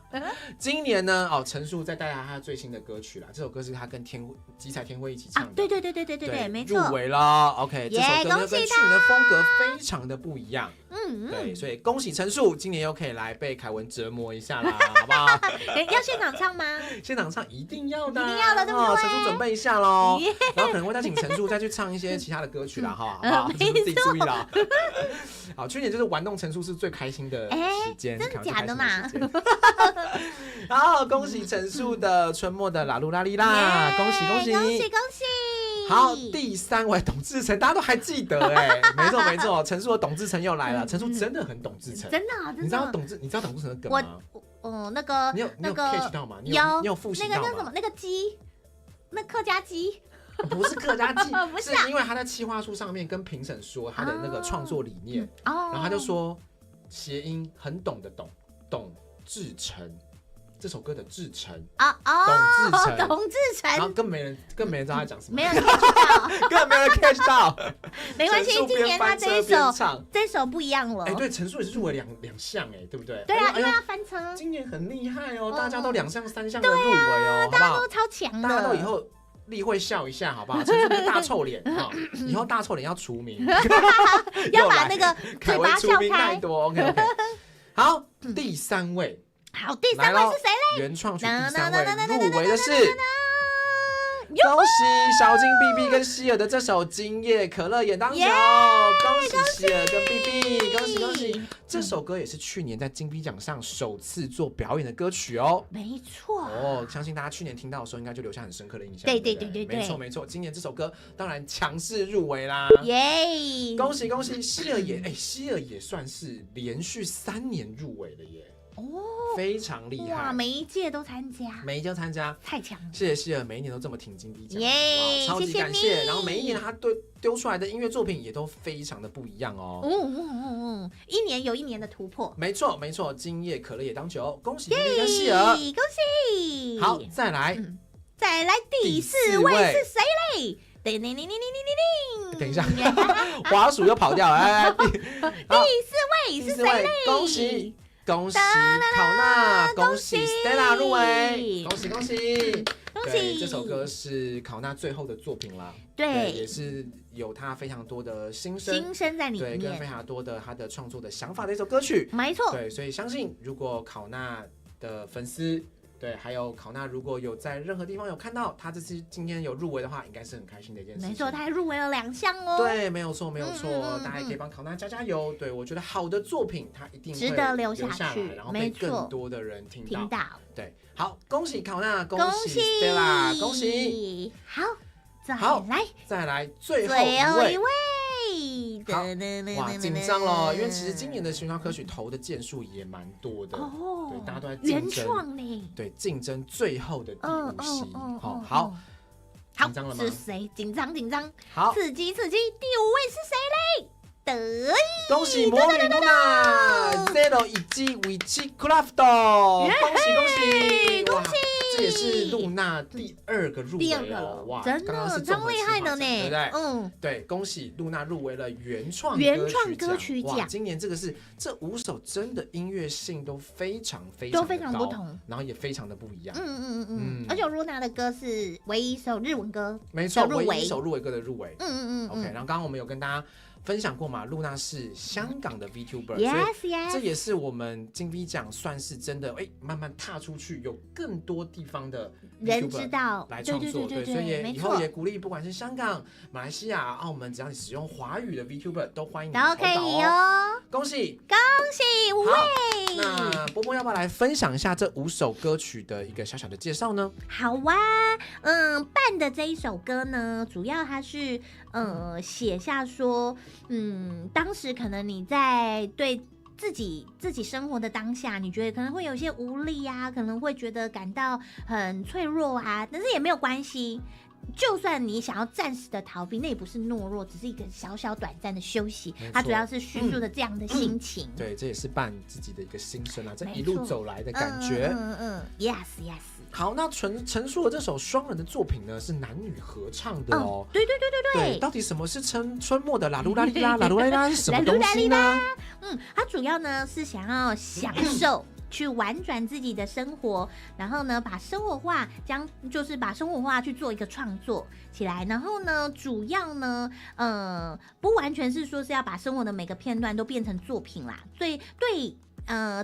今年呢，陈树再带来他最新的歌曲啦，这首歌是他跟吉彩天辉一起唱的，对，没错，入围了。OK， 这首歌跟去年的风格非常的不一样，对，所以恭喜陈树，今年又可以来被凯文折磨一下啦，好不好？要现场唱吗？现场唱一定要的，对不对？陈树准备一下喽，然后可能会再请陈树再去唱一些其他的歌曲啦，好不好？自己注意啦。好，去年就是玩弄陈树是最开心的时间，真的假的嘛？好，恭喜陈树的春末的啦噜啦哩啦，恭喜！好，第3位董志成，大家都还记得没错，陈树的董志成又来了，陈树真的很董志成，真的，你知道董志成的梗吗？那个你有 catch 到吗？你有复习到吗？那个叫什么？那个鸡，那客家鸡。不是客家鸡，是因为他在企划书上面跟评审说他的那个创作理念，然后他就说谐音很懂的董志成，这首歌的志成董志成，然后更没人知道他讲什么，没有 catch 到，根本没有人 catch 到，没关系，今年他这首不一样了。对，陈树也是入围两项对不对？对啊，因为要翻车，今年很厉害哦，大家都2项3项的入围哦，大家都超强的，大家都以后例会笑一下，好不好？陈树的大臭脸以后大臭脸要除名，要把那个嘴巴笑开。太多 ，OK。好，第3位，好，第3位是谁嘞？原创曲第3位入围的是恭喜小金 BB 跟希尔的这首《今夜可乐也当酒》，恭喜希尔跟 BB， 恭喜恭喜！这首歌也是去年在金 B 奖上首次做表演的歌曲哦。没错哦，相信大家去年听到的时候，应该就留下很深刻的印象。对，没错没错。今年这首歌当然强势入围啦，耶！恭喜恭喜！希尔也算是连续3年入围了耶。哦，非常厉害！哇，每一届都参加，太强了！谢谢希尔，每一年都这么挺金 B 奖，耶，超级感谢！然后每一年他丢出来的音乐作品也都非常的不一样哦。一年有一年的突破。没错没错，今夜可乐也当酒，恭喜金 B 跟希尔，恭喜！好，再来第4位是谁嘞？叮！等一下，滑鼠又跑掉了。第4位是谁嘞？恭喜考娜，恭喜 Stella 入围，恭喜！这首歌是考娜最后的作品啦，对，也是有她非常多的心声在里面，对，跟非常多的她的创作的想法的一首歌曲，没错，对，所以相信如果考娜的粉丝。对，还有考娜，如果有在任何地方有看到他这次今天有入围的话，应该是很开心的一件事情。没错，他还入围了2项哦。对，没有错，大家也可以帮考娜加油。对，我觉得好的作品，他一定会值得留下来，然后被更多的人听到。对，好，恭喜考娜，恭喜 Stella， 恭喜。好，再来最后一位。好，哇，紧张了，因为其实今年的寻常歌曲投的件数也蛮多的，对，大家都在竞争，对，竞争最后的第5席。好，紧张了吗？是谁？紧张，好，刺激！第5位是谁嘞？恭喜魔女露娜 Zero 以及Witch Craft， 恭喜！这也是露娜第2个入围了，哇，真的超厉害的呢，对不对？对，恭喜露娜入围了原创歌曲奖。哇，今年这5首真的音乐性都非常不同，然后也非常的不一样。而且露娜的歌是唯一一首日文歌，没错，唯一一首入围歌的入围。OK， 然后刚刚我们有跟大家分享过嘛，露娜是香港的 VTuber， 所以这也是我们金 V 奖算是真的慢慢踏出去，有更多地方的人知道来创作，对，所以以后也鼓励不管是香港、马来西亚、澳门，只要你使用华语的 VTuber， 都欢迎你投稿哦。恭喜5位！那波波要不要来分享一下这5首歌曲的一个小小的介绍呢？好啊，伴的这一首歌呢，主要它是写下说，当时可能你在对自己生活的当下，你觉得可能会有一些无力啊，可能会觉得感到很脆弱啊，但是也没有关系。就算你想要暂时的逃避，那也不是懦弱，只是一个小小短暂的休息。它主要是叙述的这样的心情。对，这也是伴自己的一个心声啊，这一路走来的感觉。Yes。好，那陈述的这首双人的作品呢，是男女合唱的哦。对，到底什么是春末的啦噜啦哩啦啦噜啦哩啦是什么东西呢？它主要呢是想要享受。去婉转自己的生活，然后呢，把生活化去做一个创作起来，然后呢，主要呢，不完全是说是要把生活的每个片段都变成作品啦，所以对。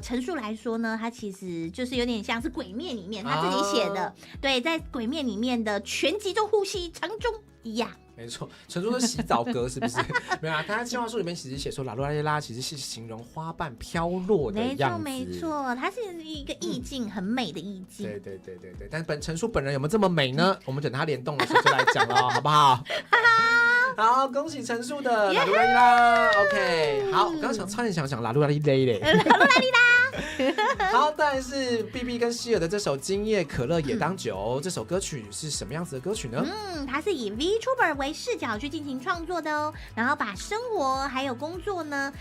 陈述来说呢，它其实就是有点像是《鬼灭》里面他自己写的，对，在《鬼灭》里面的全集中呼吸长中一样。没错，陈述是洗澡歌是不是？没有啊，他在计划书里面其实写说，拉鲁拉哩拉其实是形容花瓣飘落的样子。没错，它是一个意境，很美的意境。对。但陈述本人有没有这么美呢？我们等他联动的时候就来讲了，好不好？好，恭喜陈述的拉鲁拉哩啦 ！OK， 好，我刚刚差点想讲拉鲁拉哩嘞，拉鲁拉哩啦。好，当然是 BB 跟希尔的这首《今夜可乐也当酒》这首歌曲是什么样子的歌曲呢？它是以 VTuber 为视角去进行创作的哦，然后把生活还有工作呢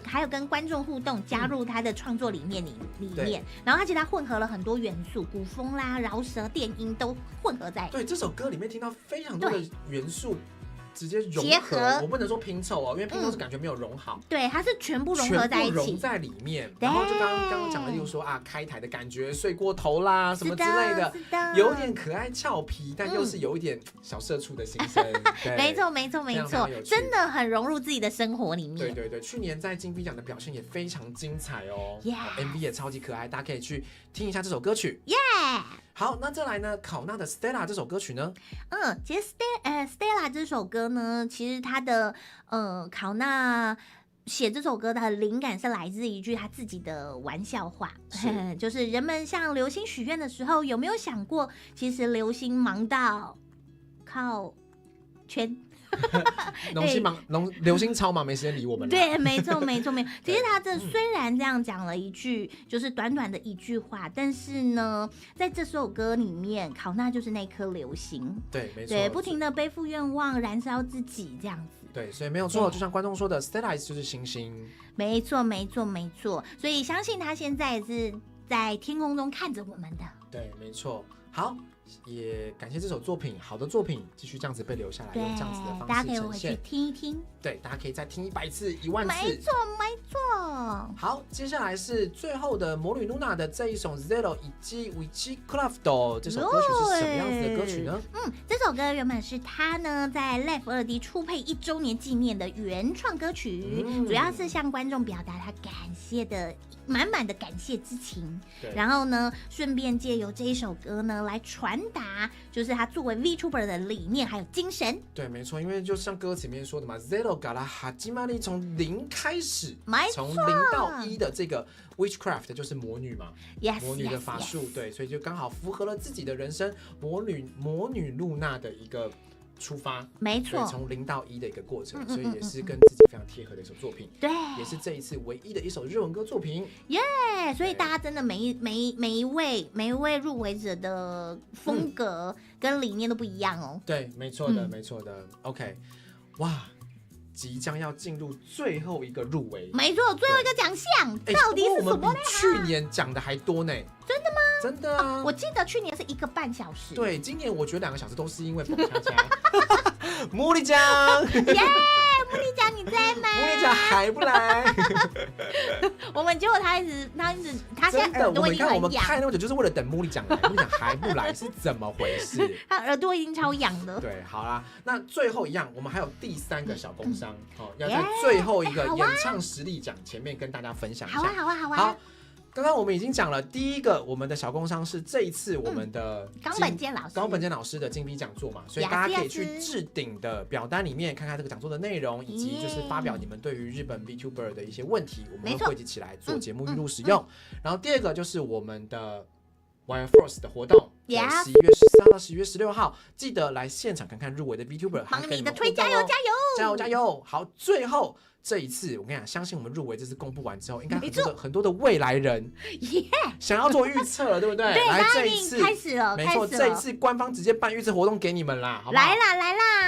还有跟观众互动加入他的创作里面，然后而且它混合了很多元素，古风啦、饶舌、电音都混合在。对，这首歌里面听到非常多的元素。直接融合，我不能说拼凑哦，因为拼凑是感觉没有融好。对，它是全部融合在一起，融在里面。然后就刚刚讲的，例如说开台的感觉，睡过头啦什么之类的，有点可爱俏皮，但又是有一点小社畜的心声。没错，真的很融入自己的生活里面。对，去年在金 B 奖的表现也非常精彩哦，MV 也超级可爱，大家可以去听一下这首歌曲。好，那再来呢，考娜的 Stella 这首歌曲呢？其实 Stella 这首歌呢，其实它的考娜写这首歌的灵感是来自一句他自己的玩笑话，就是人们向流星许愿的时候，有没有想过，其实流星忙到靠圈。流星超忙，没时间理我们。对，没错。其实他这虽然这样讲了一句，就是短短的一句话，但是呢，在这首歌里面，考娜就是那颗流星。对，没错。对，不停的背负愿望，燃烧自己，这样子。对，所以没有错，就像观众说的 ，Stella 就是星星。没错。所以相信他现在也是在天空中看着我们的。对，没错。好。也感谢这首作品，好的作品继续这样子被留下来，用这样子的方式呈现。大家可以回去听一听。对，大家可以再听100次、10000次。没错。好，接下来是最后的魔女露娜的这一首 Zero 以及 Witch Craft 这首歌曲是什么样子的歌曲呢？这首歌原本是他呢在 Live 2D 初配1周年纪念的原创歌曲，主要是向观众表达他感谢的满满的感谢之情。然后呢，顺便借由这一首歌呢来传达，就是他作为 VTuber 的理念还有精神。对，没错，因为就像歌词里面说的嘛 ，Zero Gara Hajimari 从0开始，从0到1的这个 Witchcraft 就是魔女嘛，魔女的法术，对，所以就刚好符合了自己的人生，魔女露娜的一个出发，没错，从0到1的一个过程，所以也是跟自己非常贴合的一首作品，对，也是这一次唯一的一首日文歌作品，所以大家真的每一位入围者的风格跟理念都不一样哦，对，没错的，OK， 哇。即将要进入最后一个入围，没错，最后一个奖项到底是什么呢？我们比去年讲的还多呢。真的吗？真的啊！我记得去年是1个半小时。对，今年我觉得2个小时都是因为蹦恰恰。茉莉酱，耶！茉莉酱你在吗？茉莉酱还不来。我们结果他现在耳朵已经很痒。我们看那么久就是为了等茉莉酱来，茉莉酱还不来，是怎么回事？他耳朵已经超痒了。对，好啦，那最后一样，我们还有第3个小工商，要在最后一个演唱实力奖前面跟大家分享一下。好。刚刚我们已经讲了，第一个我们的小工商是这一次我们的冈本健老师的金币讲座嘛，所以大家可以去置顶的表单里面看看这个讲座的内容，以及就是发表你们对于日本 VTuber 的一些问题，我们会汇集起来做节目预录使用。然后第2个就是我们的 Wire Force 的活动，在11月13到11月16号，记得来现场看看入围的 VTuber， 帮你的推加油！好，最后。这一次，我跟你讲，相信我们入围这次公布完之后，应该很多的未来人想要做预测了，对不对？对，来这一次开始了，没错，这一次官方直接办预测活动给你们啦，好不好？来啦！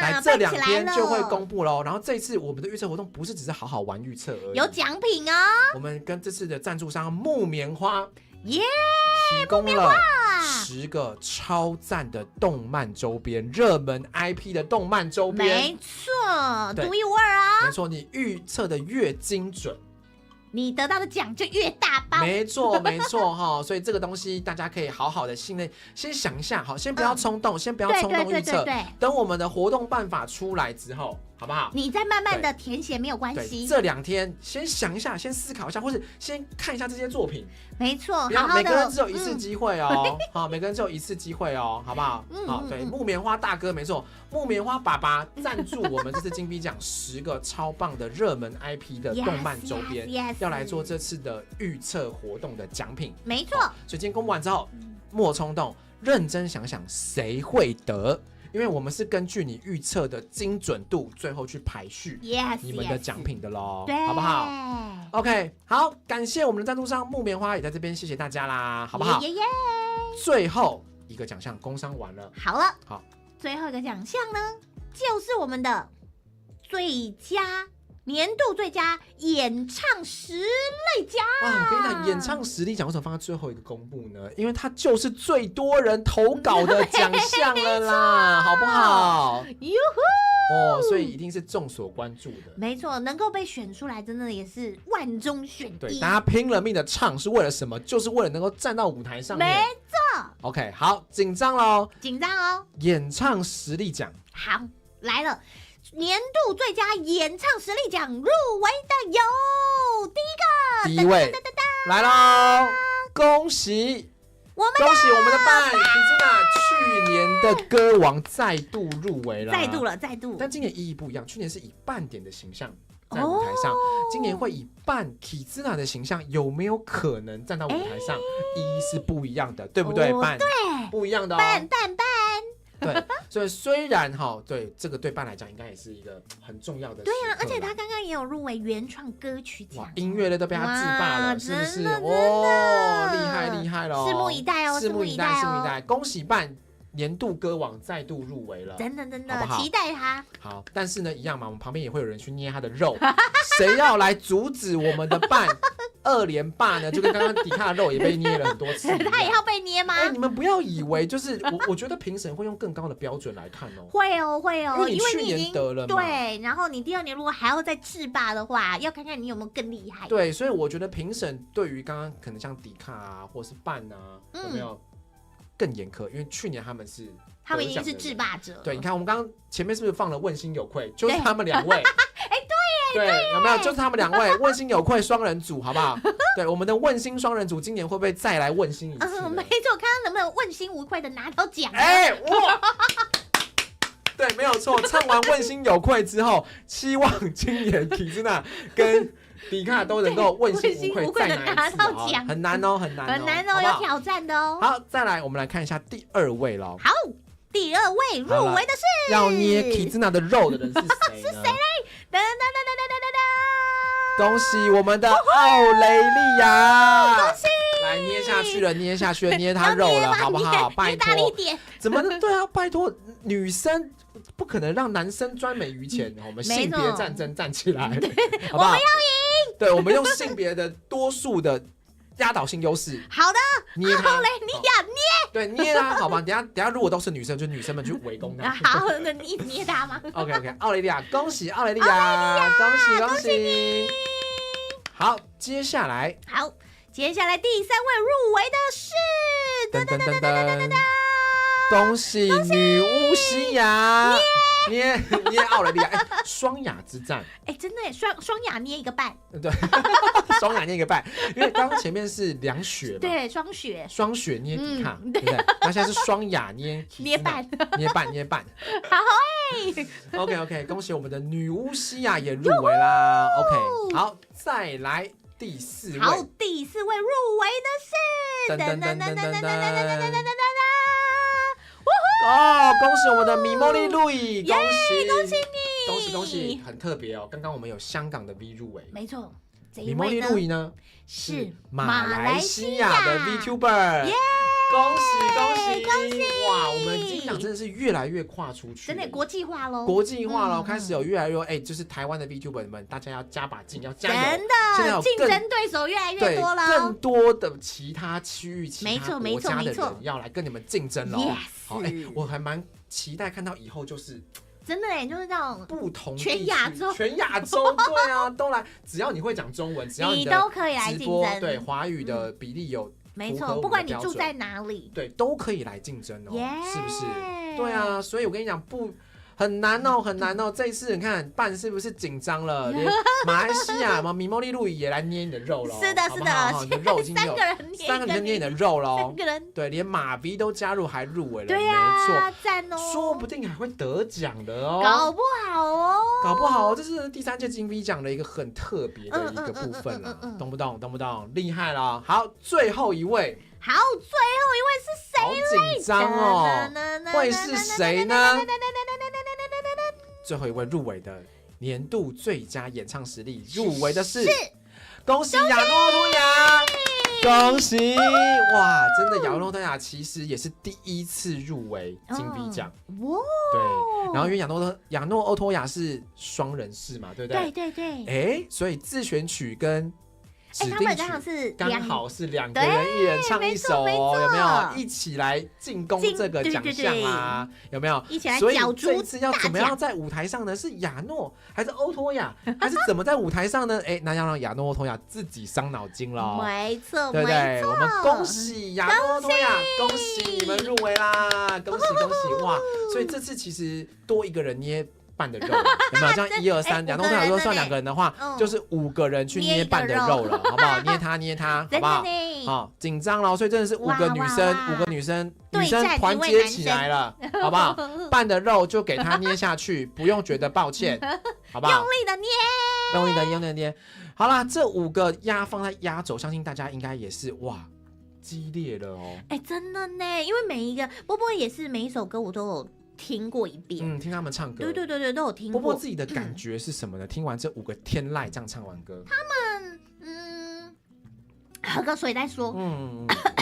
来这2天就会公布喽。然后这一次我们的预测活动不是只是好好玩预测而已，有奖品哦。我们跟这次的赞助商木棉花提供了10个超赞的动漫周边，热门 IP 的动漫周边，没错，独一无二啊！没错，你预测的越精准，你得到的奖就越大包。没错哈，所以这个东西大家可以好好的先想一下，好，先不要冲动，先不要冲动预测，等我们的活动办法出来之后。好不好？你再慢慢的填写没有关系。这2天先想一下，先思考一下，或是先看一下这些作品。没错，好好的，每个人只有1次机会哦。好，每个人只有1次机会哦，好不好？好，对，木棉花大哥没错，木棉花爸爸赞助我们这次金币奖10个超棒的热门 IP 的动漫周边，要来做这次的预测活动的奖品。没错，所以今天公布完之后，莫冲动，认真想想谁会得。因为我们是根据你预测的精准度，最后去排序你们的奖品的咯，好不好 ？OK， 好，感谢我们的赞助商木棉花也在这边，谢谢大家啦，好不好？最后一个奖项工商完了，好了，好，最后一个奖项呢，就是我们的年度最佳演唱实力奖。我跟你讲，演唱实力奖为什么放在最后一个公布呢？因为它就是最多人投稿的奖项了啦，好不好？所以一定是众所关注的。没错，能够被选出来，真的也是万中选一。对，大家拼了命的唱是为了什么？就是为了能够站到舞台上面。没错。OK， 好，紧张喽！紧张哦！来唱实力奖，好，来了。年度最佳演唱实力奖入围的有第一位，来喽！恭喜恭喜我们的伴Kizuna去年的歌王再度入围了，再度。但今年意义不一样，去年是以半点的形象在舞台上，今年会以伴 Kizuna 的形象，有没有可能站到舞台上？意义是不一样的，对不对？伴对，不一样的哦。伴。对，所以虽然对这个对伴来讲，应该也是一个很重要的。对啊，而且他刚刚也有入围原创歌曲奖，音乐类都被他制霸了，是不是？厉害了！拭目以待哦，拭目以待！恭喜伴年度歌王再度入围了，真的，好不好？期待他。好，但是呢，一样嘛，我们旁边也会有人去捏他的肉，谁要来阻止我们的伴2连霸呢？就跟刚刚迪卡的肉也被捏了很多次，他也要被捏吗？你们不要以为就是我觉得评审会用更高的标准来看哦。会哦，因为你去年得了嘛，对，然后你第2年如果还要再制霸的话，要看看你有没有更厉害。对，所以我觉得评审对于刚刚可能像迪卡啊，或是伴啊，有没有更严苛？因为去年他们已经是制霸者。对，你看我们刚刚前面是不是放了问心有愧？就是他们2位。对，有没有？就是他们2位问心有愧双人组，好不好？对，我们的问心双人组今年会不会再来问心一次？没错，看看能不能问心无愧的拿到奖。哇！对，没有错。唱完问心有愧之后，希望今年 Kizuna 跟迪卡都能够问心无愧再拿到奖，很难哦，很难哦，有挑战的哦。好，再来，我们来看一下第2位喽。好，第2位入围的是要捏 Kizuna 的肉的人是谁呢？是谁嘞？恭喜我们的奥雷利亚！恭喜！来捏下去了，捏他肉了，好不好？拜托，怎么对啊？拜托，女生不可能让男生专美于前，我们性别战争站起来，好不好？我们要赢！对，我们用性别的多数的压倒性优势。好的，捏他，奥雷利亚捏。对，捏他，好吧？等下如果都是女生，就女生们去围攻他。好，那你捏他吗 ？OK， 奥雷利亚，恭喜奥雷利亚，恭喜你！好，接下来第3位入围的是，恭喜女巫西亚捏奥雷利亚，双雅之战。真的双雅捏一个半。对，双雅捏一个半，因为刚刚前面是2血嘛，对，双血捏迪卡，对不对？那现在是双雅捏半，捏半。好OK， 恭喜我们的女巫西亚也入围啦。OK， 好，再来第4位。好，第4位入围的是，恭喜我们的米莫利路易，恭喜你，很特别哦。刚刚我们有香港的 V 入围，没错，米莫利路易呢是马来西亚的 VTuber， 恭喜！哇，我们金奖真的是越来越跨出去，真的国际化喽，开始有越来越就是台湾的 VTuber 们，大家要加把劲，要加油，真的，竞争对手越来越多了，更多的其他区域、其他国家的人要来跟你们竞争喽。好，我还蛮期待看到以后就是真的就是那种不同全亚洲，对啊，都来，只要你会讲中文，只要你都可以来竞争，对，华语的比例有。没错，不管你住在哪里，对，都可以来竞争哦，是不是？对啊，所以我跟你讲，很难哦。这一次你看伴是不是紧张了？连马来西亚米莫利路易也来捏你的肉了，是的，你的肉已经有3个人捏你的肉了，3个人，对，连马 V 都加入还入围了，对啊，没错，赞哦，说不定还会得奖的哦，搞不好哦，这是第3届金 V 奖的一个很特别的一个部分了，懂不懂？厉害了！好，最后一位是谁？好紧张哦，会是谁呢？最后一位入围的年度最佳演唱实力入围的是，恭喜亚诺欧托雅，恭喜！哇，真的亚诺欧托雅其实也是第1次入围金 V 奖，对。然后因为亚诺欧托雅是双人式嘛，对不对？对。所以自选曲跟他们刚好是2个人1人唱1首哦，有没有？一起来进攻这个奖项啊？有没有？一起来所以这一次要怎么样在舞台上呢？是亚诺还是欧托雅，还是怎么在舞台上呢？那要让亚诺欧托雅自己伤脑筋了。没错，对不对？我们恭喜亚诺欧托雅，恭喜你们入围啦！恭喜！哇，所以这次其实多一个人捏伴的肉，有没有？这样1、2、3，亚诺欧托雅算2个人的话，就是5个人去捏伴的肉了，好不好？捏他，好不好？好紧张了，所以真的是5个女生，5个女生团结起来了，好不好？拌的肉就给它捏下去，不用觉得抱歉，好不好？用力的捏，用力的捏。好啦，这5个鸭放在压轴，相信大家应该也是哇激烈了哦。真的呢，因为每一个波波也是每一首歌我都有听过一遍，听他们唱歌，对，都有听过。波波自己的感觉是什么呢？听完这5个天籁这样唱完歌，他们喝个水再说。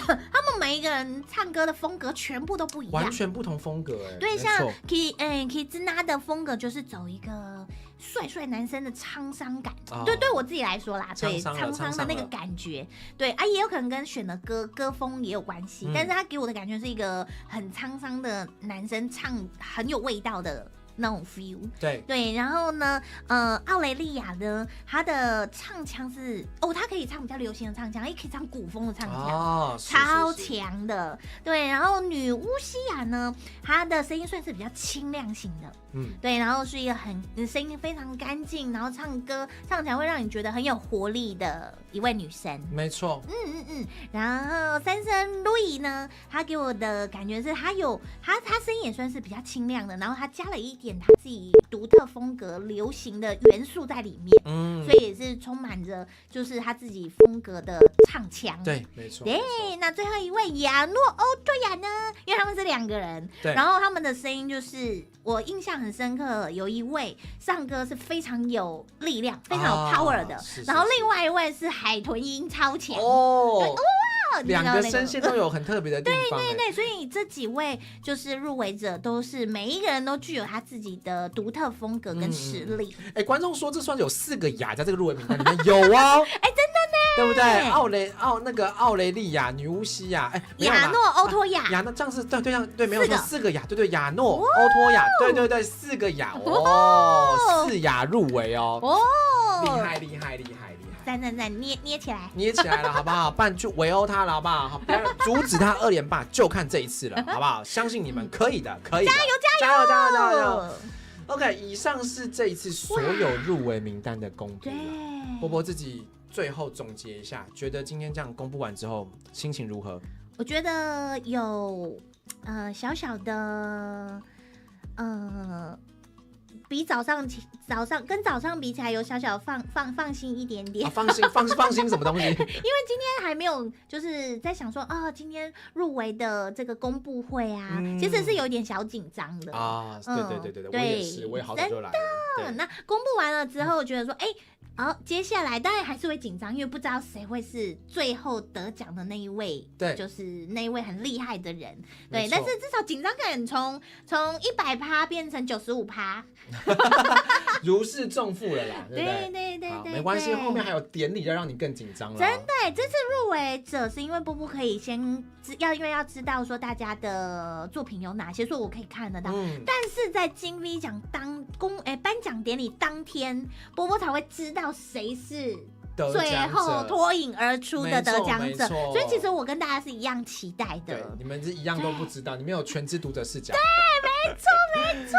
他们每一个人唱歌的风格全部都不一样，完全不同风格对，像 Kizuna 的风格就是走一个帅男生的沧桑感，对我自己来说啦，对沧桑的那个感觉，对啊，也有可能跟选的歌风也有关系，但是他给我的感觉是一个很沧桑的男生唱很有味道的那种 feel， 对，然后呢，奥雷利亚呢，她的唱腔是她可以唱比较流行的唱腔，也可以唱古风的唱腔，超强的，对，然后女巫西亚呢，她的声音算是比较清亮型的，对，然后是一个声音非常干净，然后唱歌唱起来会让你觉得很有活力的一位女生，没错，然后三生路易呢，她给我的感觉是她声音也算是比较清亮的，然后她加了一点他自己独特风格流行的元素在里面，所以也是充满着就是他自己风格的唱腔。对，没错。对，那最后一位亚诺欧多亚呢？因为他们是2个人，然后他们的声音就是我印象很深刻，有一位唱歌是非常有力量、非常有 power 的，然后另外一位是海豚音超强哦。2个声线都有很特别的地方，对，所以这几位就是入围者，都是每一个人都具有他自己的独特风格跟实力。观众说这算有4个亚在这个入围名单里面有哦，真的呢，对不对？奥雷利亚、女巫西亚，亚诺欧托亚，亚诺这样是对，没有错，4个亚，对，亚诺欧托亚，对，4个亚4亚入围哦，厉害。赞，捏起来了，好不好？不然就围殴他了，好不好？不要阻止他2连霸，就看这一次了，好不好？相信你们可以的，可以的，加油！OK， 以上是这一次所有入围名单的公布了。波波自己最后总结一下，觉得今天这样公布完之后，心情如何？我觉得有小的比早上跟早上比起来有小放心一点点，放心什么东西？因为今天还没有就是在想说今天入围的这个公布会啊，其实是有点小紧张的啊。对，我也是，我也好早就来了。那公布完了之后，觉得说接下来当然还是会紧张，因为不知道谁会是最后得奖的那一位，对，就是那一位很厉害的人，对。但是至少紧张感从100%变成95%，如释重负了啦，对不对？对，没关系，后面还有典礼要让你更紧张了。真的，这次入围者是因为波波可以因为要知道说大家的作品有哪些，所以我可以看得到。但是在金 V 奖颁奖典礼当天，波波才会知道谁是最后脱颖而出的得奖者，所以其实我跟大家是一样期待的。对，你们是一样都不知道，你们有全知读者视角。对，没错。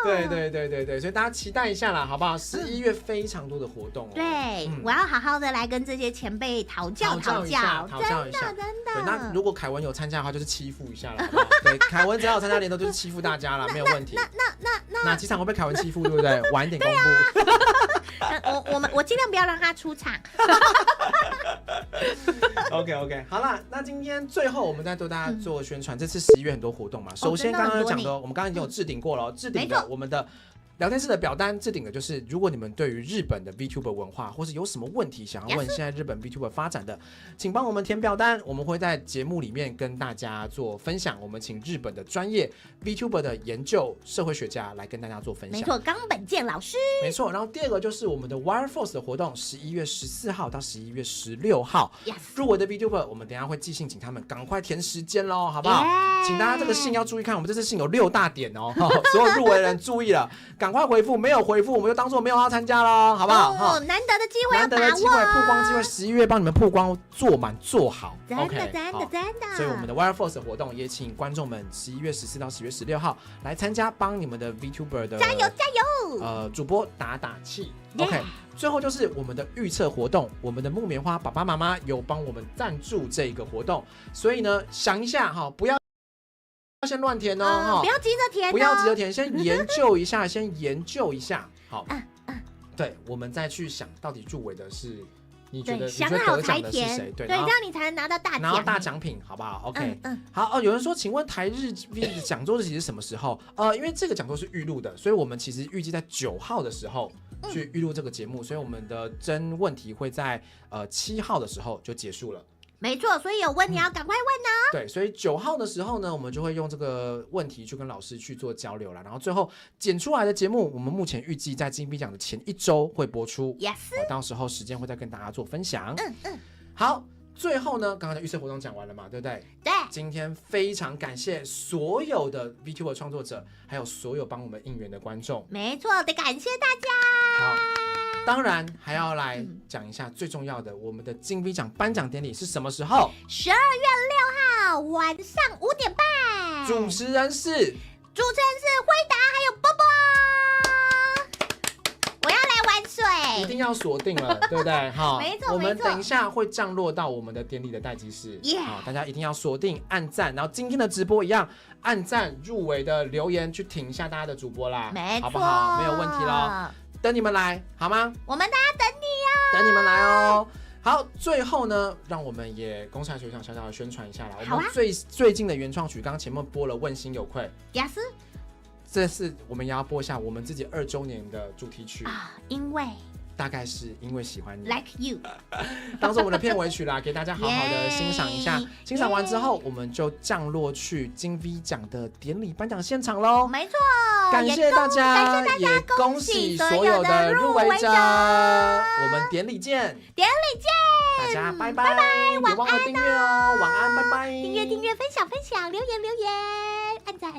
对，所以大家期待一下啦，好不好？11月非常多的活动哦。对，我要好好的来跟这些前辈讨教一下。真的。对，那如果凯文有参加的话，就是欺负一下了，好不好？对，凯文只要有参加联动，就是欺负大家了，没有问题。哪几场会被凯文欺负，对不对？晚一点公布。我尽量不要让他出场。OK， 好啦，那今天最后我们再对大家做宣传，这次11月很多活动嘛。首先刚刚有讲的，我们刚刚已经有置顶过了，置顶的我们的聊天室的表单，置顶的就是如果你们对于日本的 VTuber 文化或是有什么问题想要问现在日本 VTuber 发展的，请帮我们填表单，我们会在节目里面跟大家做分享。我们请日本的专业 VTuber 的研究社会学家来跟大家做分享。没错，冈本健老师。没错，然后第二个就是我们的 Wire Force 的活动，11月14号到11月16号，入围的 VTuber 我们等一下会寄信请他们赶快填时间咯，好不好？请大家这个信要注意看，我们这次信有6大点哦，所有入围的人注意了。赶快回复，没有回复我们就当做没有要参加咯，好不好？哦，难得的机会要把握，难得的机会，曝光机会，11月帮你们曝光做满做好，真的 OK， 真的真的。所以我们的 Wire Force 活动也请观众们11月14到10月16号来参加，帮你们的 VTuber 的加油加油！主播打气。 Yeah OK， 最后就是我们的预测活动，我们的木棉花爸爸妈妈有帮我们赞助这个活动，所以呢，想一下哈，不要先乱填哦，不要急着填，不要急着填，先研究一下，先研究一下，好，对，我们再去想到底入围的是。你觉得想好才填，谁？对，这样你才能拿到大奖品，好不好 ？OK，好有人说，请问台日 V 的讲座日期是什么时候？因为这个讲座是预录的，所以我们其实预计在9号的时候去预录这个节目，所以我们的征问题会在7号的时候就结束了。没错，所以有问题要赶快问哦。对，所以9号的时候呢，我们就会用这个问题去跟老师去做交流了，然后最后剪出来的节目，我们目前预计在金币奖的前1周会播出。Yes， 到时候时间会再跟大家做分享。好，最后呢，刚刚的预测活动讲完了嘛，对不对？对。今天非常感谢所有的 VTuber 创作者，还有所有帮我们应援的观众。没错，得感谢大家。好。当然还要来讲一下最重要的，我们的金币奖颁奖典礼是什么时候？12月6号晚上5点半。主持人是辉达，还有波波。我要来玩水，一定要锁定了，对不对？好，没错，我们等一下会降落到我们的典礼的待机室，好，大家一定要锁定、按赞，然后今天的直播一样，按赞入围的留言去挺一下大家的主播啦，好不好？没有问题咯。等你们来好吗？我们大家等你哦，等你们来哦。好，最后呢，让我们也公开学长小小的宣传一下啦。我们最近的原创曲，刚刚前面播了《问心有愧》，雅思，这次我们也要播一下我们自己2周年的主题曲啊，因为。大概是因为喜欢你 ，Like You， 当做我们的片尾曲啦，给大家好好的欣赏一下。欣赏完之后，我们就降落去金 V 奖的典礼颁奖现场喽。没错，感谢大家，也恭喜所有的入围者。我们典礼见，大家拜拜，别忘了订阅哦，晚安，拜拜。订阅，分享，留言，按赞。